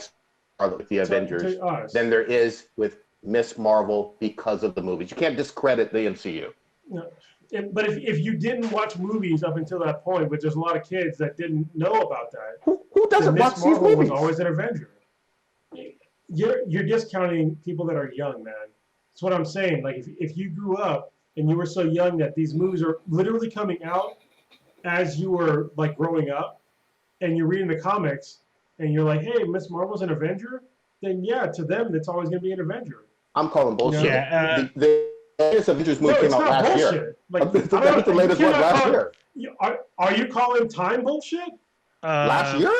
S1: with the Avengers than there is with Miss Marvel because of the movies. You can't discredit the MCU.
S3: No. But if you didn't watch movies up until that point, but there's a lot of kids that didn't know about that.
S1: Who doesn't watch these movies?
S3: Miss Marvel was always an Avenger. You're discounting people that are young, man. That's what I'm saying. Like if you grew up and you were so young that these movies are literally coming out as you were like growing up, and you're reading the comics, and you're like, hey, Miss Marvel's an Avenger, then yeah, to them, that's always going to be an Avenger.
S1: I'm calling bullshit.
S4: Yeah,
S1: the latest Avengers movie came out last year. Like, that was the latest one last year.
S3: Are you calling time bullshit?
S1: Last year?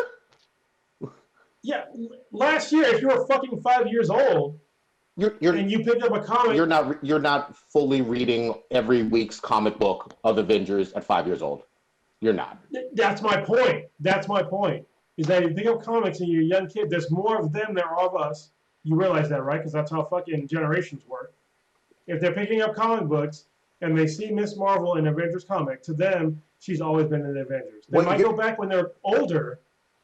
S3: Yeah, last year, if you were fucking 5 years old, and you picked up a comic...
S1: You're not fully reading every week's comic book of Avengers at 5 years old. You're not.
S3: That's my point. Is that you pick up comics and you're a young kid, there's more of them than of us. You realize that, right? Because that's how fucking generations work. If they're picking up comic books and they see Miss Marvel in Avengers comic, to them, she's always been in Avengers. They might go back when they're older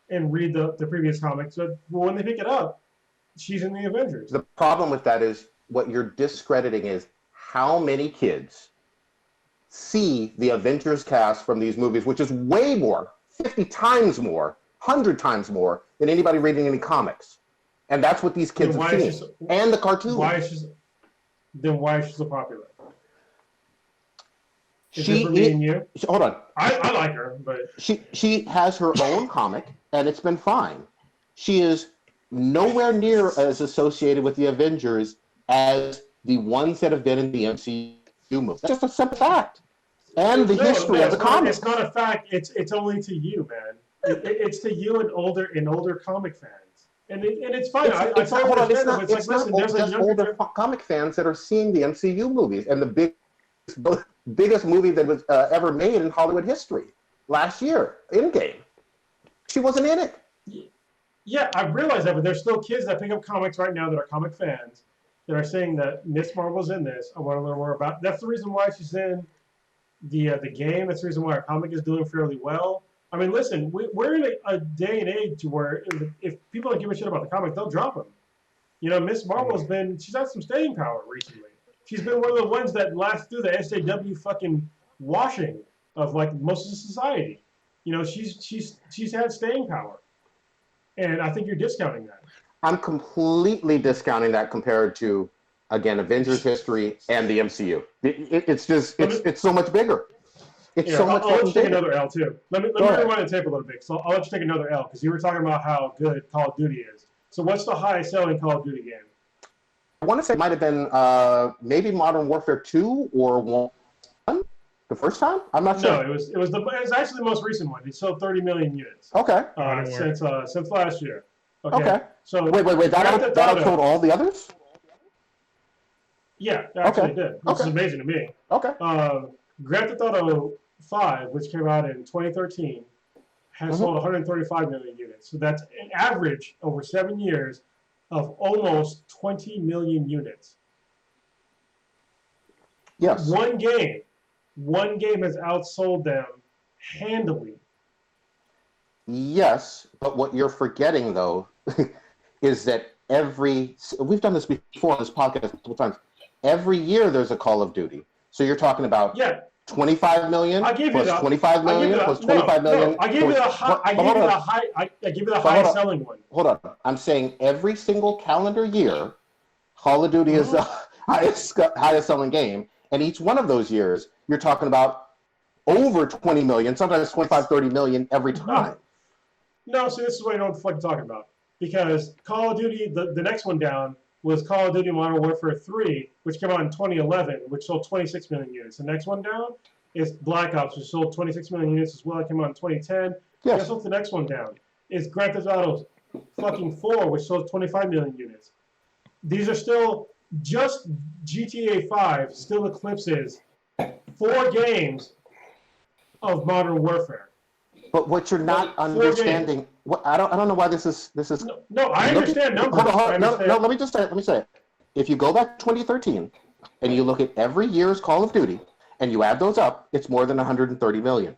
S3: and read the previous comics, but when they pick it up, she's in the Avengers.
S1: The problem with that is what you're discrediting is how many kids see the Avengers cast from these movies, which is way more, 50 times more, 100 times more than anybody reading any comics. And that's what these kids are seeing. And the cartoons.
S3: Why is she so popular?
S1: Hold on.
S3: I like her, but
S1: she has her own comic, and it's been fine. She is nowhere near as associated with the Avengers as the ones that have been in the MCU movie. That's just a simple fact. And the history of the comics.
S3: It's not a fact. It's only to you, man. It's to you and older comic fans. And it's fine. It's not
S1: older comic fans that are seeing the MCU movies and the biggest movie that was ever made in Hollywood history last year, Endgame. She wasn't in it.
S3: Yeah, I realize that, but there's still kids that pick up comics right now that are comic fans that are saying that Miss Marvel's in this. I want to learn more about. That's the reason why she's in the game. That's the reason why our comic is doing fairly well. I mean, listen, we're in a day and age where if people don't give a shit about the comic, they'll drop them. You know, Miss Marvel's she's had some staying power recently. She's been one of the ones that lasts through the SJW fucking washing of like most of the society. You know, she's had staying power. And I think you're discounting that.
S1: I'm completely discounting that compared to, again, Avengers history and the MCU. It's so much bigger. It's
S3: Yeah,
S1: so much
S3: I'll let you take
S1: bigger.
S3: another L too. Let me
S1: Go ahead.
S3: rewind the tape a little bit. So I'll let you take another L because you were talking about how good Call of Duty is. So what's the highest selling Call of Duty game?
S1: I want to say it might have been maybe Modern Warfare 2 or 1 the first time. I'm not
S3: No,
S1: sure.
S3: it was actually the most recent one. It sold 30 million units
S1: Okay.
S3: since last year.
S1: Okay.
S3: So
S1: Wait.
S3: Grand Theft
S1: That
S3: Auto-
S1: outsold all the others?
S3: Yeah, it actually
S1: Okay.
S3: did, which is
S1: Okay.
S3: amazing to me.
S1: Okay.
S3: Grand Theft Auto 5, which came out in 2013, has
S1: Mhm.
S3: sold 135 million units. So that's an average over 7 years of almost 20 million units.
S1: Yes.
S3: One game has outsold them handily.
S1: Yes, but what you're forgetting though is that we've done this before on this podcast multiple times. Every year there's a Call of Duty. So you're talking about
S3: Yeah,
S1: 25 million
S3: I give you
S1: plus
S3: the
S1: 25 million plus 25 million.
S3: I give you the
S1: plus-
S3: I give you the high. I give you the
S1: But hold
S3: highest
S1: on.
S3: selling one.
S1: Hold on. I'm saying every single calendar year, Call of Duty is the highest selling game. And each one of those years, you're talking about over 20 million, sometimes 25, 30 million every time.
S3: No, see, this is what I know what the fuck you're talking about. Because Call of Duty, the next one down was Call of Duty Modern Warfare 3, which came out in 2011, which sold 26 million units. The next one down is Black Ops, which sold 26 million units as well. It came out in 2010.
S1: Yes.
S3: Guess what's the next one down? Is Grand Theft Auto fucking 4, which sold 25 million units. These are still, just GTA 5 still eclipses 4 games of Modern Warfare.
S1: But what you're not
S3: 4
S1: understanding, I don't know why this is.
S3: No, I understand numbers.
S1: Hold on,
S3: I understand.
S1: no, let me say it. If you go back to 2013 and you look at every year's Call of Duty and you add those up, it's more than 130 million.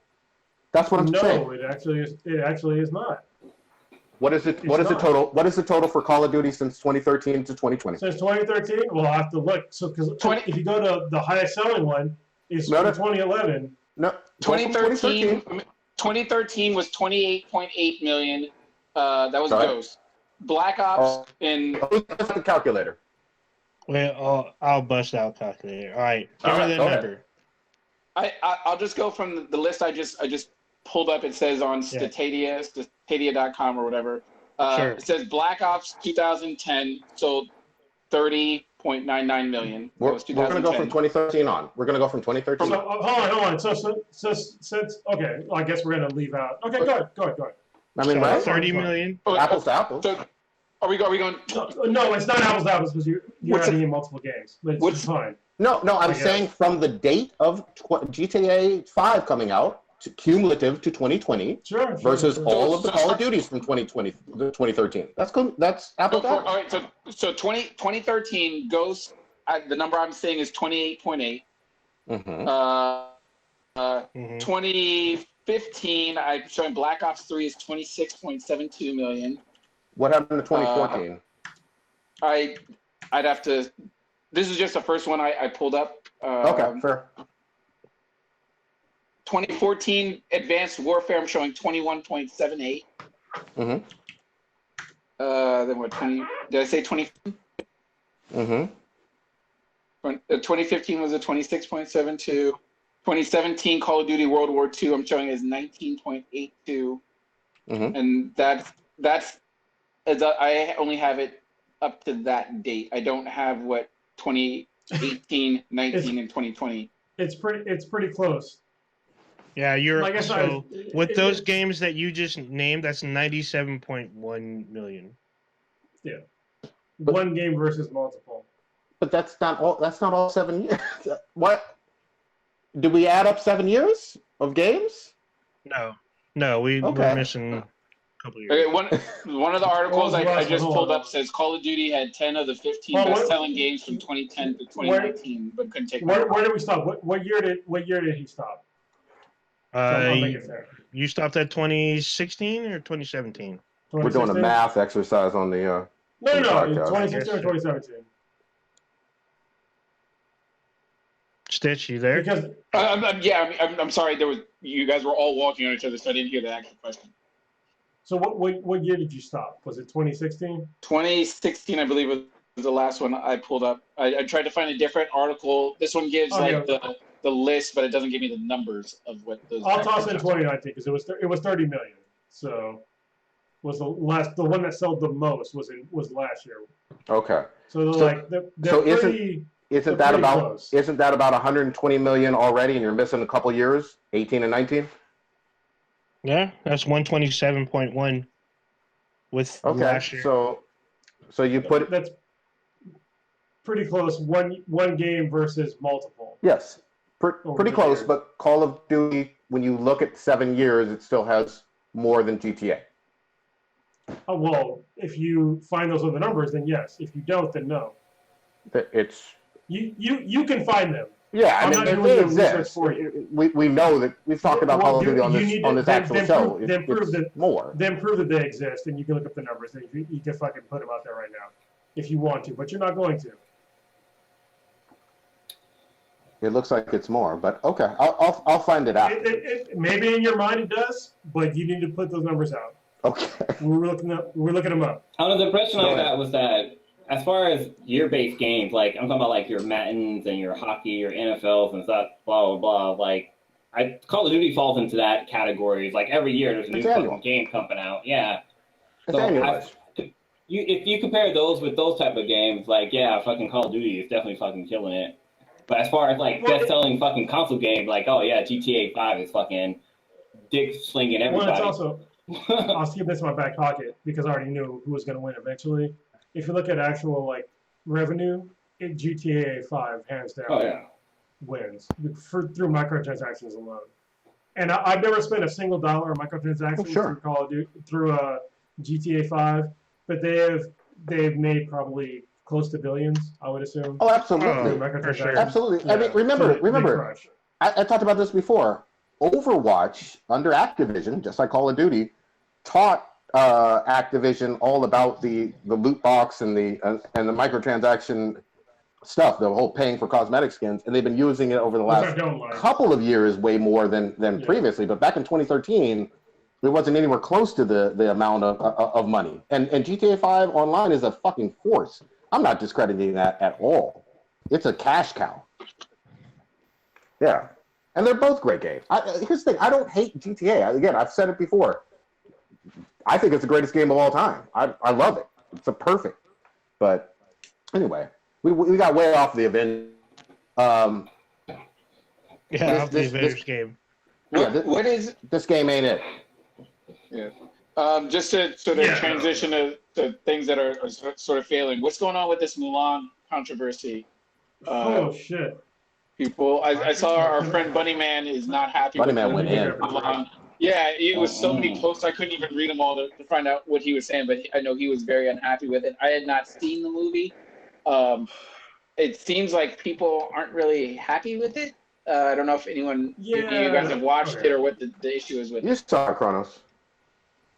S1: That's what I'm saying.
S3: No, it actually is not.
S1: What is it?
S3: It's
S1: What is the
S3: not.
S1: total? What is the total for Call of Duty since 2013 to 2020?
S3: Since 2013, we'll have to look. So, because
S2: 20
S3: if you go to the highest selling one, is
S1: No, no.
S3: 2011.
S1: No, go from
S2: 2013 was 28.8 million. That was
S1: Sorry?
S2: Ghost. Black Ops in
S1: Who's got the calculator?
S4: Well, I'll bust out calculator. All right, give
S1: All
S4: me
S1: right,
S4: the
S1: go ahead.
S4: number.
S2: I'll just go from the list I just pulled up. It says on
S4: Yeah.
S2: Stadia.com or whatever.
S4: Sure.
S2: It says Black Ops 2010 sold 30.99 million. That
S1: We're
S2: was
S1: going to go from 2013 on. We're going to go from 2013.
S3: So, hold on. So, since okay, well, I guess we're gonna leave out. Okay, go ahead.
S1: I mean,
S4: So
S1: right?
S4: 30 million.
S1: Apples to apples.
S2: So are we going?
S3: No, it's not apples to apples because you're
S2: What's
S3: adding in multiple games. But
S2: what's-
S3: it's fine.
S1: No, I'm
S3: I guess.
S1: saying from the date of GTA 5 coming out to cumulative to 2020
S3: Sure.
S1: versus
S3: sure.
S1: all of the Call of Duties from 2020 to 2013. That's cool. That's apples to
S2: All
S1: apples.
S2: right, so 2013 Ghost. The number I'm saying is 28.8.
S1: Mm-hmm.
S4: Mhm.
S2: 2015, I'm showing Black Ops 3 is 26.72 million.
S1: What happened to 2014?
S2: I'd have to. This is just the first one I pulled up.
S1: Okay, fair.
S2: 2014 Advanced Warfare, I'm showing 21.78.
S1: Mm-hmm.
S2: Then what? 20? Did I say 20?
S1: Mm-hmm.
S2: 2015 was a 26.72. 2017 Call of Duty World War II, I'm showing as 19.82.
S1: Mm-hmm.
S2: And that's as I only have it up to that date. I don't have what 2018, 19, and 2020.
S3: It's pretty close.
S4: Yeah, you're
S3: Like I said,
S4: so with those
S3: it's-
S4: games that you just named, that's 97.1 million.
S3: One game versus multiple.
S1: But that's not all 7 years. What? Do we add up 7 years of games?
S4: No, we're
S1: Okay.
S4: missing a couple years.
S2: Okay, one of the articles
S3: What was the
S2: I
S3: last
S2: just
S3: one?
S2: pulled
S3: Hold
S2: up
S3: on.
S2: says Call of Duty had 10 of the 15
S3: Well, what-
S2: best-selling games from 2010 to 2019, but couldn't take.
S3: Where did we stop? What year did he stop? So I'll make it fair.
S4: You stopped at 2016 or 2017?
S1: We're doing a
S3: 2016?
S1: math exercise on the.
S3: No,
S1: podcast.
S3: 2016 or 2017.
S4: Stitch, you there?
S3: Because
S2: I'm sorry. You guys were all walking on each other, so I didn't hear the actual question.
S3: So what year did you stop? Was it 2016?
S2: 2016, I believe, was the last one I pulled up. I tried to find a different article. This one gives
S3: Oh,
S2: like
S3: yeah.
S2: the list, but it doesn't give me the numbers of what those.
S3: I'll toss in
S2: actual-
S3: 2019 because it was 30 million. So was the one that sold the most was last year.
S1: Okay.
S3: So they're
S1: So-
S3: like they're
S1: so isn't-
S3: pretty.
S1: Isn't
S3: They're
S1: that
S3: pretty
S1: about
S3: close.
S1: 120 million already, and you're missing a couple years, 18 and 19?
S4: Yeah, that's 127.1 with
S1: Okay,
S4: last year.
S1: so you put
S3: That's pretty close. One game versus multiple.
S1: yes,
S3: Over
S1: pretty
S3: the
S1: close.
S3: years.
S1: But Call of Duty, when you look at 7 years, it still has more than GTA.
S3: Oh, well, if you find those other numbers, then yes. If you don't, then no.
S1: It's
S3: You can find them.
S1: yeah, I
S3: I'm
S1: mean
S3: not
S1: they
S3: doing the
S1: exist.
S3: research for you.
S1: We know that we've talked about
S3: Well,
S1: Call of Duty
S3: you need
S1: on
S3: to-
S1: this
S3: then-
S1: actual
S3: then
S1: show.
S3: prove- then prove
S1: It's
S3: that-
S1: more.
S3: Then prove that they exist, and you can look up the numbers. And you can fucking put them out there right now, if you want to, but you're not going to.
S1: It looks like it's more, but okay, I'll find it out.
S3: Maybe in your mind it does, but you need to put those numbers out.
S1: Okay.
S3: We're looking them up.
S6: I don't know, the impression I
S1: Go
S6: got was that as far as year-based games, like I'm talking about like your Maddens and your hockey, your NFLs and stuff, blah blah blah. Like Call of Duty falls into that category. It's like every year there's a new
S1: It's annual.
S6: fucking game coming out. Yeah.
S1: It's
S6: So
S1: annualized.
S6: if you compare those with those type of games, like yeah, fucking Call of Duty is definitely fucking killing it. But as far as like
S3: Well,
S6: best-selling fucking console game, like oh yeah, GTA 5 is fucking dick slinging
S3: Well,
S6: everybody.
S3: it's also I'll keep this in my back pocket because I already knew who was going to win eventually. If you look at actual like revenue, GTA 5 hands down
S6: oh yeah.
S3: wins through microtransactions alone. And I've never spent a single dollar on microtransactions
S1: Oh, sure.
S3: through Call of Duty through GTA 5, but they've made probably close to billions, I would assume.
S1: Oh,
S3: through
S1: absolutely.
S4: for sure.
S3: microtransactions.
S1: Absolutely. I mean,
S3: Yeah,
S1: remember,
S3: so they crush.
S1: I talked about this before. Overwatch under Activision, just like Call of Duty, taught Activision all about the loot box and the microtransaction stuff, the whole paying for cosmetic skins, and they've been using it over the
S3: Which I
S1: last
S3: don't like.
S1: couple of years way more than
S3: Yeah.
S1: previously. But back in 2013, it wasn't anywhere close to the amount of money. And GTA 5 online is a fucking force. I'm not discrediting that at all. It's a cash cow. Yeah. And they're both great games. Here's the thing. I don't hate GTA. Again, I've said it before. I think it's the greatest game of all time. I love it. It's a perfect. But anyway, we got way off the event.
S4: Yeah,
S1: This-
S4: off the
S1: this-
S4: Avengers game.
S1: Yeah,
S2: What is
S1: This game ain't it.
S2: just to sort of
S3: Yeah.
S2: transition to things that are sort of failing? What's going on with this Mulan controversy?
S3: Oh shit!
S2: People, I saw our friend Bunnyman is not happy.
S1: Bunnyman
S2: with
S1: went in.
S2: Mulan. Yeah, it was so many posts. I couldn't even read them all to find out what he was saying, but I know he was very unhappy with it. I had not seen the movie. It seems like people aren't really happy with it. I don't know if anyone, if you guys have watched
S3: Okay.
S2: it or what the issue is with
S1: You
S2: it.
S1: saw it, Kronos.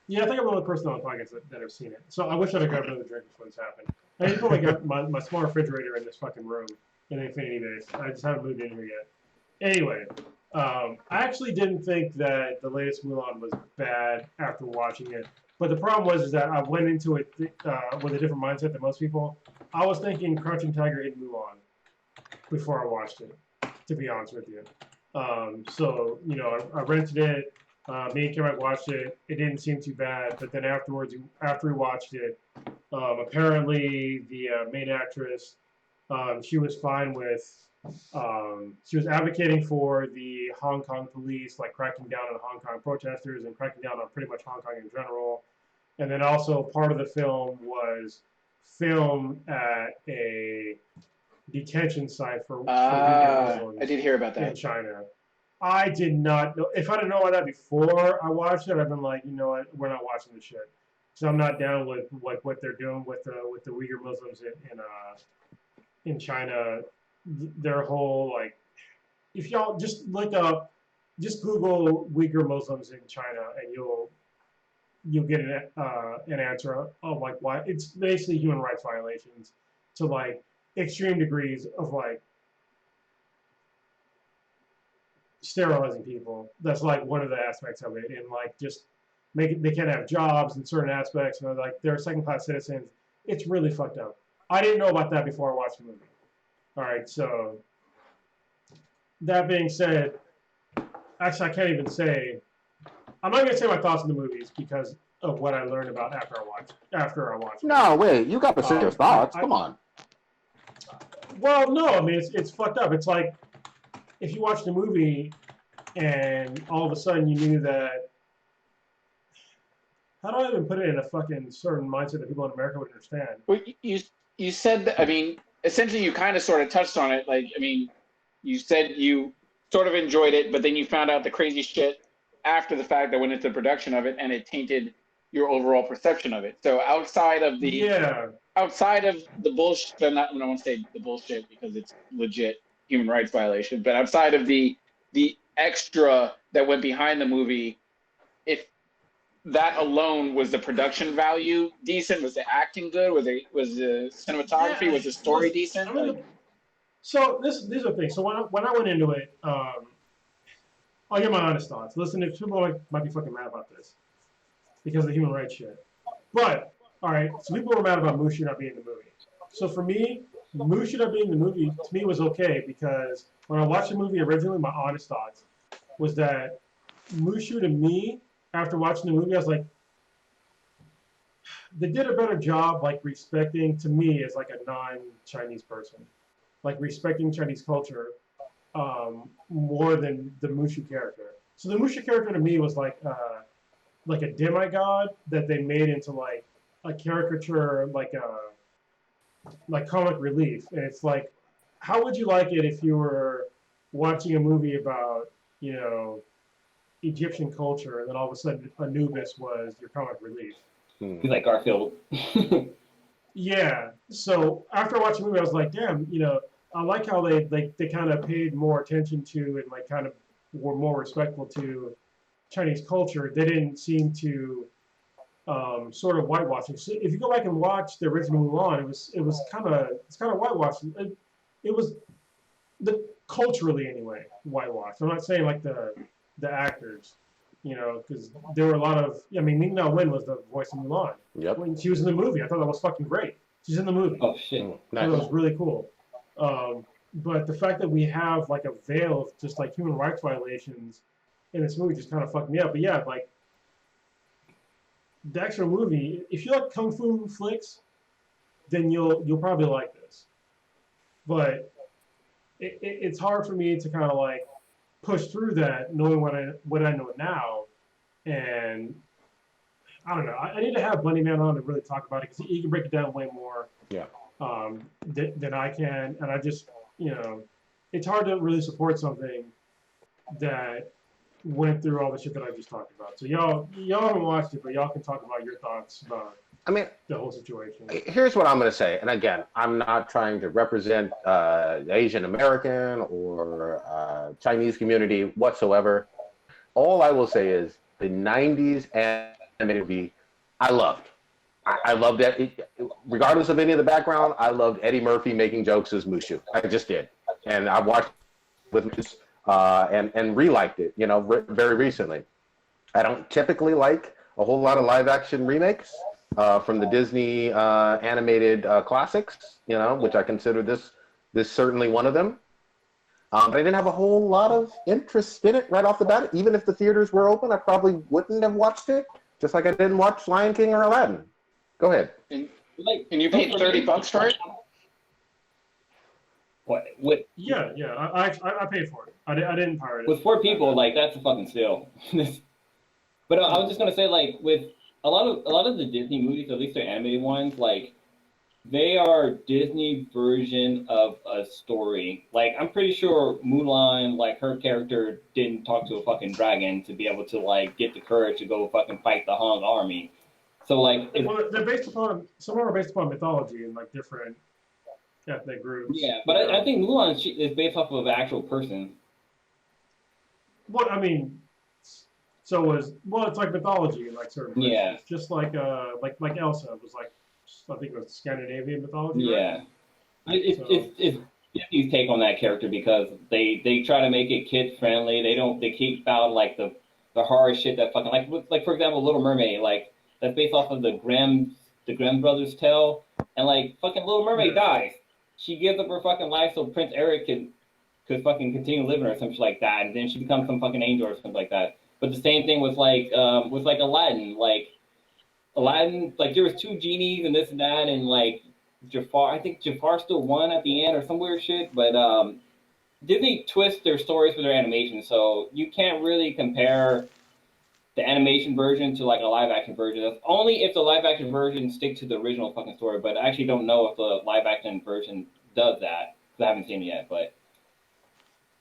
S3: Yeah, I think I'm the only person on the podcast that have seen it. So I wish I'd have grabbed another drink before this happened. I just probably got my small refrigerator in this fucking room in Infinity Base. I just haven't moved in here yet. Anyway, I actually didn't think that the latest Mulan was bad after watching it. But the problem was is that I went into it with a different mindset than most people. I was thinking Crouching Tiger in Mulan before I watched it, to be honest with you. So, you know, I rented it. Me and Kim watched it. It didn't seem too bad, but then afterwards, after we watched it, apparently the main actress, she was fine with. She was advocating for the Hong Kong police, like cracking down on Hong Kong protesters and cracking down on pretty much Hong Kong in general. And then also part of the film was filmed at a detention site for Uyghur Muslims
S2: I did hear about
S3: in
S2: that.
S3: China. I did not know. If I'd have known that before I watched it, I'd been like, you know what, we're not watching this shit. So I'm not down with like what they're doing with the Uyghur Muslims in China. Their whole like, if y'all just look up, just Google Uyghur Muslims in China, and you'll get an answer of like why it's basically human rights violations to like extreme degrees of like sterilizing people. That's like one of the aspects of it, and like just they can't have jobs in certain aspects, and they're second-class citizens. It's really fucked up. I didn't know about that before I watched the movie. All right, so that being said, actually, I can't even say. I'm not gonna say my thoughts on the movies because of what I learned about after I watched.
S1: No, wait, you got to say your thoughts. Come on.
S3: Well, no, I mean it's fucked up. It's like if you watch the movie and all of a sudden you knew that. How do I even put it in a fucking certain mindset that people in America would understand?
S2: Well, you said that. I mean, essentially, you kind of sort of touched on it. Like, I mean, you said you sort of enjoyed it, but then you found out the crazy shit after the fact that went into the production of it, and it tainted your overall perception of it. So outside of the bullshit, I don't want to say the bullshit because it's legit human rights violation, but outside of the extra that went behind the movie, if that alone was the production value decent, was the acting good, was the cinematography, was the story decent?
S3: I mean, so these are the things. So when I went into it, I'll give my honest thoughts. Listen, if people might be fucking mad about this because of the human rights shit. But, all right, so people were mad about Mushu not being in the movie. So for me, Mushu not being in the movie, to me, was okay because when I watched the movie originally, my honest thoughts was that Mushu, to me, after watching the movie, I was like, they did a better job, like, respecting, to me, as, like, a non-Chinese person. Like, respecting Chinese culture more than the Mushu character. So the Mushu character, to me, was like a demigod that they made into, like, a caricature, like comic relief. And it's like, how would you like it if you were watching a movie about, you know, Egyptian culture, and then all of a sudden Anubis was your comic relief?
S6: He's like Garfield.
S3: Yeah. So after watching the movie, I was like, damn, you know, I like how they kind of paid more attention to and like kind of were more respectful to Chinese culture. They didn't seem to sort of whitewashing. So if you go back and watch the original Mulan, it's kind of whitewashing. It was culturally anyway whitewashed. I'm not saying like the actors, you know, because there were a lot of. I mean, Ming Na Wen was the voice of Mulan.
S1: Yep.
S3: When she was in the movie, I thought that was fucking great. She's in the movie.
S6: Oh shit!
S3: That was really cool. But the fact that we have like a veil of just like human rights violations in this movie just kind of fucked me up. But yeah, like the actual movie, if you like kung fu flicks, then you'll probably like this. But it's hard for me to kind of like push through that, knowing what I know now, and I don't know. I need to have Bunny Man on to really talk about it because he can break it down way more.
S1: Yeah.
S3: Than I can, and I just, you know, it's hard to really support something that went through all the shit that I just talked about. So y'all haven't watched it, but y'all can talk about your thoughts about
S1: I mean,
S3: the whole situation.
S1: here's what I'm going to say. And again, I'm not trying to represent the Asian American or Chinese community whatsoever. All I will say is the 90s animated movie, I loved. I loved that. Regardless of any of the background, I loved Eddie Murphy making jokes as Mushu. I just did. And I watched with and re-liked it, you know, very recently. I don't typically like a whole lot of live-action remakes from the Disney animated classics, you know, which I consider this certainly one of them. But I didn't have a whole lot of interest in it right off the bat. Even if the theaters were open, I probably wouldn't have watched it, just like I didn't watch Lion King or Aladdin. Go ahead.
S2: And you paid $30 for it?
S6: What?
S3: Yeah, I paid for it. I didn't pirate it.
S6: With 4 people, like that's a fucking steal. But I was just gonna say, like, with a lot of the Disney movies, at least the animated ones, like they are Disney version of a story. Like I'm pretty sure Mulan, like her character didn't talk to a fucking dragon to be able to like get the courage to go fucking fight the Hong army. So like,
S3: well, they're based upon some of them are based upon mythology and like different ethnic groups.
S6: Yeah, but I think Mulan is based off of an actual person.
S3: Well, I mean, it's like mythology in like certain places.
S6: Yeah.
S3: Just like Elsa was like, I think it was Scandinavian mythology.
S6: Yeah.
S3: Right?
S6: It's Disney's take on that character because they try to make it kid friendly. They keep out like the the horror shit that fucking like for example, Little Mermaid, like that's based off of the Grimm brothers' tale, and like fucking Little Mermaid dies. She gives up her fucking life so Prince Eric could fucking continue living or something like that, and then she becomes some fucking angel or something like that. But the same thing with like Aladdin, like there was two genies and this and that, and like Jafar, I think Jafar still won at the end or some weird shit, but Disney twists their stories for their animation, so you can't really compare the animation version to like a live action version. That's only if the live action version stick to the original fucking story. But I actually don't know if the live action version does that because I haven't seen it yet. But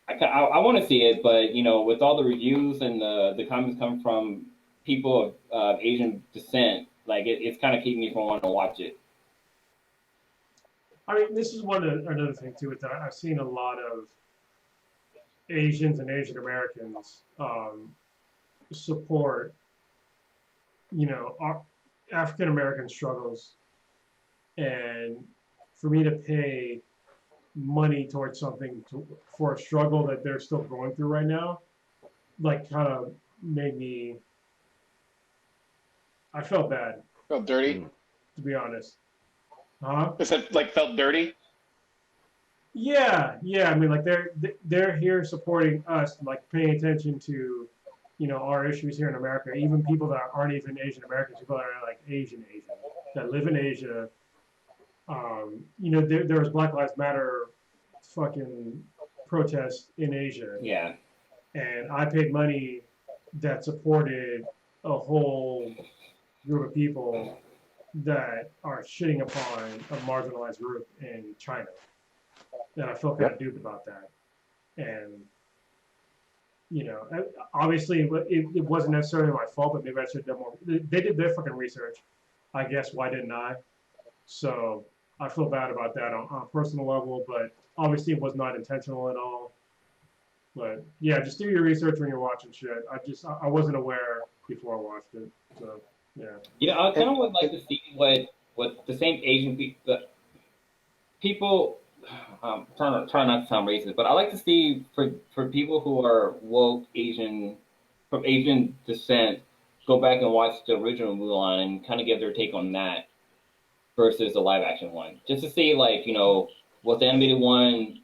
S6: I want to see it. But you know, with all the reviews and the comments coming from people of Asian descent, like it's kind of keeping me from wanting to watch it.
S3: I mean, this is another thing too. Is that I've seen a lot of Asians and Asian Americans support, you know, our African American struggles, and for me to pay money towards something for a struggle that they're still going through right now, like kind of made me. I felt bad,
S2: Felt dirty.
S3: to be honest. Huh?
S2: Is that like felt dirty?
S3: Yeah. I mean, like they're here supporting us, like paying attention to, you know, our issues here in America. Even people that aren't even Asian Americans, people that are like Asian that live in Asia. You know, there was Black Lives Matter fucking protests in Asia.
S6: Yeah.
S3: And I paid money that supported a whole group of people that are shitting upon a marginalized group in China. And I felt kind of duped about that. And, you know, obviously it wasn't necessarily my fault, but maybe I should have done more. They did their fucking research. I guess, why didn't I? So I feel bad about that on a personal level, but obviously it was not intentional at all. But yeah, just do your research when you're watching shit. I wasn't aware before I watched it. So yeah.
S6: You know, I kind of would like to see what the same Asian people. Try not to sound racist, but I like to see for people who are woke from Asian descent, go back and watch the original Mulan and kind of give their take on that versus the live action one, just to see like, you know, was the animated one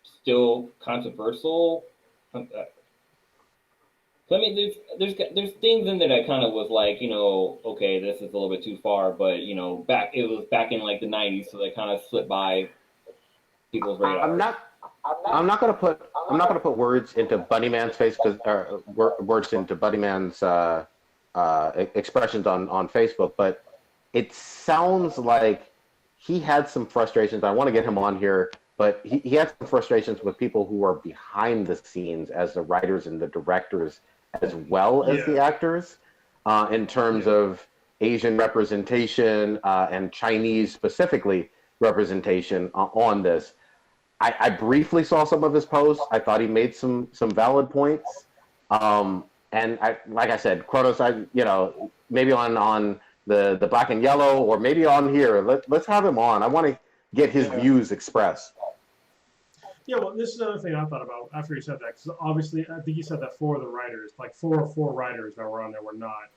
S6: still controversial? I mean, there's things in there that kind of was like, you know, okay, this is a little bit too far, but you know, it was back in like the '90s, so they kind of slipped by people's radar.
S1: I'm not gonna put words into Bunnyman's face because words into Bunnyman's expressions on Facebook, but it sounds like he had some frustrations. I want to get him on here, but he had some frustrations with people who are behind the scenes as the writers and the directors, as well as the actors, in terms of Asian representation and Chinese specifically representation on this. I briefly saw some of his posts. I thought he made some valid points. And like I said, Kronos, maybe on the Black and Yellow, or maybe on here. Let's have him on. I want to get his views expressed.
S3: Yeah, well, this is another thing I thought about after you said that, because obviously I think you said that four of the writers, like four writers that were on there were not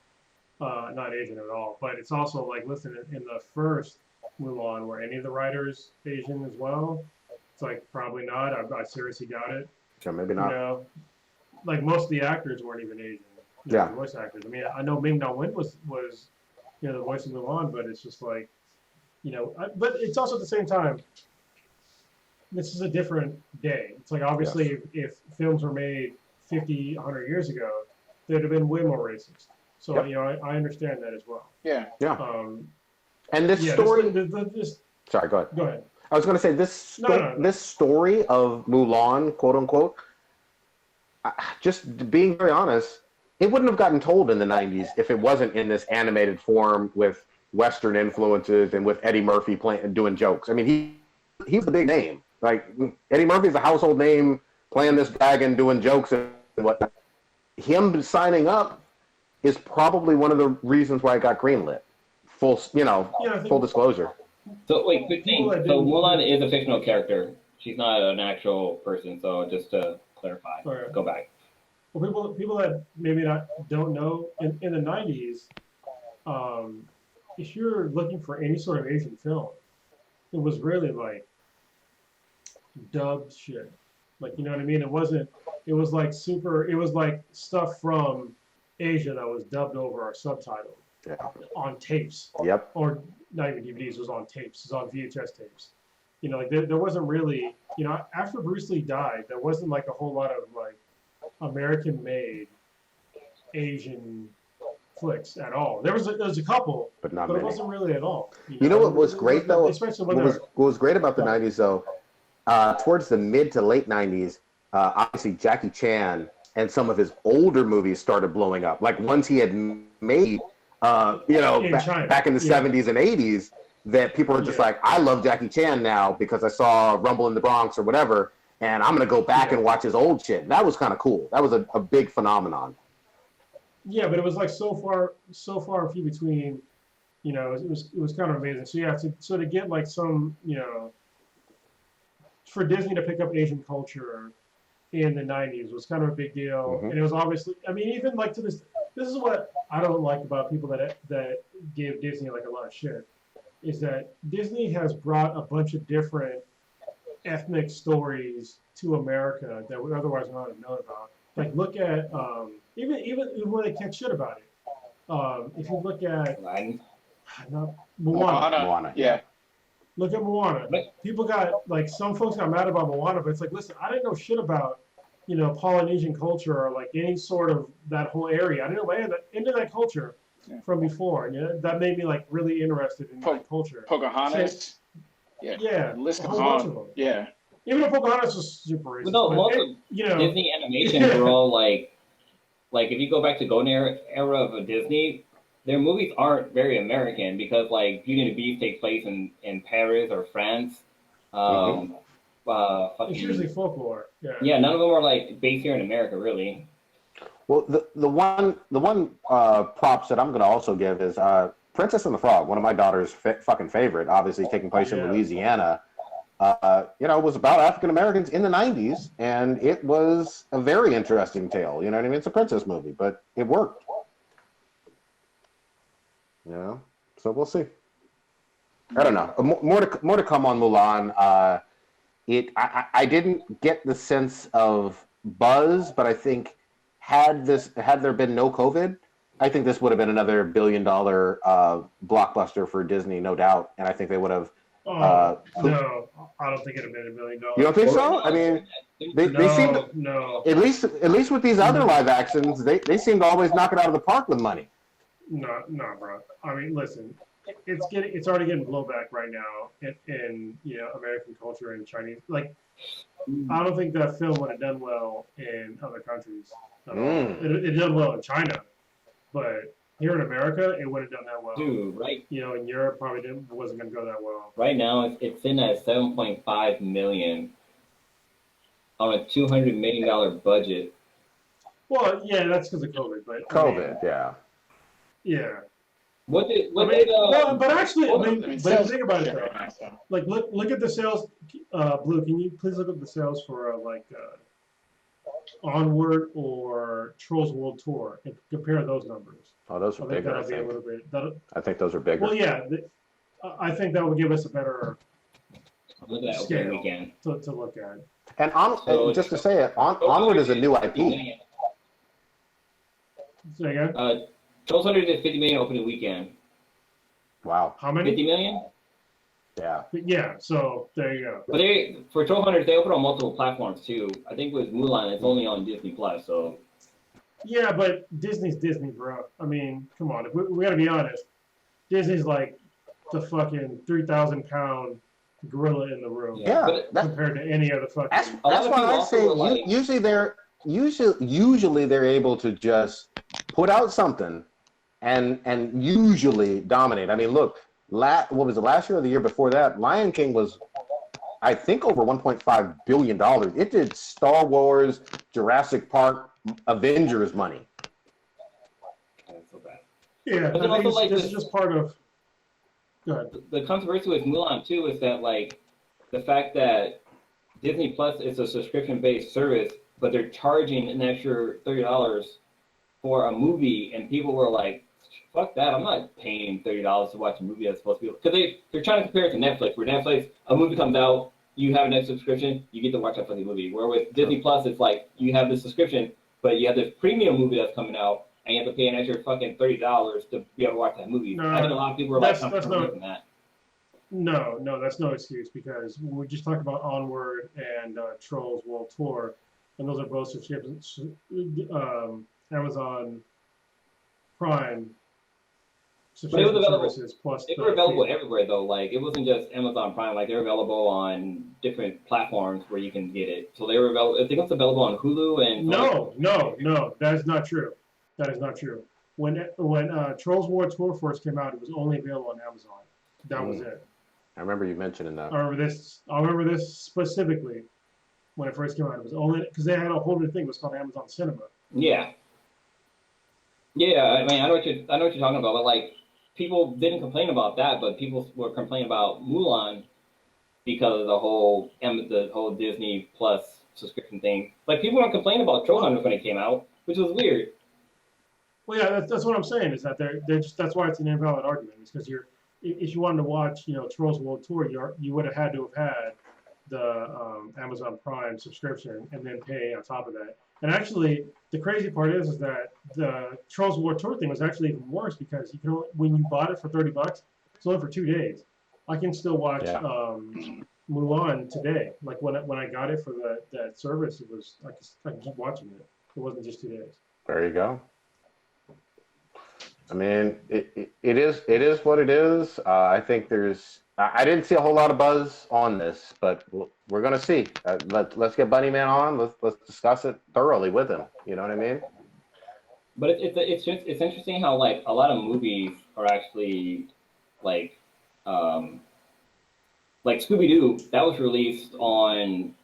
S3: Asian at all. But it's also like, listen, in the first Mulan, were any of the writers Asian as well? It's like, probably not. I seriously doubt it.
S1: So maybe not.
S3: You know, like most of the actors weren't even Asian.
S1: Yeah.
S3: Voice actors. I mean, I know Ming Na Wen was the voice of Mulan, but it's just like, but it's also at the same time, this is a different day. It's like, obviously, if films were made 50, 100 years ago, they'd have been way more racist. So, I understand that as well.
S2: Yeah.
S1: Yeah. And this story... Sorry, go ahead.
S3: Go ahead.
S1: I was going to say, this story of Mulan, quote unquote, just being very honest, it wouldn't have gotten told in the 90s if it wasn't in this animated form with Western influences and with Eddie Murphy doing jokes. I mean, he's the big name. Like, Eddie Murphy's a household name, playing this dragon, doing jokes and whatnot. Him signing up is probably one of the reasons why it got greenlit. Full disclosure.
S6: So wait, quick thing. So Mulan is a fictional character. She's not an actual person. So just to clarify, go back.
S3: people that maybe not don't know in the '90s, if you're looking for any sort of Asian film, it was really like dubbed shit. Like, you know what I mean? It wasn't. It was like super. It was like stuff from Asia that was dubbed over or subtitled
S1: Yeah.
S3: on tapes,
S1: Yep.
S3: or not even DVDs. It was on tapes. It was on VHS tapes. You know, like there wasn't really. You know, after Bruce Lee died, there wasn't like a whole lot of like American-made Asian flicks at all. There was a couple,
S1: But not
S3: but it
S1: many.
S3: wasn't really at all.
S1: You know what was great though?
S3: Especially when
S1: What was great about the '90s though? Towards the mid to late '90s, obviously Jackie Chan and some of his older movies started blowing up. Like ones he had made,
S3: In China.
S1: back in the
S3: Yeah.
S1: '70s and '80s, that people are just
S3: Yeah.
S1: like, I love Jackie Chan now because I saw Rumble in the Bronx or whatever, and I'm gonna go back and watch his old shit. That was kind of cool. That was a big phenomenon.
S3: Yeah, but it was like so far few between. You know, it was kind of amazing. So you have to get like some, you know, for Disney to pick up Asian culture in the '90s was kind of a big deal,
S1: Mhm.
S3: and it was obviously. I mean, even like to this is what I don't like about people that give Disney like a lot of shit, is that Disney has brought a bunch of different ethnic stories to America that we otherwise not have known about. Like look at even when they catch shit about it. If you look at
S6: Aladdin.
S3: Moana.
S1: Moana.
S2: Yeah.
S3: Look at Moana.
S6: Right.
S3: People got like some folks got mad about Moana, but it's like, listen, I didn't know shit about, you know, Polynesian culture or like any sort of that whole area. I didn't know into that culture
S2: Yeah.
S3: from before. And, you know, that made me like really interested in that culture.
S2: Pocahontas. Yeah.
S3: Yeah,
S2: List
S3: a
S2: goes
S3: whole bunch of
S2: on.
S3: them.
S2: Yeah.
S3: Even though Pocahontas was super racist,
S6: Well, no,
S3: but
S6: most
S3: it,
S6: of
S3: you know,
S6: Disney animations were all like if you go back to golden era of a Disney, their movies aren't very American because like Beauty and the Beast takes place in Paris or France.
S3: it's
S6: Fucking,
S3: usually folklore. Yeah.
S6: yeah, none of them are like based here in America, really.
S1: Well, the one props that I'm going to also give is Princess and the Frog, one of my daughter's fucking favorite, obviously taking place in
S3: Yeah.
S1: Louisiana. Was about African Americans in the '90s, and it was a very interesting tale. You know what I mean? It's a princess movie, but it worked. You know, so we'll see. I don't know. More to come on Mulan. I didn't get the sense of buzz, but I think had there been no COVID, I think this would have been another $1 billion blockbuster for Disney, no doubt. And I think they would have.
S3: No, I don't think it'd have been $1 million.
S1: You don't think so? I mean, they seem to,
S3: no.
S1: at least with these other live actions, they seem to always knock it out of the park with money.
S3: No, bro. I mean, listen, it's already getting blowback right now in you know American culture and Chinese. Like, I don't think that film would have done well in other countries. At all. It done well in China, but here in America, it wouldn't have done that well.
S6: Dude, right
S3: You know, in Europe, probably wasn't going to go that well.
S6: right now it's in at 7.5 million on a $200 million budget.
S3: Well, yeah, that's because of COVID, but
S1: COVID, yeah.
S3: yeah.
S6: What did
S3: Well, but actually,
S2: I
S3: but if you
S2: sales
S3: think about it,
S2: shit
S3: though,
S2: right now, so.
S3: like look at the sales. Blue, can you please look up the sales for Onward or Trolls World Tour and compare those numbers?
S1: Oh, those
S3: I
S1: are
S3: think
S1: bigger. I
S3: that'll be a
S1: think.
S3: little bit. That'll,
S1: I think those are bigger.
S3: well, yeah, I think that would give us a better
S6: look at that
S3: Scale.
S6: opening weekend?
S3: to look at.
S1: And
S6: So
S1: just to say it, Onward is a new IP.
S3: Say again,
S6: Trolls 100 did 50 million opening weekend.
S1: Wow.
S3: how many?
S6: 50 million?
S1: Yeah.
S3: Yeah, so there you go.
S6: But for Troll Hunters, they open on multiple platforms too. I think with Mulan, it's only on Disney Plus. So
S3: Yeah, but Disney's Disney, bro. I mean, come on. If we gotta be honest, Disney's like the fucking 3,000-pound gorilla in the room
S1: Yeah.
S6: But
S1: That,
S3: compared to any other fucking.
S1: that's
S6: A lot of
S1: why
S6: people
S1: I
S6: also
S1: say
S6: were like-
S1: usually they're able to just put out something and usually dominate. I mean, look, what was it, last year or the year before that? Lion King was, I think, over $1.5 billion. It did Star Wars, Jurassic Park, Avengers money.
S6: that's so bad.
S3: Yeah,
S6: But
S3: I
S6: then
S3: think
S6: also, like,
S3: this
S6: this-
S3: is just part of. Go ahead.
S6: The controversy with Mulan too is that like the fact that Disney Plus is a subscription-based service but they're charging an extra $30 for a movie, and people were like, "Fuck that! I'm not paying $30 to watch a movie that's supposed to be." Because they're trying to compare it to Netflix, where Netflix, a movie comes out, you have a Netflix subscription, you get to watch that fucking movie. Where with Disney Plus, it's like you have the subscription, but you have this premium movie that's coming out, and you have to pay an extra fucking $30 to be able to watch that movie.
S3: No,
S6: I think a lot of people are like, "I'm
S3: that's
S6: from that."
S3: No, that's no excuse because we just talked about Onward and Trolls World Tour, and those are both subscriptions. Amazon Prime
S6: But it was
S3: subscription
S6: available.
S3: services plus
S6: They
S3: the
S6: were available
S3: fee.
S6: everywhere though. Like it wasn't just Amazon Prime. Like they were available on different platforms where you can get it. So they were available. I think it's available on Hulu and.
S3: No, that is not true. That is not true. When Trolls World Tour first came out, it was only available on Amazon. That was it.
S1: I remember you mentioning that.
S3: I remember this specifically when it first came out. It was only because they had a whole new thing. It was called Amazon Cinema.
S6: Yeah. Yeah, I mean, I know what you're talking about, but like, people didn't complain about that, but people were complaining about Mulan because of the whole Disney Plus subscription thing. Like, people weren't complaining about Troll Hunters when it came out, which was weird.
S3: Well, yeah, that's what I'm saying. Is that they're just that's why it's an invalid argument. It's because if you wanted to watch Trolls World Tour, you would have had to have had the Amazon Prime subscription and then pay on top of that. And actually, the crazy part is that the Trolls World Tour thing was actually even worse because you can only, when you bought it for $30, it's only for 2 days. I can still watch Mulan today. Like when I got it for that service, it was I can keep watching it. It wasn't just 2 days.
S1: There you go. I mean, it is what it is. I think I didn't see a whole lot of buzz on this, but we're gonna see. Let's get Bunny Man on. Let's discuss it thoroughly with him. You know what I mean?
S6: But it's interesting how like a lot of movies are actually like Scooby Doo that was released online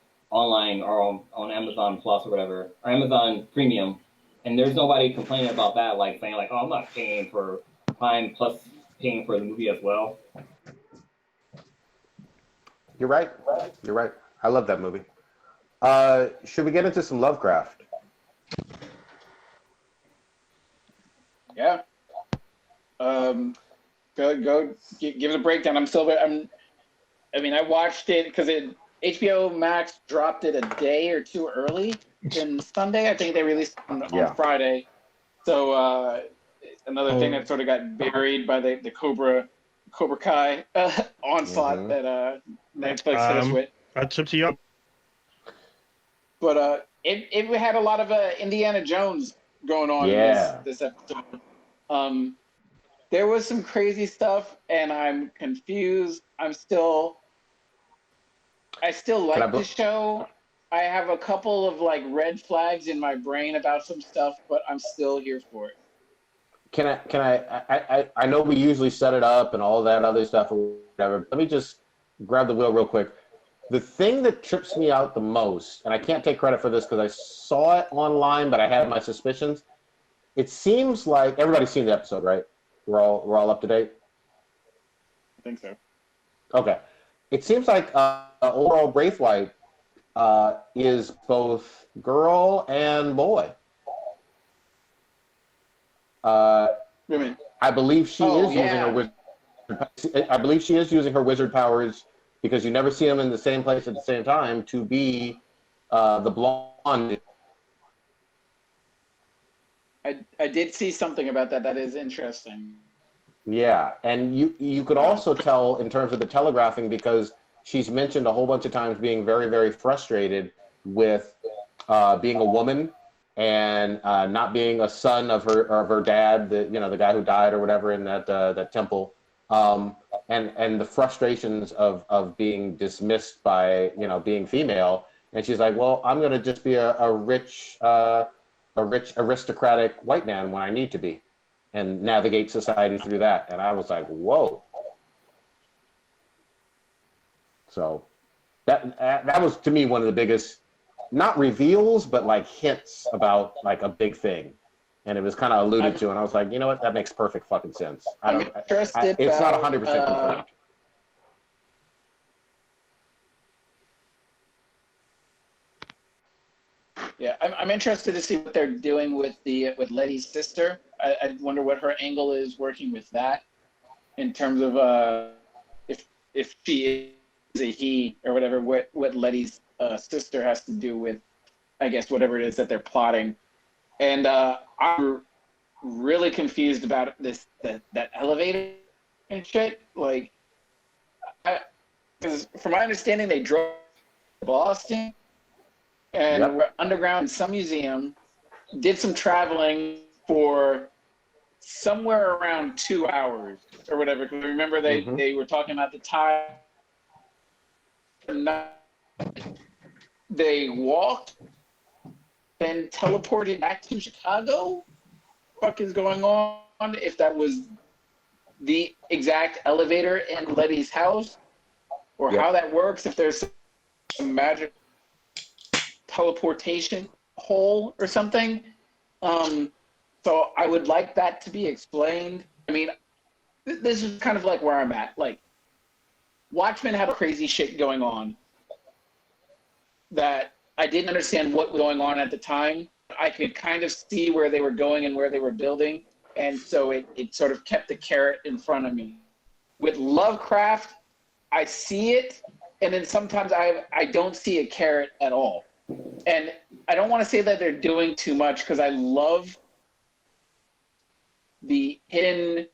S6: or on Amazon Plus or whatever or Amazon Premium. And there's nobody complaining about that, like saying like, "Oh, I'm not paying for Prime plus paying for the movie as well."
S1: You're right. You're right. I love that movie. Should we get into some Lovecraft?
S2: Yeah. Go give it a breakdown. I watched it because HBO Max dropped it a day or two early than Sunday. I think they released it on Friday. So another thing that sort of got buried by the Cobra Kai onslaught that Netflix hit us with.
S4: That's up to you.
S2: But it had a lot of Indiana Jones going on in this episode. There was some crazy stuff, and I'm confused. I still like the show. I have a couple of like red flags in my brain about some stuff, but I'm still here for it.
S1: I know we usually set it up and all that other stuff or whatever. Let me just grab the wheel real quick. The thing that trips me out the most, and I can't take credit for this because I saw it online, but I had my suspicions. It seems like everybody's seen the episode, right? We're all up to date.
S2: I think so.
S1: Okay. It seems like overall Braithwaite is both girl and boy. I believe she is using her wizard. I believe she is using her wizard powers because you never see them in the same place at the same time to be the blonde.
S2: I did see something about that. That is interesting.
S1: Yeah, and you could also tell in terms of the telegraphing because she's mentioned a whole bunch of times being very, very frustrated with being a woman and not being a son of her dad, the guy who died or whatever in that temple, and the frustrations of being dismissed by being female. And she's like, well, I'm gonna just be a rich aristocratic white man when I need to be, and navigate society through that. And I was like, whoa. So that was to me one of the biggest, not reveals, but like hints about like a big thing. And it was kind of alluded to, and I was like, you know what, that makes perfect fucking sense. It's not 100% confirmed.
S2: Yeah, I'm interested to see what they're doing with Letty's sister. I wonder what her angle is working with that, in terms of if she is a he or whatever. What Letty's sister has to do with, I guess, whatever it is that they're plotting. And I'm really confused about that elevator and shit. Like, because from my understanding, they drove to Boston and were underground in some museum, did some traveling for somewhere around 2 hours or whatever. Because remember, they were talking about the time. They walked and teleported back to Chicago. What the fuck is going on? If that was the exact elevator in Letty's house, or how that works, if there's some magic teleportation hole or something. So I would like that to be explained. I mean, this is kind of like where I'm at. Like, Watchmen had crazy shit going on that I didn't understand what was going on at the time. I could kind of see where they were going and where they were building. And so it sort of kept the carrot in front of me. With Lovecraft, I see it, and then sometimes I don't see a carrot at all. And I don't want to say that they're doing too much, because I love the hidden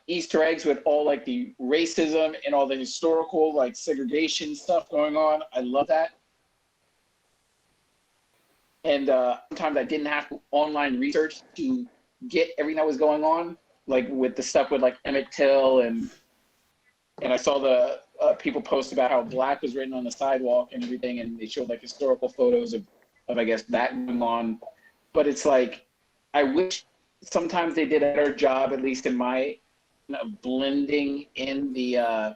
S2: Easter eggs with all like the racism and all the historical like segregation stuff going on. I love that. And sometimes I didn't have to online research to get everything that was going on, like with the stuff with like Emmett Till, and I saw the people post about how black was written on the sidewalk and everything, and they showed like historical photos of I guess that going on. But it's like, I wish sometimes they did a better job, at least in my blending in the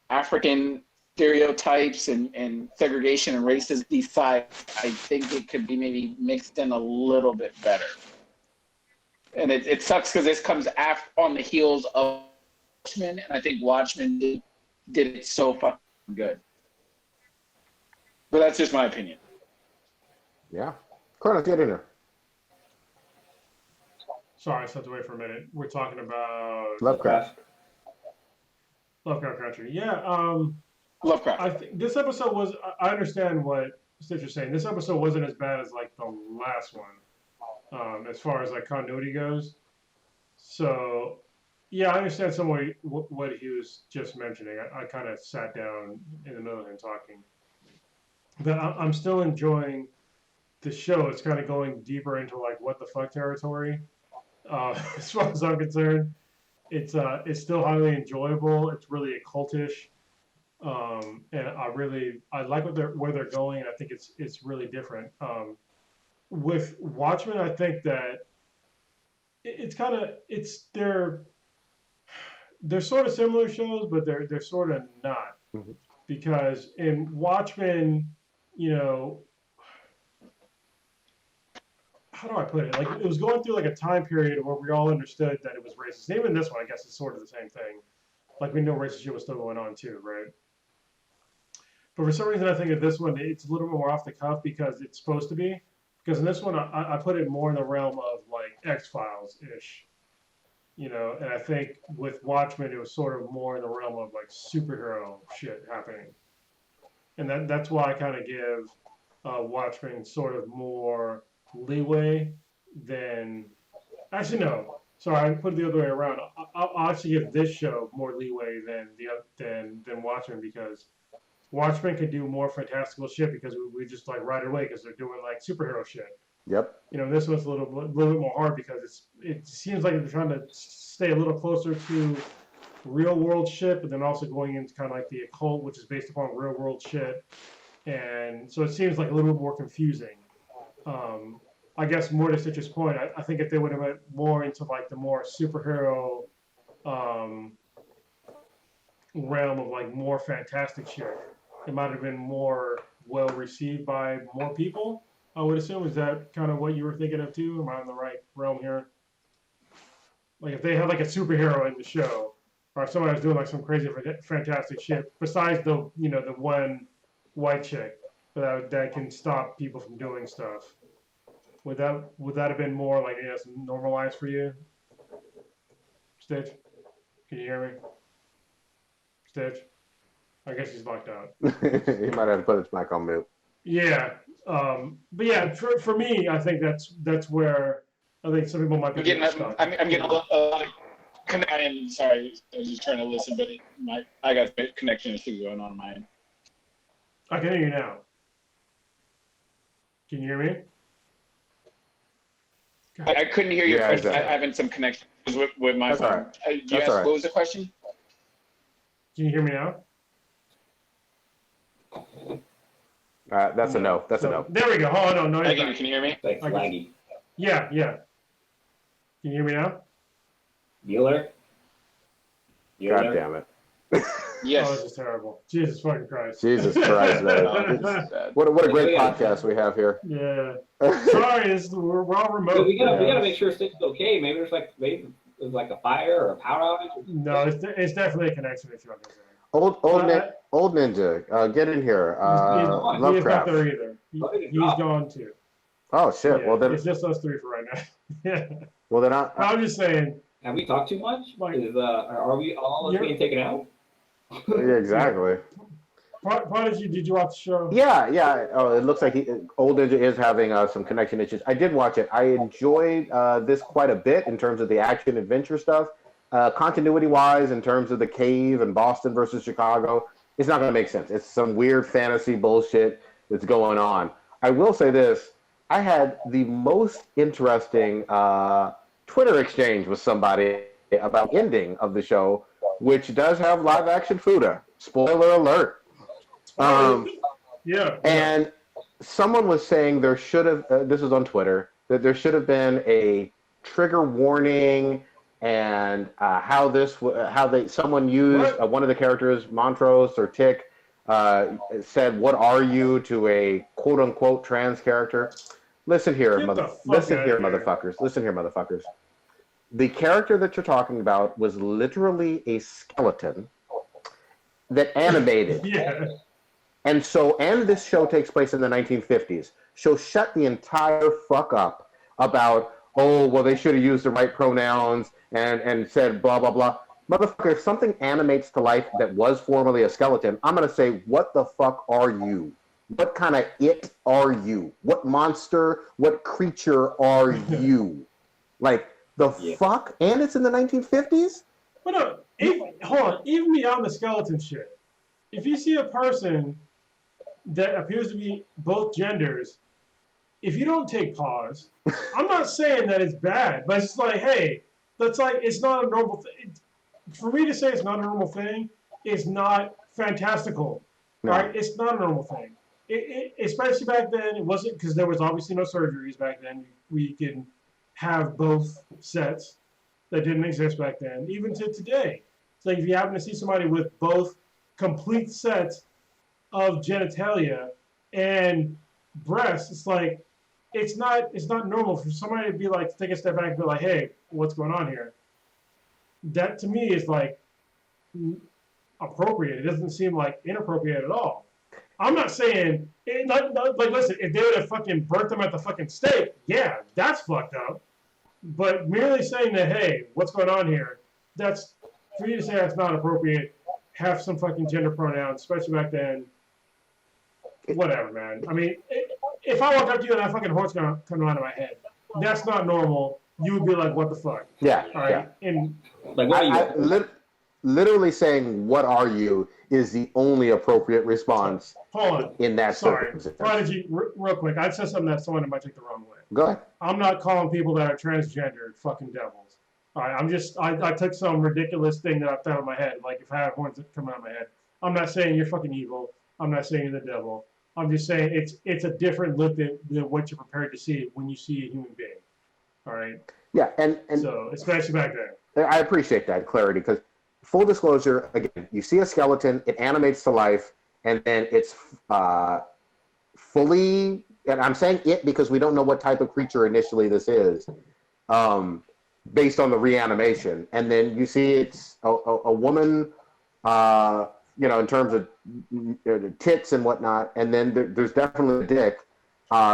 S2: African stereotypes and segregation and racism. These sides, I think it could be maybe mixed in a little bit better. And it sucks because this comes on the heels of Watchmen, and I think Watchmen did it so fucking good. But that's just my opinion.
S1: Yeah. Colonel, get in there.
S3: Sorry, I stepped away for a minute. We're talking about
S1: Lovecraft.
S3: Lovecraft Country. Yeah.
S2: Lovecraft.
S3: I think this episode was. I understand what Stitch is saying. This episode wasn't as bad as like the last one, as far as like continuity goes. So, yeah, I understand some way what he was just mentioning. I kind of sat down in the middle of him talking, but I'm still enjoying the show. It's kind of going deeper into like what the fuck territory. As far as I'm concerned, it's still highly enjoyable. It's really occultish. And I like where they're going, and I think it's really different. With Watchmen, I think that they're sort of similar shows, but they're sort of not, because in Watchmen, how do I put it? Like, it was going through like a time period where we all understood that it was racist. Even this one, I guess, is sort of the same thing. Like, we know racist shit was still going on too, right? But for some reason, I think that this one, it's a little bit more off the cuff because it's supposed to be. Because in this one, I put it more in the realm of like X-Files-ish. And I think with Watchmen, it was sort of more in the realm of like superhero shit happening. And that's why I kind of give Watchmen sort of more leeway than. Actually, no. Sorry, I put it the other way around. I'll actually give this show more leeway than Watchmen, because Watchmen could do more fantastical shit because we just like ride it away because they're doing like superhero shit.
S1: Yep.
S3: This one's a little bit more hard because it seems like they're trying to stay a little closer to real world shit, but then also going into kind of like the occult, which is based upon real world shit. And so it seems like a little bit more confusing. I guess more to Stitch's point, I think if they would have went more into like the more superhero realm of like more fantastic shit, it might have been more well received by more people, I would assume. Is that kind of what you were thinking of too? Am I in the right realm here? Like if they had like a superhero in the show, or if somebody was doing like some crazy fantastic shit, besides the the one white chick, that can stop people from doing stuff. Would that have been more like yes, normalized for you? Stitch, can you hear me? Stitch, I guess he's locked out.
S1: He might have to put his mic on mute.
S3: Yeah, but yeah, for me, I think that's where I think some people might be stuck.
S2: I'm getting a lot of I am sorry. I was just trying to listen, but I got a connection issue going on mine.
S3: I can hear you now. Can you hear me?
S2: I couldn't hear your
S1: Yeah,
S2: question.
S1: exactly.
S2: I'm having some connection with my
S1: That's
S2: phone.
S1: all right.
S2: You
S1: That's
S2: asked,
S1: all right.
S2: what was the question?
S3: Can you hear me now?
S1: That's a no. That's a no.
S3: There we go. Oh no, you're
S2: Again,
S3: back.
S2: can you hear me?
S6: Like
S3: I guess-
S6: laggy.
S3: Yeah. Can you hear me now?
S6: Bueller?
S1: God
S6: Bueller?
S1: damn it.
S2: Yes.
S3: Oh, this is terrible. Jesus fucking Christ.
S1: Jesus Christ, man. What a great podcast we have here.
S3: Yeah. Sorry, we're all remote.
S6: We gotta make sure Stitch is okay. Maybe there's like a fire or a power outage.
S3: No, it's definitely a connection issue. I'm gonna say.
S1: Old Ninja, get in here.
S3: He's not
S1: Lovecraft.
S3: there either. He's gone too.
S1: Oh shit.
S3: Yeah,
S1: Well then,
S3: it's just us three for right now. Yeah.
S1: I'm
S3: just saying.
S6: Have we talked too much?
S3: Like-
S6: Are we all
S3: You're-
S6: being taken out?
S1: yeah, exactly.
S3: Prodigy, did you watch the show?
S1: Yeah. Oh, it looks like Old Ninja is having some connection issues. I did watch it. I enjoyed this quite a bit in terms of the action adventure stuff. Continuity wise, in terms of the cave and Boston versus Chicago, it's not going to make sense. It's some weird fantasy bullshit that's going on. I will say this. I had the most interesting Twitter exchange with somebody about the ending of the show, which does have live action Fuda. Spoiler alert.
S3: Yeah.
S1: And someone was saying there should have, this was on Twitter, that there should have been a trigger warning and someone used one of the characters, Montrose or Tick, said, "What are you?" to a quote unquote trans character. Listen here, motherfuckers. Listen here, motherfuckers. The character that you're talking about was literally a skeleton that animated.
S3: Yeah.
S1: And this show takes place in the 1950s. So shut the entire fuck up about, oh, well, they should have used the right pronouns and said blah, blah, blah. Motherfucker, if something animates to life that was formerly a skeleton, I'm going to say, what the fuck are you? What kind of it are you? What monster, what creature are you? Like, the fuck? And it's in the 1950s?
S3: But no, hold on. Even beyond the skeleton shit, if you see a person that appears to be both genders, if you don't take pause, I'm not saying that it's bad, but it's like, hey, that's like, it's not a normal thing. For me to say it's not a normal thing is not fantastical, right? It's not a normal thing. Especially back then, it wasn't, because there was obviously no surgeries back then. We can have both sets that didn't exist back then, even to today. It's like if you happen to see somebody with both complete sets of genitalia and breasts, it's like it's not normal for somebody to be like, to take a step back and be like, hey, what's going on here? That to me is like appropriate. It doesn't seem like inappropriate at all. I'm not saying, like, listen, if they would have fucking burnt them at the fucking stake, yeah, that's fucked up. But merely saying that, hey, what's going on here, that's, for you to say that's not appropriate, have some fucking gender pronouns, especially back then, whatever, man. I mean, if I walk up to you and that fucking horse gonna come out of my head, that's not normal. You would be like, what the fuck?
S1: Yeah.
S3: All right. And
S6: Like, what are you?
S1: Literally saying, what are you, is the only appropriate response
S3: hold on.
S1: in that
S3: Sorry.
S1: circumstance.
S3: Prodigy, real quick, I said something that someone might take the wrong way.
S1: Go ahead.
S3: I'm not calling people that are transgender fucking devils. All right, I'm just, I took some ridiculous thing that I thought in my head, like if I had horns that come out of my head. I'm not saying you're fucking evil. I'm not saying you're the devil. I'm just saying it's a different look than what you're prepared to see when you see a human being. All right?
S1: Yeah, and
S3: So, especially back then.
S1: I appreciate that clarity, because full disclosure, again, you see a skeleton, it animates to life, and then it's fully, and I'm saying it because we don't know what type of creature initially this is, based on the reanimation. And then you see it's a woman in terms of tits and whatnot, and then there's definitely a dick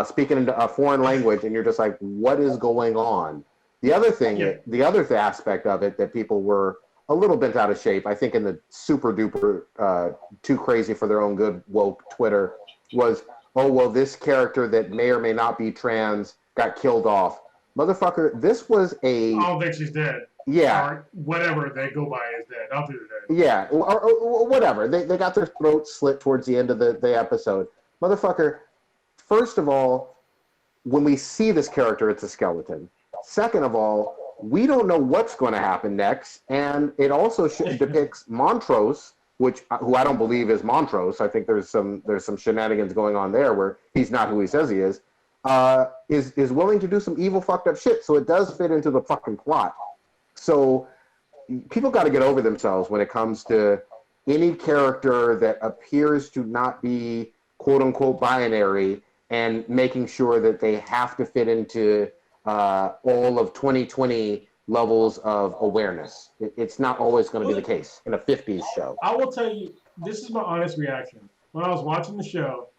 S1: speaking a foreign language, and you're just like, what is going on? The other thing,
S3: Yeah.
S1: the other aspect of it that people were a little bent out of shape, I think in the super duper too crazy for their own good woke Twitter, was, oh, well, this character that may or may not be trans got killed off. Motherfucker, this was
S3: I don't think she's dead.
S1: yeah.
S3: Or whatever they go by is dead. I'll do that.
S1: Yeah, or whatever. They got their throat slit towards the end of the episode. Motherfucker, first of all, when we see this character, it's a skeleton. Second of all, we don't know what's going to happen next, and it also depicts Montrose, who I don't believe is Montrose. I think there's some shenanigans going on there where he's not who he says he is willing to do some evil fucked up shit. So it does fit into the fucking plot. So people got to get over themselves when it comes to any character that appears to not be quote unquote binary and making sure that they have to fit into all of 2020 levels of awareness. It's not always going to be the case in a 50s show.
S3: I will tell you, this is my honest reaction. When I was watching the show,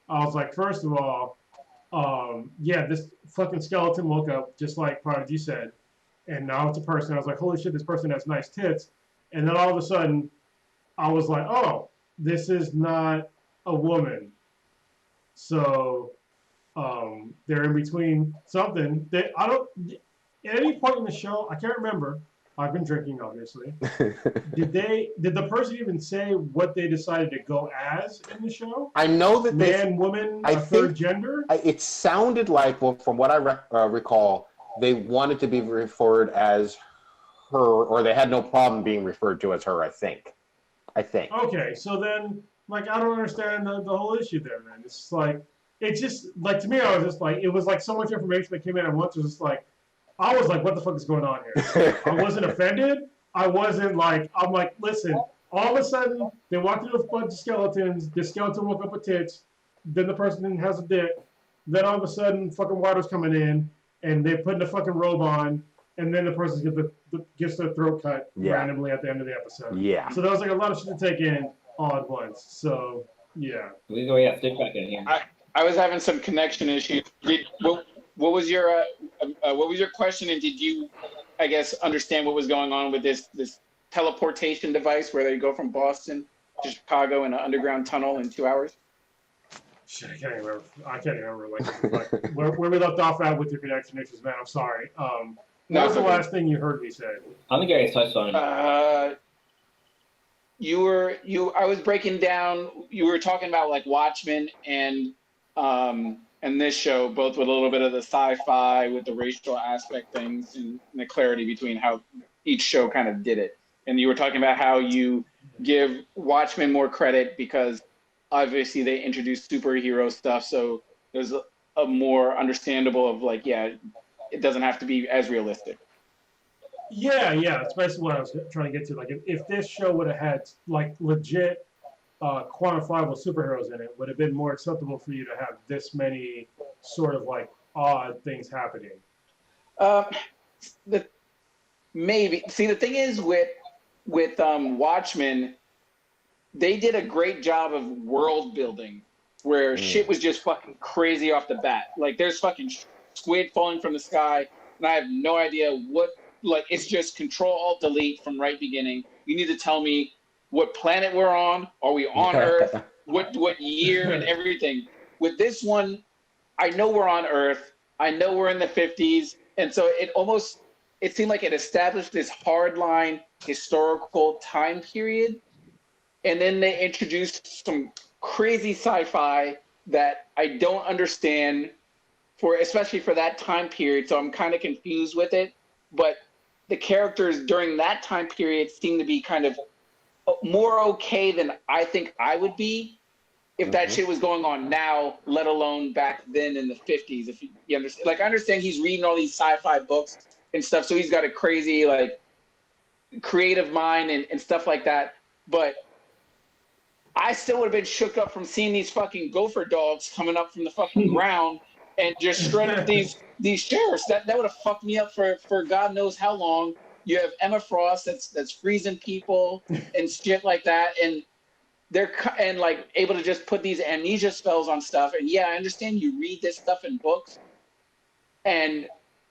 S3: I was like, first of all, this fucking skeleton woke up just like Prodigy said, and now it's a person. I was like, holy shit, this person has nice tits. And then all of a sudden, I was like, oh, this is not a woman. So they're in between something. At any point in the show, I can't remember. I've been drinking, obviously. Did the person even say what they decided to go as in the show?
S1: I know that
S3: Man, woman, third gender?
S1: It sounded like, well, from what I recall, they wanted to be referred as her, or they had no problem being referred to as her, I think.
S3: Okay, so then, like, I don't understand the whole issue there, man. It's like, it's just, like, to me, I was just like, it was like so much information that came in at once. It was just like, I was like, what the fuck is going on here? I wasn't offended. I wasn't like, I'm like, listen, all of a sudden, they walked into a bunch of skeletons. The skeleton woke up with tits. Then the person has a dick. Then all of a sudden, fucking water's coming in, and they're putting a fucking robe on, and then the person gets their throat cut randomly at the end of the episode.
S1: Yeah.
S3: So there was like a lot of shit to take in all at once. So, yeah.
S6: We go, yeah, stick back in here.
S2: I was having some connection issues. What was your question, and did you, I guess, understand what was going on with this teleportation device where they go from Boston to Chicago in an underground tunnel in 2 hours?
S3: Shit, I can't remember. Like where we left off at with your connection issues, man. I'm sorry. What was the last thing you heard me say?
S6: I don't think I touched on it.
S2: I was breaking down. You were talking about like Watchmen and this show, both with a little bit of the sci-fi with the racial aspect things and the clarity between how each show kind of did it. And you were talking about how you give Watchmen more credit because obviously they introduced superhero stuff, so there's a more understandable of like, yeah, it doesn't have to be as realistic.
S3: Yeah, that's basically what I was trying to get to. Like, if this show would have had like legit quantifiable superheroes in it, would have been more acceptable for you to have this many sort of like odd things happening.
S2: Maybe. See, the thing is with Watchmen, they did a great job of world building where shit was just fucking crazy off the bat. Like, there's fucking squid falling from the sky, and I have no idea what. Like, it's just Control-Alt-Delete from right beginning. You need to tell me what planet we're on. Are we on Earth? What year and everything. With this one, I know we're on Earth. I know we're in the 50s. And so it seemed like it established this hardline historical time period. And then they introduced some crazy sci-fi that I don't understand especially for that time period. So I'm kind of confused with it. But the characters during that time period seem to be kind of more okay than I think I would be if that shit was going on now, let alone back then in the 50s. If you understand, like, I understand he's reading all these sci-fi books and stuff, so he's got a crazy, like, creative mind and stuff like that. But I still would have been shook up from seeing these fucking gopher dogs coming up from the fucking ground and just shred up these sheriffs. That would have fucked me up for God knows how long. You have Emma Frost that's freezing people and shit like that. And and like able to just put these amnesia spells on stuff. And yeah, I understand you read this stuff in books,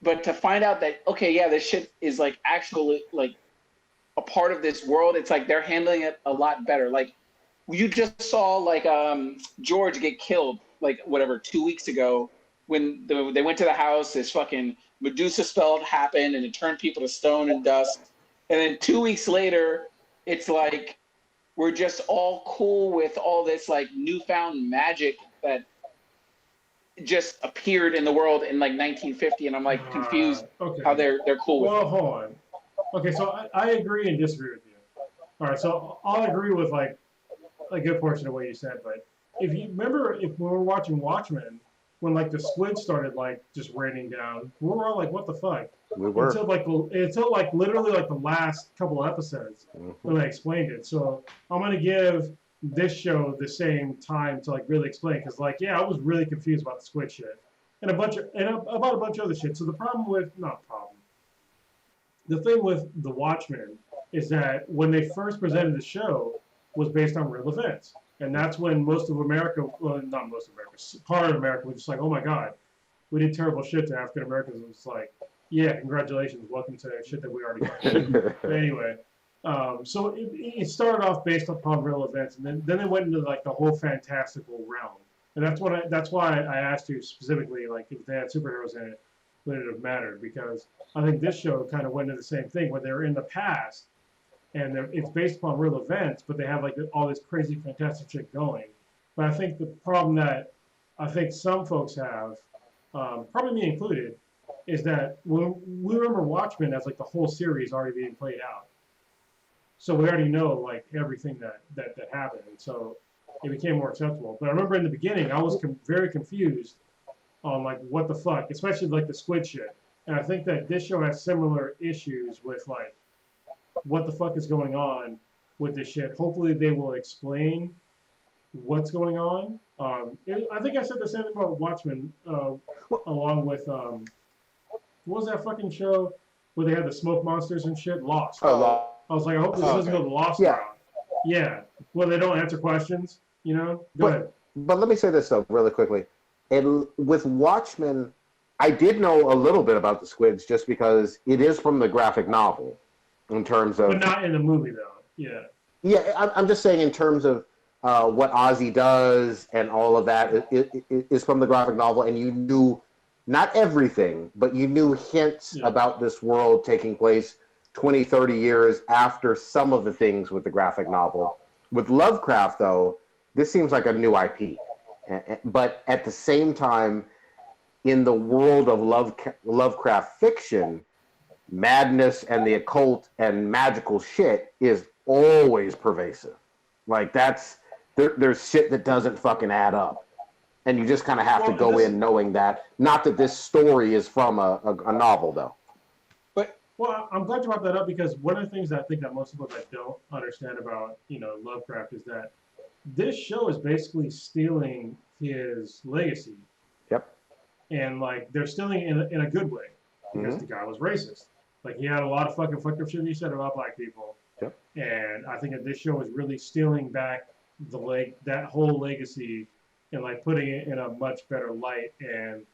S2: but to find out that okay, yeah, this shit is like actually like a part of this world. It's like they're handling it a lot better. Like you just saw like George get killed like whatever 2 weeks ago when they went to the house. This fucking Medusa spell happened and it turned people to stone and dust. And then 2 weeks later, it's like we're just all cool with all this like newfound magic that just appeared in the world in like 1950, and I'm like confused
S3: Okay.
S2: how they're cool with it.
S3: Well, hold on. Okay, so I agree and disagree with you. All right, so I'll agree with like a good portion of what you said, but if you remember, if we were watching Watchmen, when like the squid started like just raining down, we were all like, "What the fuck?"
S1: We were.
S3: Until like literally like the last couple of episodes when they explained it. So I'm gonna give this show the same time to like really explain, because like yeah, I was really confused about the squid shit and about a bunch of other shit. So the thing with the Watchmen is that when they first presented the show was based on real events, and that's when most of America, well, not most of America, part of America was just like, oh my god, we did terrible shit to African Americans. It was like, yeah, congratulations, welcome to shit that we already done. But anyway, so it started off based upon real events, and then it went into like the whole fantastical realm, and that's why I asked you specifically, like if they had superheroes in it, would it have mattered? Because I think this show kind of went into the same thing, where they're in the past, and it's based upon real events, but they have like all this crazy fantastic shit going. But I think the problem that I think some folks have, probably me included, is that we remember Watchmen as like the whole series already being played out. So we already know like everything that happened, and so it became more acceptable. But I remember in the beginning, I was very confused on like what the fuck, especially like the squid shit. And I think that this show has similar issues with like what the fuck is going on with this shit. Hopefully they will explain what's going on. I think I said the same thing about Watchmen, along with what was that fucking show where they had the smoke monsters and shit? Lost.
S1: Oh,
S3: I was like, I hope this doesn't go the Lost
S1: Yeah.
S3: route. Yeah. Well, they don't answer questions, you know? Go ahead.
S1: But let me say this though, really quickly. And with Watchmen, I did know a little bit about the squids just because it is from the graphic novel, in terms of.
S3: But not in the movie, though. Yeah.
S1: Yeah, I'm just saying in terms of what Ozzy does and all of that it is from the graphic novel, and you knew not everything, but you knew hints about this world taking place 20, 30 years after some of the things with the graphic novel. With Lovecraft, though, this seems like a new IP. But at the same time, in the world of Lovecraft fiction, madness and the occult and magical shit is always pervasive. Like there's shit that doesn't fucking add up. And you just kind of have to go in knowing that. Not that this story is from a novel, though.
S3: Well, I'm glad you brought that up, because one of the things that I think that most people that don't understand about, Lovecraft is that this show is basically stealing his legacy.
S1: Yep.
S3: And like they're stealing it in a good way, because the guy was racist. Like he had a lot of fucking fucked up shit he said about black people.
S1: Yep. And
S3: I think that this show is really stealing back that whole legacy and like putting it in a much better light. And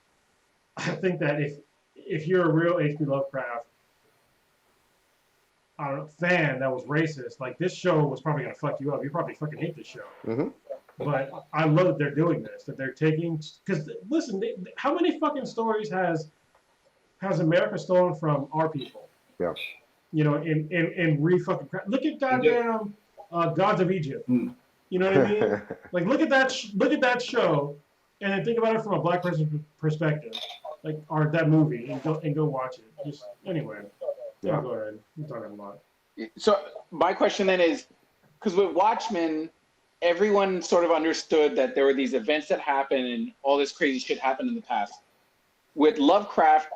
S3: I think that if you're a real H.P. Lovecraft fan that was racist, like this show was probably gonna fuck you up. You probably fucking hate this show.
S1: Mm-hmm.
S3: But I love that they're doing this. That they're taking, because listen, how many fucking stories has America stolen from our people?
S1: Yeah.
S3: In re-fucking crap. Look at goddamn Gods of Egypt. You know what I mean? Like look at that show, and then think about it from a black person's perspective, like or that movie, and go watch it. Just anyway. Yeah. Go ahead. I'm talking a lot.
S2: So my question then is, because with Watchmen, everyone sort of understood that there were these events that happened and all this crazy shit happened in the past. With Lovecraft,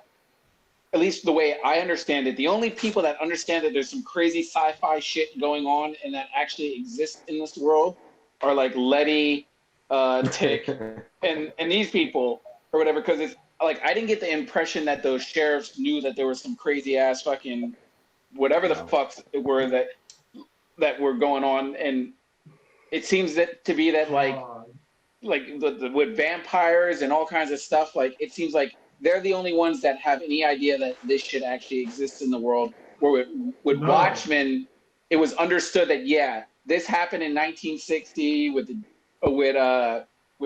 S2: at least the way I understand it, the only people that understand that there's some crazy sci-fi shit going on and that actually exists in this world are like Letty, Tick, and these people or whatever. Because it's like I didn't get the impression that those sheriffs knew that there was some crazy ass fucking whatever the fucks were that were going on. And it seems that to be that like with vampires and all kinds of stuff, like it seems like they're the only ones that have any idea that this shit actually exists in the world. Where with
S3: No.
S2: Watchmen, it was understood that this happened in 1960 with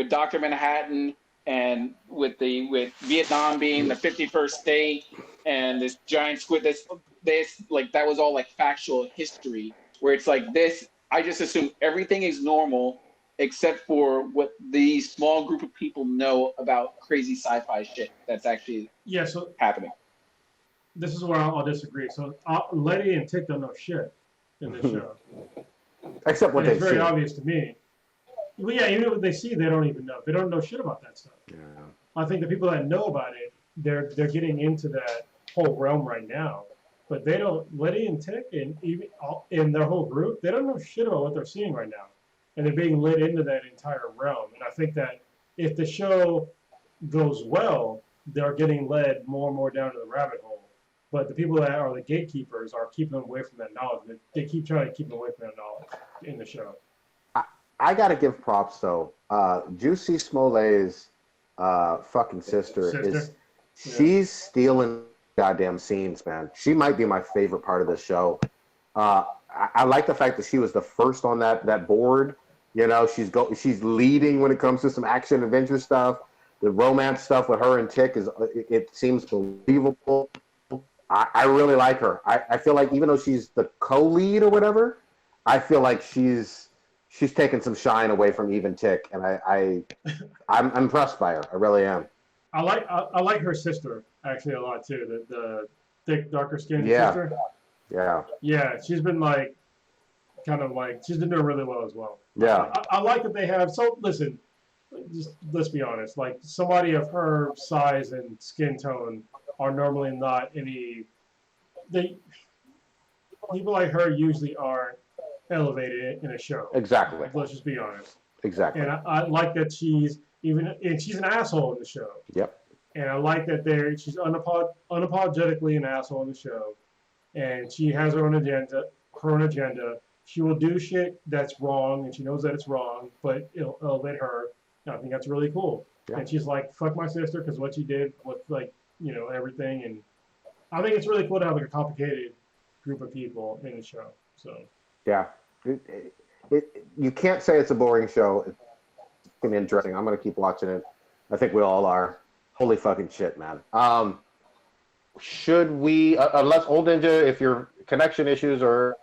S2: Dr. Manhattan and with Vietnam being the 51st state and this giant squid. This like that was all like factual history. Where it's like this, I just assume everything is normal except for what the small group of people know about crazy sci-fi shit that's actually
S3: So
S2: happening.
S3: this is where I'll disagree. So Letty and Tick don't know shit in this show.
S1: Except what
S3: And
S1: they
S3: it's very
S1: see.
S3: obvious to me. Well, yeah, even what they see, they don't even know. They don't know shit about that stuff.
S1: Yeah.
S3: I think the people that know about it, they're getting into that whole realm right now. But they don't. Letty and Tick and even in their whole group, they don't know shit about what they're seeing right now, and they're being led into that entire realm. And I think that if the show goes well, they're getting led more and more down to the rabbit hole. But the people that are the gatekeepers are keeping them away from that knowledge. They keep trying to keep them away from that knowledge in the show.
S1: I gotta give props though. Juicy Smollett's fucking sister is she's stealing goddamn scenes, man. She might be my favorite part of the show. I like the fact that she was the first on that board. You know, she's leading when it comes to some action adventure stuff. The romance stuff with her and Tick it seems believable. I really like her. I feel like even though she's the co-lead or whatever, I feel like she's taken some shine away from even Tick, and I'm impressed by her. I really am.
S3: I like her sister actually a lot too. The thick, darker skinned
S1: Yeah.
S3: sister.
S1: Yeah.
S3: Yeah, she's been she's been doing really well as well.
S1: Yeah.
S3: I like that they have. So listen, just let's be honest. Like somebody of her size and skin tone are normally not people like her usually aren't elevated in a show.
S1: Exactly.
S3: Let's just be honest.
S1: Exactly.
S3: And I like that she's an asshole in the show.
S1: Yep.
S3: And I like that she's unapologetically an asshole in the show, and she has her own agenda. She will do shit that's wrong, and she knows that it's wrong, but it'll elevate her. And I think that's really cool.
S1: Yeah.
S3: And she's like, "Fuck my sister," because what she did with everything. And I think it's really cool to have like a complicated group of people in the show. So
S1: Yeah. You can't say it's a boring show. It's gonna be interesting. I'm gonna keep watching it. I think we all are. Holy fucking shit, man. Should we, unless Old Ninja, if your connection issues are,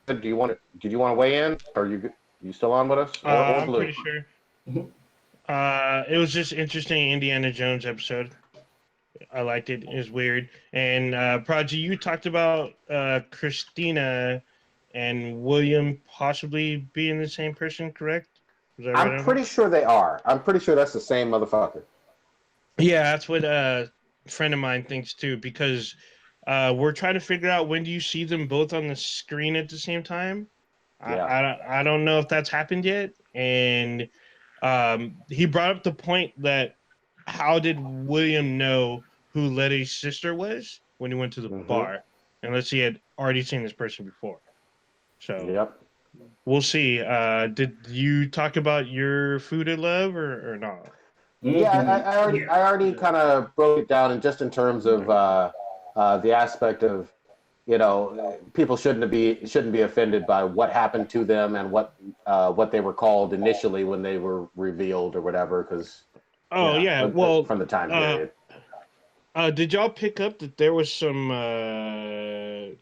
S1: did you want to weigh in? Are you still on with us?
S4: I'm pretty sure. It was just interesting Indiana Jones episode. I liked it. It was weird. And Prodigy, you talked about Christina and William possibly being the same person, correct? Was that right?
S1: I'm pretty sure they are. I'm pretty sure that's the same motherfucker.
S4: Yeah, that's what a friend of mine thinks too, because we're trying to figure out when do you see them both on the screen at the same time.
S1: Yeah.
S4: I don't know if that's happened yet. And he brought up the point that how did William know who Letty's sister was when he went to the bar, unless he had already seen this person before. So
S1: Yep.
S4: We'll see. Did you talk about your food of love or not?
S1: Yeah, I already kind of broke it down, and just in terms of the aspect of, people shouldn't be offended by what happened to them and what they were called initially when they were revealed or whatever, because from the time period.
S4: Did y'all pick up that there was some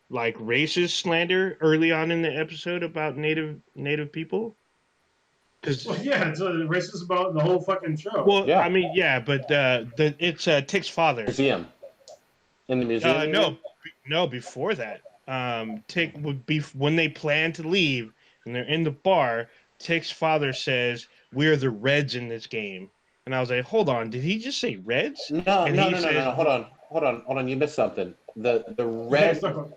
S4: like racist slander early on in the episode about native people?
S3: Well, yeah, it's racist about the whole fucking show.
S4: Well,
S1: Yeah.
S4: I mean, yeah, but it's Tick's father.
S1: Museum. In the museum?
S4: No, before that. Tick would be when they plan to leave and they're in the bar. Tick's father says, "We're the Reds in this game," and I was like, "Hold on, did he just say Reds?"
S1: No. Hold on. You missed something. The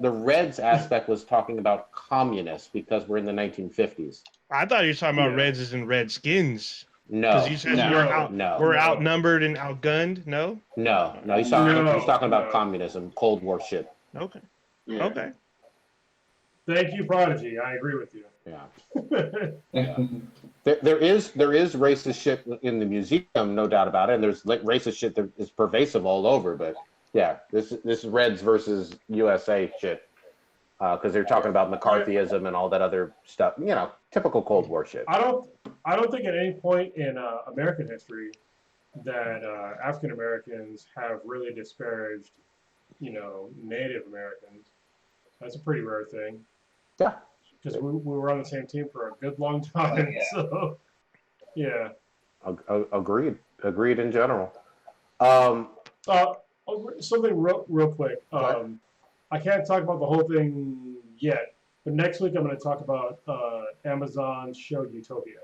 S1: Reds aspect was talking about communists because we're in the 1950s.
S4: I thought he was talking about Reds as in Redskins.
S1: No.
S4: Because you said we're outnumbered and outgunned. No.
S1: No. He's talking about communism, Cold War shit.
S4: Okay.
S2: Yeah.
S4: Okay.
S3: Thank you, Prodigy. I agree with you.
S1: Yeah. There is racist shit in the museum, no doubt about it. And there's racist shit that is pervasive all over. But yeah, this is Reds versus USA shit because they're talking about McCarthyism and all that other stuff. Typical Cold War shit.
S3: I don't think at any point in American history that African Americans have really disparaged, Native Americans. That's a pretty rare thing.
S1: Yeah.
S3: Because we were on the same team for a good long time.
S6: Yeah.
S3: So, yeah.
S1: Agreed in general.
S3: Something real quick. I can't talk about the whole thing yet, but next week I'm going to talk about Amazon's show Utopia.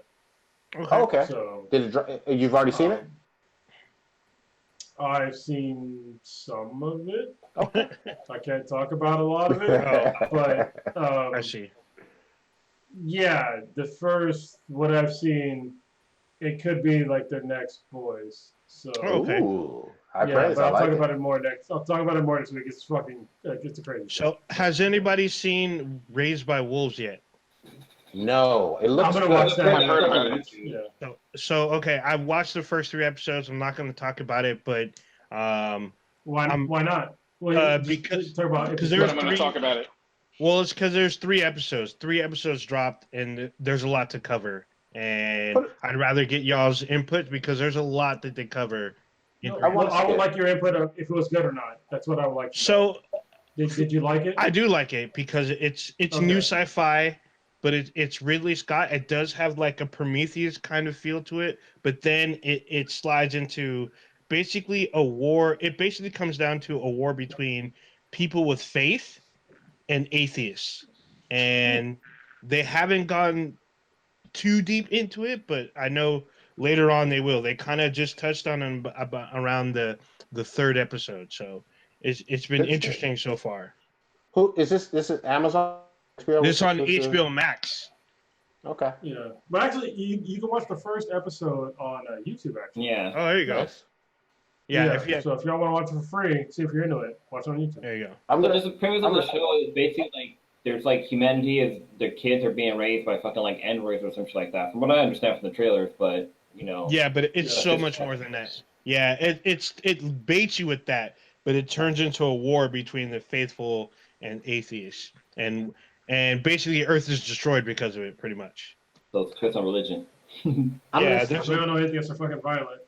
S1: Okay.
S3: So,
S1: You've already seen it?
S3: I've seen some of it. Okay. I can't talk about a lot of it, but
S4: I see.
S3: yeah, the first what I've seen, it could be like their next Boys. So
S4: Okay.
S1: Ooh, high
S3: yeah,
S1: praise.
S3: but
S1: I
S3: I'll
S1: like
S3: talk
S1: it.
S3: about it more next. I'll talk about it more next week. It's fucking, it's a crazy.
S4: So, has anybody seen Raised by Wolves yet?
S1: No, it looks
S3: I'm gonna
S1: good.
S3: watch that.
S2: I've heard about it.
S3: Yeah.
S4: So okay, I've watched the first 3 episodes. I'm not going to talk about it, but
S3: Why
S4: I'm-
S3: not? Well,
S4: because
S3: talk about
S4: because
S3: it.
S4: there's
S2: But I'm going to talk about it.
S4: well, it's because there's 3 episodes. 3 episodes dropped, and there's a lot to cover. And I'd rather get y'all's input because there's a lot that they cover.
S3: No,
S1: I wanna
S3: I
S1: see
S3: would
S1: it.
S3: like your input of if it was good or not. That's what I would like.
S4: So
S3: Did you like it?
S4: I do like it because it's new
S3: Okay.
S4: sci-fi, but it's Ridley Scott. It does have like a Prometheus kind of feel to it, but then it slides into basically a war. It basically comes down to a war between people with faith and atheists, and they haven't gone too deep into it, but I know later on they will. They kind of just touched on them about around the 3rd episode, so it's been
S1: Good
S4: interesting so far.
S1: Who is this? This is Amazon. HBO?
S4: This on
S1: This is-
S4: HBO Max.
S1: Okay.
S3: Yeah, but actually, you can watch the first episode on YouTube. Actually,
S6: Yeah.
S4: Oh, there you go.
S1: Nice.
S4: Yeah,
S3: So if y'all want to watch it for free, see if you're into it, watch it on YouTube.
S4: there you go.
S1: I'm
S6: So
S1: gonna.
S6: just the premise of the show is basically like there's like humanity is their kids are being raised by fucking like androids or some shit like that. From what I understand from the trailers, but
S4: Yeah, but it's
S3: Yeah.
S4: so much more than that. Yeah, it baits you with that, but it turns into a war between the faithful and atheists, and basically Earth is destroyed because of it, pretty much.
S6: So it's twist on religion.
S1: I'm
S4: Yeah,
S1: gonna,
S4: there's
S3: We don't know atheists are fucking violent.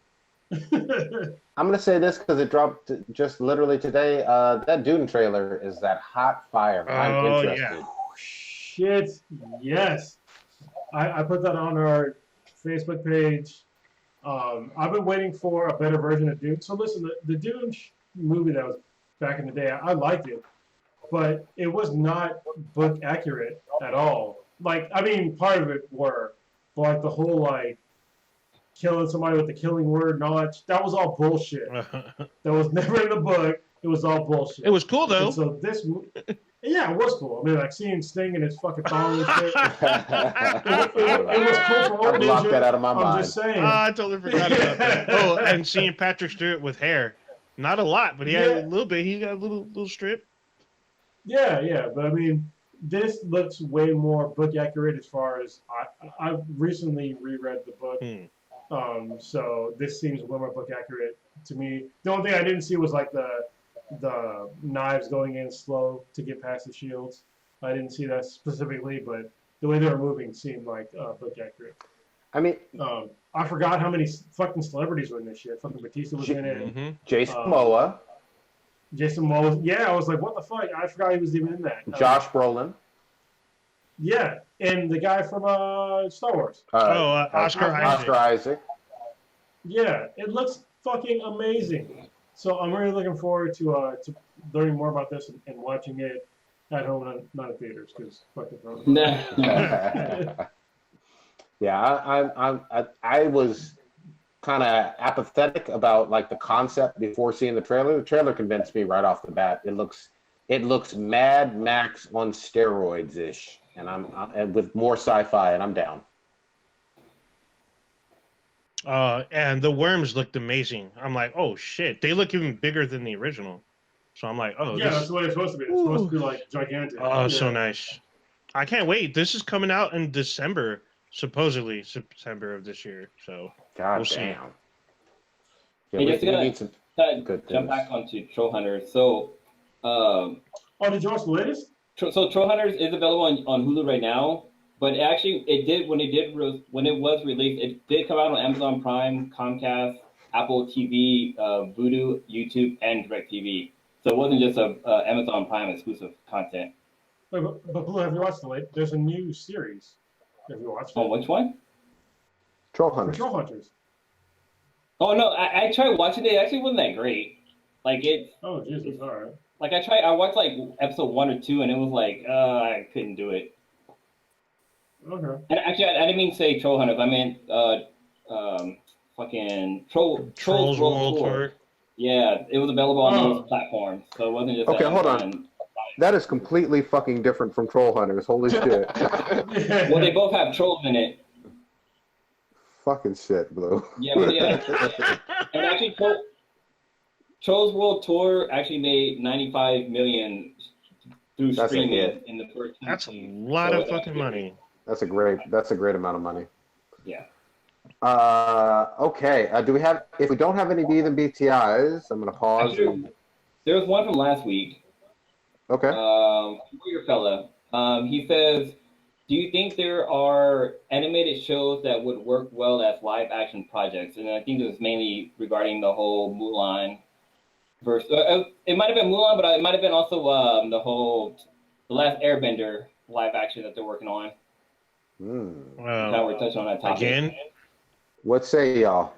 S1: I'm gonna say this because it dropped just literally today. That Dune trailer is that hot fire. I'm
S4: Oh,
S1: interested.
S4: yeah.
S3: Shit, yes. I put that on our Facebook page. I've been waiting for a better version of Dune. So listen, the Dune movie that was back in the day, I liked it, but it was not book accurate at all. Like, I mean, part of it were, but like the whole like killing somebody with the killing word notch, that was all bullshit. That was never in the book. It was all bullshit.
S4: It was cool though.
S3: And so this, yeah, it was cool. I mean, like seeing Sting and his fucking thong and shit. It was cool for one
S1: I blocked
S3: ninja.
S1: that out of my
S3: I'm
S1: mind.
S3: just saying.
S4: I totally forgot about that. Oh, and seeing Patrick Stewart with hair. Not a lot, but he had a
S3: Yeah.
S4: little bit. He got a little strip.
S3: Yeah, but I mean, this looks way more book accurate as far as I recently reread the book. So this seems way more book accurate to me. The only thing I didn't see was like the knives going in slow to get past the shields. I didn't see that specifically, but the way they were moving seemed like book accurate.
S1: I mean,
S3: I forgot how many fucking celebrities were in this shit. Fucking Batista was in it.
S4: Mm-hmm.
S1: Jason Momoa,
S3: Jason Momoa. Yeah, I was like, what the fuck? I forgot he was even in that.
S1: Josh Brolin,
S3: Yeah, and the guy from Star Wars.
S4: Oscar Isaac.
S1: Oscar Isaac.
S3: Yeah, it looks fucking amazing. So I'm really looking forward to learning more about this and watching it at home, and not in theaters, because fuck the problem.
S6: Nah.
S1: Yeah, I was kind of apathetic about like the concept before seeing the trailer. The trailer convinced me right off the bat. It looks Mad Max on steroids ish, and and with more sci-fi, and I'm down.
S4: And the worms looked amazing. I'm like, oh shit, they look even bigger than the original. So I'm like, oh,
S3: Yeah,
S4: this,
S3: that's the way it's supposed to be. It's supposed to be like gigantic.
S4: oh,
S3: Yeah.
S4: so nice. I can't wait. This is coming out in December, supposedly September of this year. So
S1: God
S4: We'll see.
S1: damn. Yeah,
S6: Hey,
S1: we
S6: just gonna
S1: need some good
S6: jump
S1: things.
S6: back onto Troll Hunters. So,
S3: Oh, did you watch the latest?
S6: so Troll Hunters is available on Hulu right now. But actually, when it was released, it did come out on Amazon Prime, Comcast, Apple TV, Vudu, YouTube, and DirecTV. So it wasn't just a Amazon Prime exclusive content.
S3: Wait, but Blue, have you watched the latest? There's a new series. Have you watched it?
S6: Oh, which one?
S1: Troll
S3: For
S1: Hunters.
S3: Troll Hunters.
S6: Oh no, I tried watching it. It actually wasn't that great. Like it,
S3: Oh, Jesus, all right.
S6: like I watched like episode 1 or 2, and it was like I couldn't do it.
S3: Okay.
S6: And actually, I didn't mean to say Troll Hunters. I meant fucking Trolls World Tour. Yeah, it was available on those platforms, so it wasn't just
S1: Okay, hold on. That is completely fucking different from Troll Hunters. Holy shit.
S6: Well, they both have trolls in it.
S1: Fucking shit, Blue.
S6: Yeah, but yeah. And actually, Trolls World Tour actually made 95 million through
S1: That's a
S6: streaming
S1: hit.
S6: in the first.
S4: That's a lot of fucking money.
S1: That's a great amount of money.
S6: Yeah.
S1: Okay. If we don't have any B than BTIs, I'm gonna pause.
S6: Actually, there was one from last week.
S1: Okay.
S6: Weird fella. He says, "Do you think there are animated shows that would work well as live action projects?" And I think it was mainly regarding the whole Mulan verse. It might have been Mulan, but it might have been also the Last Airbender live action that they're working on. Now we're touching on that topic
S4: Again?
S1: What say y'all?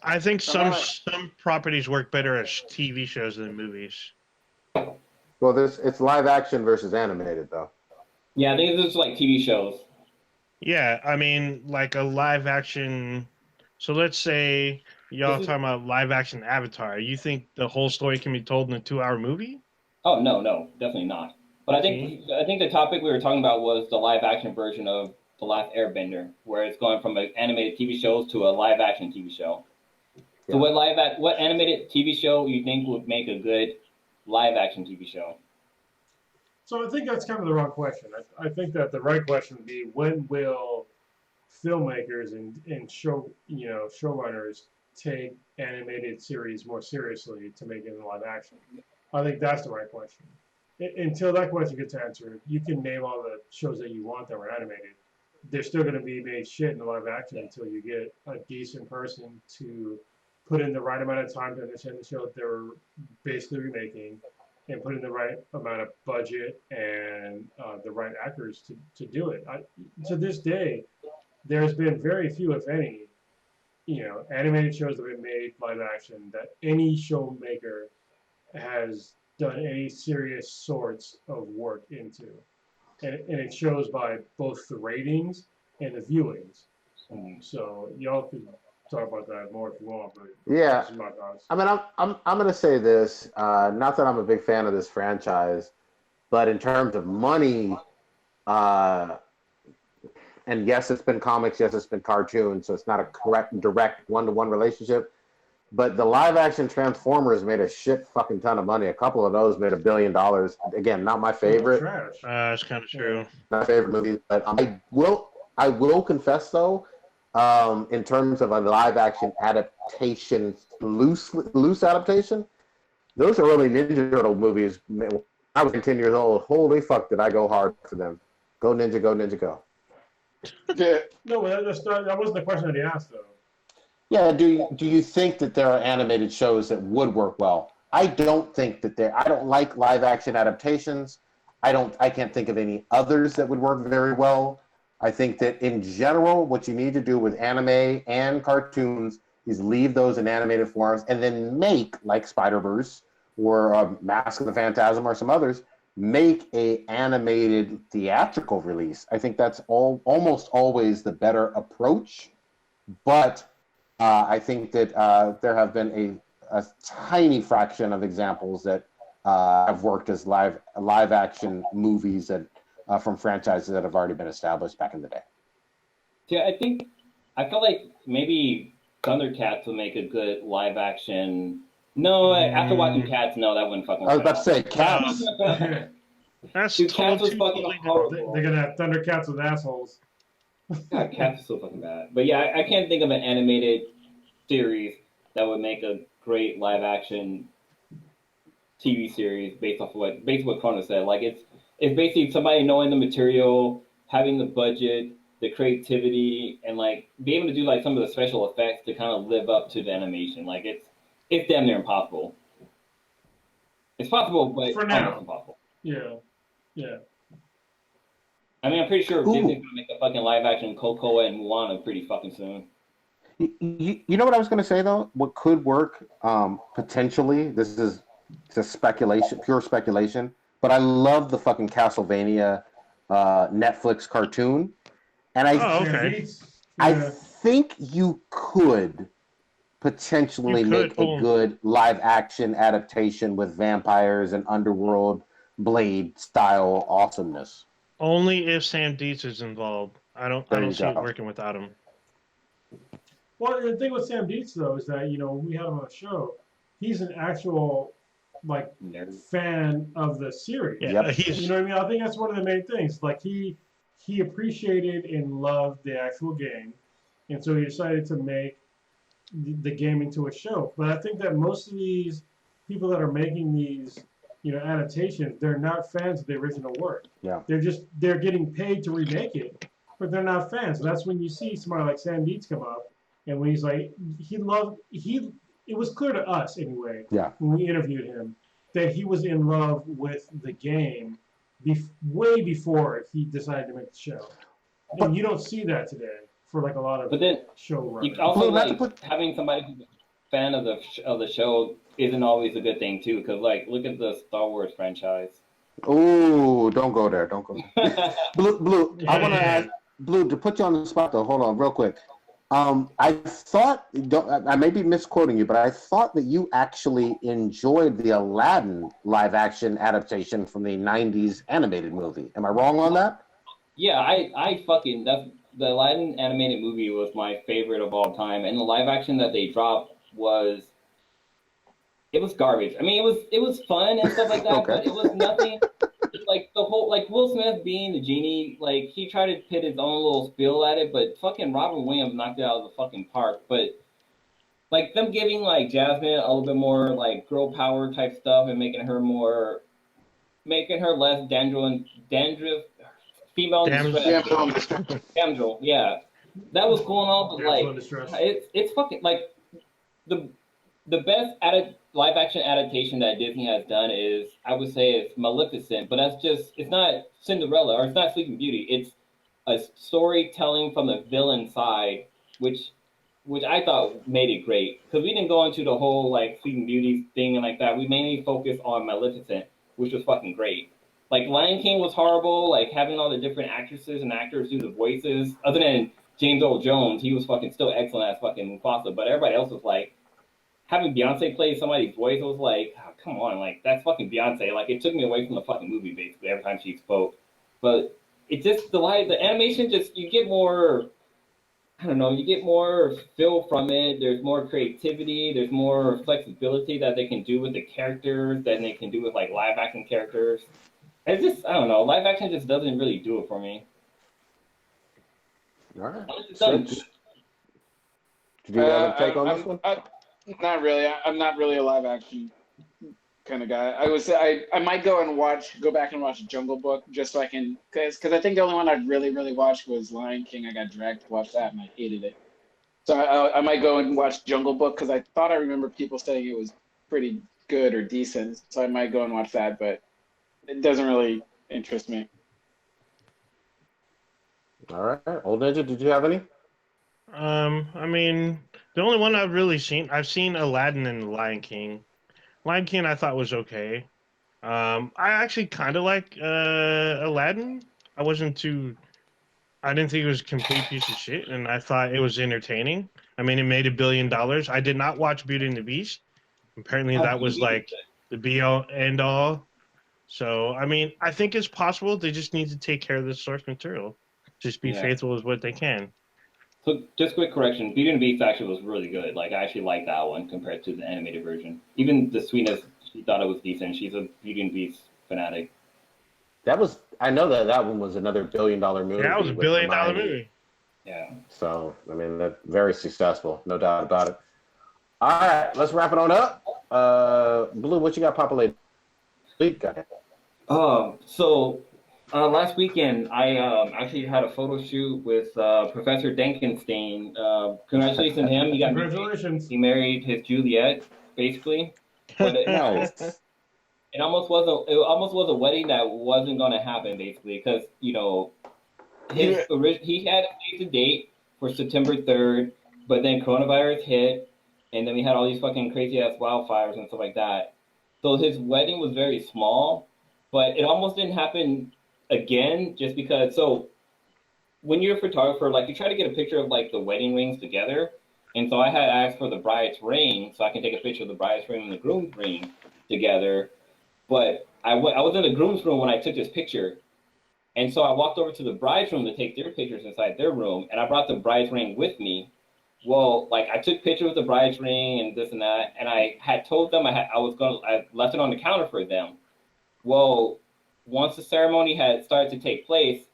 S4: I think some properties work better as TV shows than movies.
S1: Well, it's live action versus animated though.
S6: Yeah, I think it's like TV shows.
S4: Yeah, I mean, like a live action. So let's say y'all talking about live action Avatar. You think the whole story can be told in a 2-hour movie?
S6: Oh no, definitely not. But I think the topic we were talking about was the live action version of The Last Airbender, where it's going from an animated TV show to a live action TV show.
S1: Yeah.
S6: So what animated TV show you think would make a good live action TV show?
S3: So I think that's kind of the wrong question. I think that the right question would be, when will filmmakers and showrunners take animated series more seriously to make it in live action? I think that's the right question. Until that question gets answered, you can name all the shows that you want that were animated. They're still going to be made shit in the live action until you get a decent person to put in the right amount of time to understand the show that they're basically remaking, and put in the right amount of budget and the right actors to do it. To this day, there's been very few, if any, animated shows that have been made live action that any showmaker has done any serious sorts of work into. And it shows by both the ratings and the viewings. So y'all could talk about that more if you want, but
S1: Yeah.
S3: this is my thoughts.
S1: I mean, I'm gonna say this. Not that I'm a big fan of this franchise, but in terms of money, and yes, it's been comics, yes, it's been cartoons, so it's not a direct one-to-one relationship. But the live-action Transformers made a shit fucking ton of money. A couple of those made $1 billion. Again, not my favorite.
S3: Trash.
S4: That's kind of true.
S1: My favorite movie, but I will confess though, in terms of a live action adaptation, loose adaptation, those early Ninja Turtle movies, when I was 10 years old, holy fuck did I go hard for them. Go Ninja, go Ninja, go.
S2: Yeah.
S3: No, but that wasn't the question that he asked, though.
S1: Yeah, do you think that there are animated shows that would work well? I don't think that I don't like live action adaptations. I can't think of any others that would work very well. I think that in general, what you need to do with anime and cartoons is leave those in animated forms and then make, like Spider-Verse or Mask of the Phantasm or some others, make a animated theatrical release. I think that's almost always the better approach. But I think that there have been a tiny fraction of examples that have worked as live action movies that from franchises that have already been established back in the day.
S6: Yeah, I feel like maybe Thundercats would make a good live action. No, after watching Cats, no, that wouldn't fucking.
S1: I was about to say Cats.
S4: That's
S5: Dude, Cats was
S4: two
S5: fucking
S4: totally different.
S5: horrible.
S3: They're gonna have Thundercats with assholes.
S5: God, Cats is so fucking bad. But yeah, I can't think of an animated series that would make a great live action TV series based off what Cronus said. Like it's basically somebody knowing the material, having the budget, the creativity, and like be able to do like some of the special effects to kind of live up to the animation. Like it's damn near impossible. It's possible, but
S3: For now.
S5: almost impossible.
S3: Yeah, yeah.
S5: I mean, I'm pretty sure
S1: Ooh.
S5: Disney's gonna make a fucking live action Coco and Moana pretty fucking soon.
S1: You know what I was going to say though? What could work potentially? This is just speculation, pure speculation. But I love the fucking Castlevania Netflix cartoon, and
S4: Oh, okay.
S3: Beats.
S1: I
S3: Yeah.
S1: think you could potentially
S4: You could,
S1: make a
S4: cool.
S1: good live action adaptation with vampires and underworld Blade style awesomeness.
S4: Only if Sam Dietz is involved. I
S1: There
S4: don't
S1: you
S4: see it
S1: go.
S4: working without him.
S3: Well, the thing with Sam Dietz though is that when we had him on the show, he's an actual like
S5: Nerd.
S3: fan of the series.
S4: Yeah,
S1: Yep.
S4: he's
S3: You know what I mean? I think that's one of the main things. Like he appreciated and loved the actual game, and so he decided to make the game into a show. But I think that most of these people that are making these adaptations, they're not fans of the original work.
S1: Yeah.
S3: They're getting paid to remake it, but they're not fans. So that's when you see somebody like Sam Dietz come up, and when he's like, it was clear to us anyway,
S1: Yeah.
S3: when we interviewed him, that he was in love with the game way before he decided to make the show. And you don't see that today for like a lot of
S5: But then
S3: showrunners.
S5: you also
S1: Well, not
S5: like
S1: to put-
S5: having somebody who's a fan of the show isn't always a good thing too. Because like, look at the Star Wars franchise.
S1: Ooh, don't go there. Don't go there. Blue, I want to
S4: Yeah.
S1: ask Blue to put you on the spot though. Hold on, real quick. I thought I may be misquoting you, but I thought that you actually enjoyed the Aladdin live action adaptation from the '90s animated movie. Am I wrong on that?
S5: Yeah, I fucking the Aladdin animated movie was my favorite of all time, and the live action that they dropped was garbage. I mean, it was fun and stuff like that,
S1: Okay.
S5: but it was nothing. Like the whole Will Smith being the genie, like he tried to put his own little spill at it, but fucking Robin Williams knocked it out of the fucking park. But like them giving like Jasmine a little bit more like girl power type stuff and making her less dandruff female distress. Damsel, yeah, that was going on, but
S3: Damsel in
S5: like
S3: distress.
S5: it's fucking like the best live action adaptation that Disney has done is, I would say, it's Maleficent, but it's not Cinderella or it's not Sleeping Beauty. It's a storytelling from the villain side, which I thought made it great, because we didn't go into the whole like Sleeping Beauty thing and like that. We mainly focused on Maleficent, which was fucking great. Like Lion King was horrible, like having all the different actresses and actors do the voices. Other than James Earl Jones, he was fucking still excellent as fucking Mufasa, but everybody else was like, having Beyonce play somebody's voice, I was like, oh, come on, like that's fucking Beyonce. Like it took me away from the fucking movie basically every time she spoke. But it just the animation just you get more, I don't know, you get more feel from it. There's more creativity. There's more flexibility that they can do with the characters than they can do with like live action characters. It's just I don't know, live action just doesn't really do it for me.
S1: All right.
S5: It's done-
S1: Did you have a take on this one?
S2: Not really. I'm not really a live action kind of guy. I might go back and watch Jungle Book just so I can, because I think the only one I'd really watched was Lion King. I got dragged to watch that and I hated it. So I might go and watch Jungle Book because I thought I remember people saying it was pretty good or decent. So I might go and watch that, but it doesn't really interest me.
S1: All right. Old Ninja, did you have any?
S4: I mean, the only one I've seen Aladdin and Lion King. Lion King I thought was okay. I actually kind of like Aladdin. I didn't think it was a complete piece of shit, and I thought it was entertaining. I mean, it made $1 billion. I did not watch Beauty and the Beast. Apparently, that was like the be-all, end-all. So, I mean, I think it's possible. They just need to take care of the source material. Just be faithful as what they can.
S5: So just quick correction, Beauty and the Beast actually was really good. Like I actually liked that one compared to the animated version. Even the Sweetness, she thought it was decent. She's a Beauty and the Beast fanatic.
S1: That was, I know that one was another $1 billion movie.
S4: That was a $1
S1: with
S4: billion
S1: Hermione.
S4: movie.
S6: Yeah.
S1: So, I mean, that's very successful, no doubt about it. All right, let's wrap it on up. Blue, what you got populated?
S6: So last weekend I actually had a photo shoot with Professor Denkenstein. Congratulations to him.
S3: Congratulations.
S6: He married his Juliet, basically. But
S1: Nice.
S6: it almost was a wedding that wasn't gonna happen, basically, because he had a save the date for September 3rd, but then coronavirus hit, and then we had all these fucking crazy ass wildfires and stuff like that. So his wedding was very small, but it almost didn't happen again just because. So when you're a photographer, like you try to get a picture of like the wedding rings together, and so I had asked for the bride's ring so I can take a picture of the bride's ring and the groom's ring together. But I was in the groom's room when I took this picture. And so I walked over to the bride's room to take their pictures inside their room, and I brought the bride's ring with me. Well, like I took pictures with the bride's ring and this and that, and I had told them I left it on the counter for them. Well, once the ceremony had started to take place,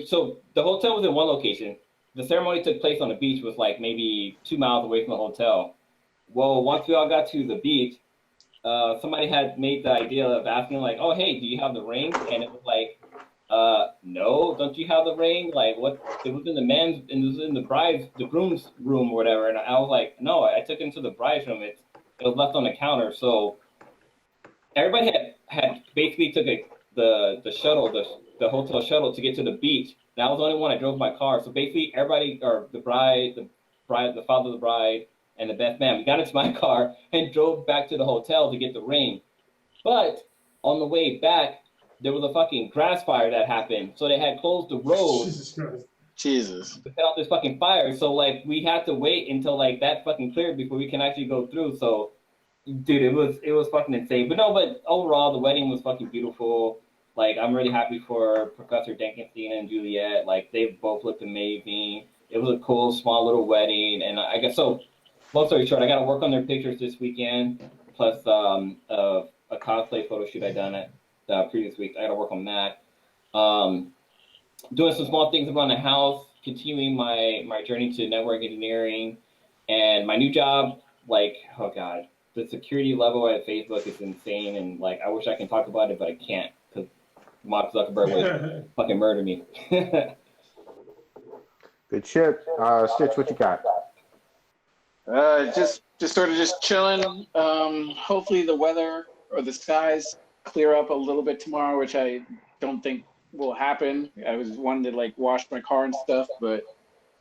S6: so the hotel was in one location. The ceremony took place on the beach, was like maybe 2 miles away from the hotel. Well, once we all got to the beach, somebody had made the idea of asking like, "Oh, hey, do you have the ring?" And it was like, no, don't you have the ring? Like, what? It was in the groom's room or whatever. And I was like, no, I took it into the bride's room. It was left on the counter. So everybody had basically took the shuttle, the hotel shuttle to get to the beach. And I was the only one that drove my car. So basically everybody, or the father of the bride, and the best man, we got into my car and drove back to the hotel to get the ring. But on the way back, there was a fucking grass fire that happened. So they had closed the road
S3: Jesus Christ.
S2: Jesus.
S6: to put out this fucking fire. So like we had to wait until like that fucking cleared before we can actually go through. So dude, it was fucking insane. But overall the wedding was fucking beautiful. Like I'm really happy for Professor Denkenstein and Juliet. Like they both looked amazing. It was a cool small little wedding, and I guess so. Long story short, I got to work on their pictures this weekend, plus a cosplay photo shoot I done it the previous week. I got to work on that. Doing some small things around the house, continuing my journey to network engineering, and my new job. Like, oh god, the security level at Facebook is insane, and like I wish I can talk about it, but I can't because Mark Zuckerberg would fucking murder me.
S1: Good shit. Stitch, what you got?
S2: Just sort of just chilling. Hopefully the weather or the skies clear up a little bit tomorrow, which I don't think will happen. I was wanting to like wash my car and stuff, but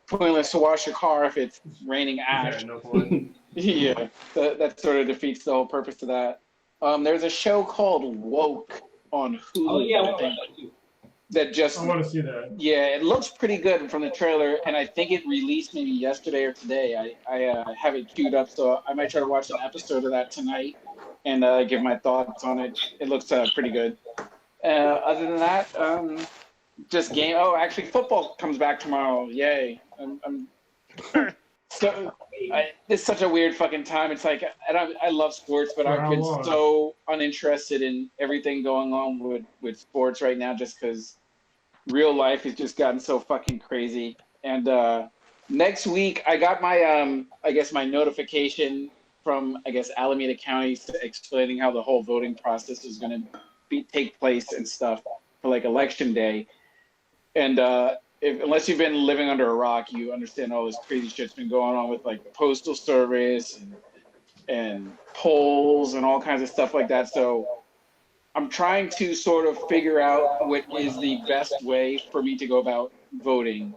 S2: pointless to wash your car if it's raining ash.
S3: Yeah, no point.
S2: Yeah, that sort of defeats the whole purpose of that. There's a show called Woke on Hulu.
S6: Oh yeah,
S2: I think, that just
S3: I want to see that.
S2: yeah, it looks pretty good from the trailer, and I think it released maybe yesterday or today. I have it queued up, so I might try to watch an episode of that tonight and give my thoughts on it. It looks pretty good. Other than that, just game. Oh, actually, football comes back tomorrow. Yay! I'm so. It's such a weird fucking time. It's like I love sports, but I've been so uninterested in everything going on with sports right now, just because real life has just gotten so fucking crazy. And next week, I got my I guess my notification from Alameda County explaining how the whole voting process is going to take place and stuff for like election day. And unless you've been living under a rock, you understand all this crazy shit's been going on with like the postal service and polls and all kinds of stuff like that. So I'm trying to sort of figure out what is the best way for me to go about voting.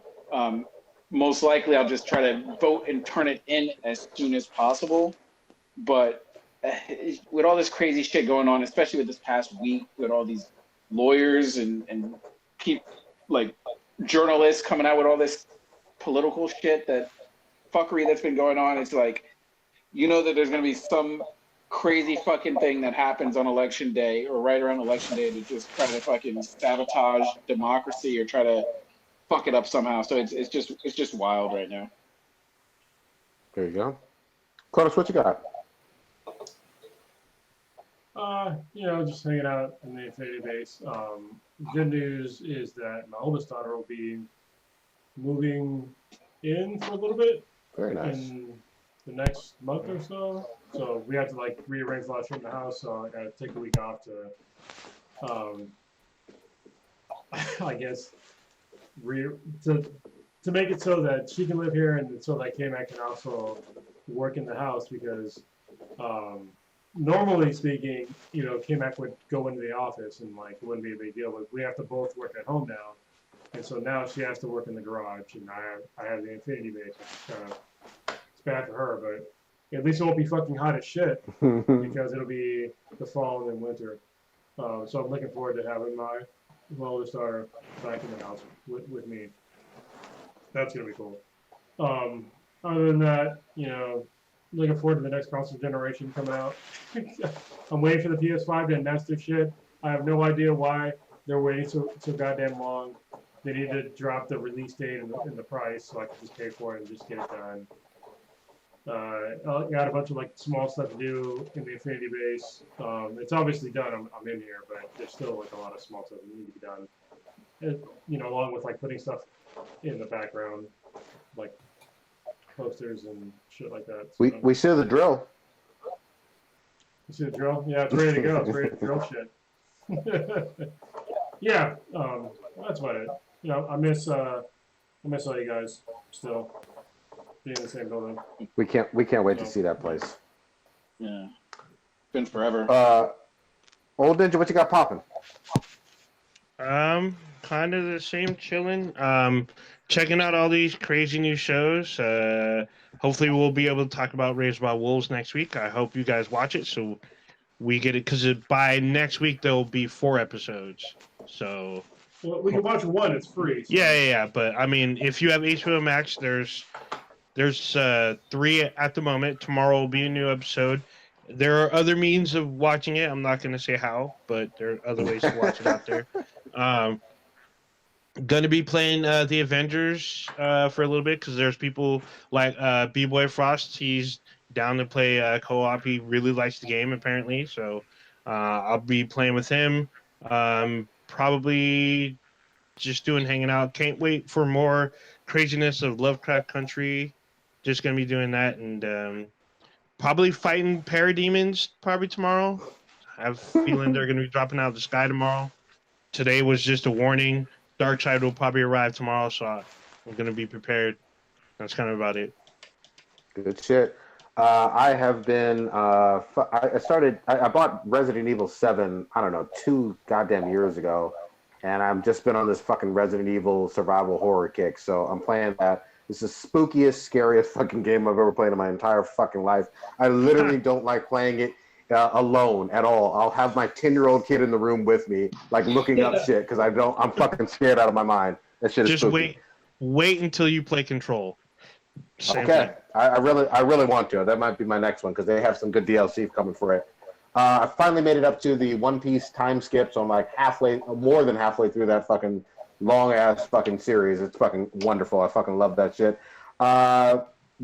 S2: Most likely I'll just try to vote and turn it in as soon as possible. But with all this crazy shit going on, especially with this past week, with all these lawyers and people like journalists coming out with all this political shit, that fuckery that's been going on, it's like, you know that there's going to be some crazy fucking thing that happens on election day or right around election day to just try to fucking sabotage democracy or try to fuck it up somehow. So it's just wild right now.
S1: There you go. Close, what you got?
S3: Just hanging out in the Infinity Base. Good news is that my oldest daughter will be moving in for a little bit
S1: Very nice.
S3: in the next month or so. So we have to like rearrange a lot of shit in the house. So I gotta take a week off to, I guess, to make it so that she can live here and so that K-Mac can also work in the house because normally speaking, K-Mac would go into the office and like it wouldn't be a big deal, but we have to both work at home now. And so now she has to work in the garage and I have the Infinity Base. It's bad for her, but at least it won't be fucking hot as shit because it'll be the fall and then winter. So I'm looking forward to having my oldest daughter back in the house with me. That's gonna be cool. Other than that, looking forward to the next console generation coming out. I'm waiting for the PS5 to announce their shit. I have no idea why they're waiting so goddamn long. They need to drop the release date and the price so I can just pay for it and just get it done. I got a bunch of like small stuff to do in the Infinity Base. It's obviously done. I'm in here, but there's still like a lot of small stuff that need to be done. And, along with like putting stuff in the background, like posters and shit like that. So,
S1: We see the drill.
S3: you see the drill? Yeah, it's ready to go. It's ready to drill shit. Yeah, that's about it. I miss all you guys still being in the same building.
S1: We can't wait to
S3: No.
S1: see that place.
S2: Yeah. Been forever.
S1: Old Ninja, what you got popping?
S4: Kind of the same, chilling. Checking out all these crazy new shows. Hopefully we'll be able to talk about Raised by Wolves next week. I hope you guys watch it so we get it because by next week there'll be 4 episodes. So
S3: Well, we can watch one. It's free. So.
S4: yeah. But I mean, if you have HBO Max, there's 3 at the moment. Tomorrow will be a new episode. There are other means of watching it. I'm not going to say how, but there are other ways to watch it out there. Going to be playing the Avengers for a little bit because there's people like B-Boy Frost. He's down to play co-op. He really likes the game apparently, so I'll be playing with him. Probably just hanging out. Can't wait for more craziness of Lovecraft Country. Just going to be doing that and probably fighting parademons probably tomorrow. I have a feeling they're going to be dropping out of the sky tomorrow. Today was just a warning. Darkseid will probably arrive tomorrow, so I'm going to be prepared. That's kind of about it.
S1: Good shit. I have been. I bought Resident Evil 7. I don't know, 2 goddamn years ago, and I've just been on this fucking Resident Evil survival horror kick. So I'm playing that. It's the spookiest, scariest fucking game I've ever played in my entire fucking life. I literally don't like playing it alone at all. I'll have my 10-year-old kid in the room with me, like looking up shit because I'm fucking scared out of my mind. That shit is
S4: Just
S1: spooky.
S4: wait until you play Control. Same
S1: Okay,
S4: thing.
S1: I really want to. That might be my next one because they have some good DLC coming for it. I finally made it up to the One Piece time skip, so I'm like more than halfway through that fucking long ass fucking series. It's fucking wonderful. I fucking love that shit.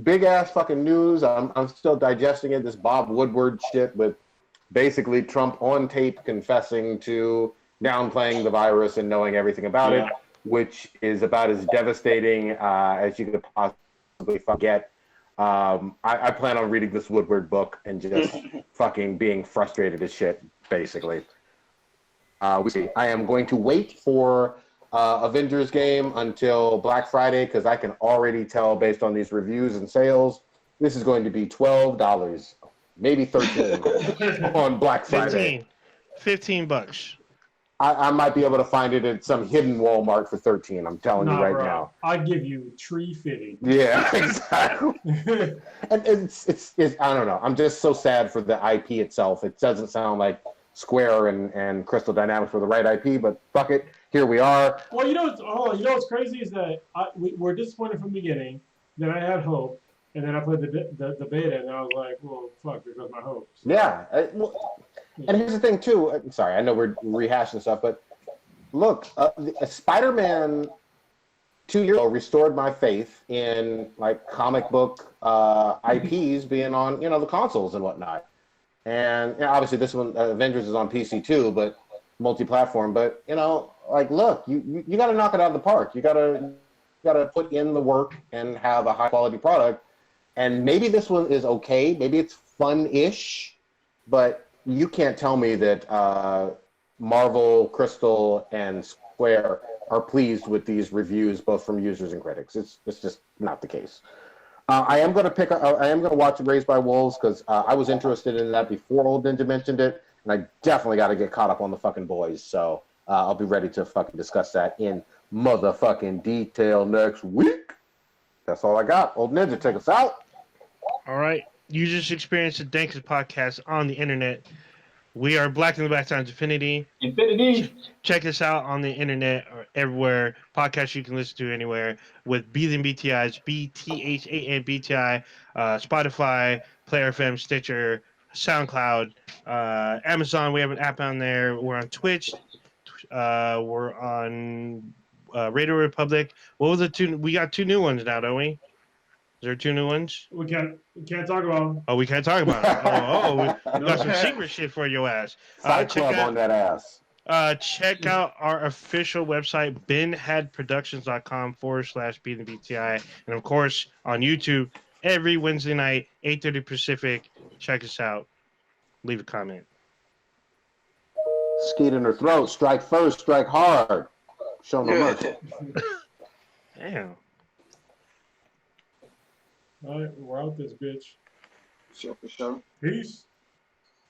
S1: Big ass fucking news. I'm still digesting it. This Bob Woodward shit with basically Trump on tape confessing to downplaying the virus and knowing everything about it, which is about as devastating as you could possibly get. I plan on reading this Woodward book and just fucking being frustrated as shit, basically. We see. I am going to wait for Avengers game until Black Friday because I can already tell based on these reviews and sales, this is going to be $12, maybe $13 on Black Friday.
S4: $15.
S1: I might be able to find it at some hidden Walmart for $13. I'm telling you right now.
S3: I'd give you tree fitting.
S1: Yeah, exactly. And it's I don't know. I'm just so sad for the IP itself. It doesn't sound like Square and Crystal Dynamics were the right IP, but fuck it. Here we are.
S3: Well, you know what's crazy is that we're disappointed from the beginning. Then I had hope, and then I played the beta, and I was like, well, fuck, there goes my hope. So,
S1: Yeah. And here's the thing too. I'm sorry, I know we're rehashing stuff, but look, Spider-Man 2 years ago restored my faith in like comic book IPs being on the consoles and whatnot. And obviously this one, Avengers, is on PC too, but multi-platform. But like, look, you got to knock it out of the park. You got to put in the work and have a high quality product. And maybe this one is okay. Maybe it's fun-ish, but you can't tell me that Marvel, Crystal, and Square are pleased with these reviews, both from users and critics. It's just not the case. I am going to watch Raised by Wolves because I was interested in that before Old Ninja mentioned it, and I definitely got to get caught up on the fucking boys. So I'll be ready to fucking discuss that in motherfucking detail next week. That's all I got. Old Ninja, take us out.
S4: All right. You just experienced the dankest podcast on the internet. We are Black and the Black Times Infinity. Check us out on the internet or everywhere. Podcasts you can listen to anywhere with Beathan BTIs, BTHAN BTI, Spotify, Player FM, Stitcher, SoundCloud, Amazon. We have an app on there. We're on Twitch. We're on Radio Republic. What was the two? We got 2 new ones now, don't we? Is there 2 new ones?
S3: We can't talk about them.
S4: Oh, we can't talk about it. We got some secret shit for your ass.
S1: Fight Club on that ass.
S4: Check out our official website, benhadproductions.com/BTI. And of course, on YouTube, every Wednesday night, 8:30 Pacific. Check us out. Leave a comment.
S1: Skeet in her throat. Strike first, strike hard. Show no mercy.
S4: Damn.
S3: All right, we're out this bitch.
S2: Sure, for sure.
S3: Peace.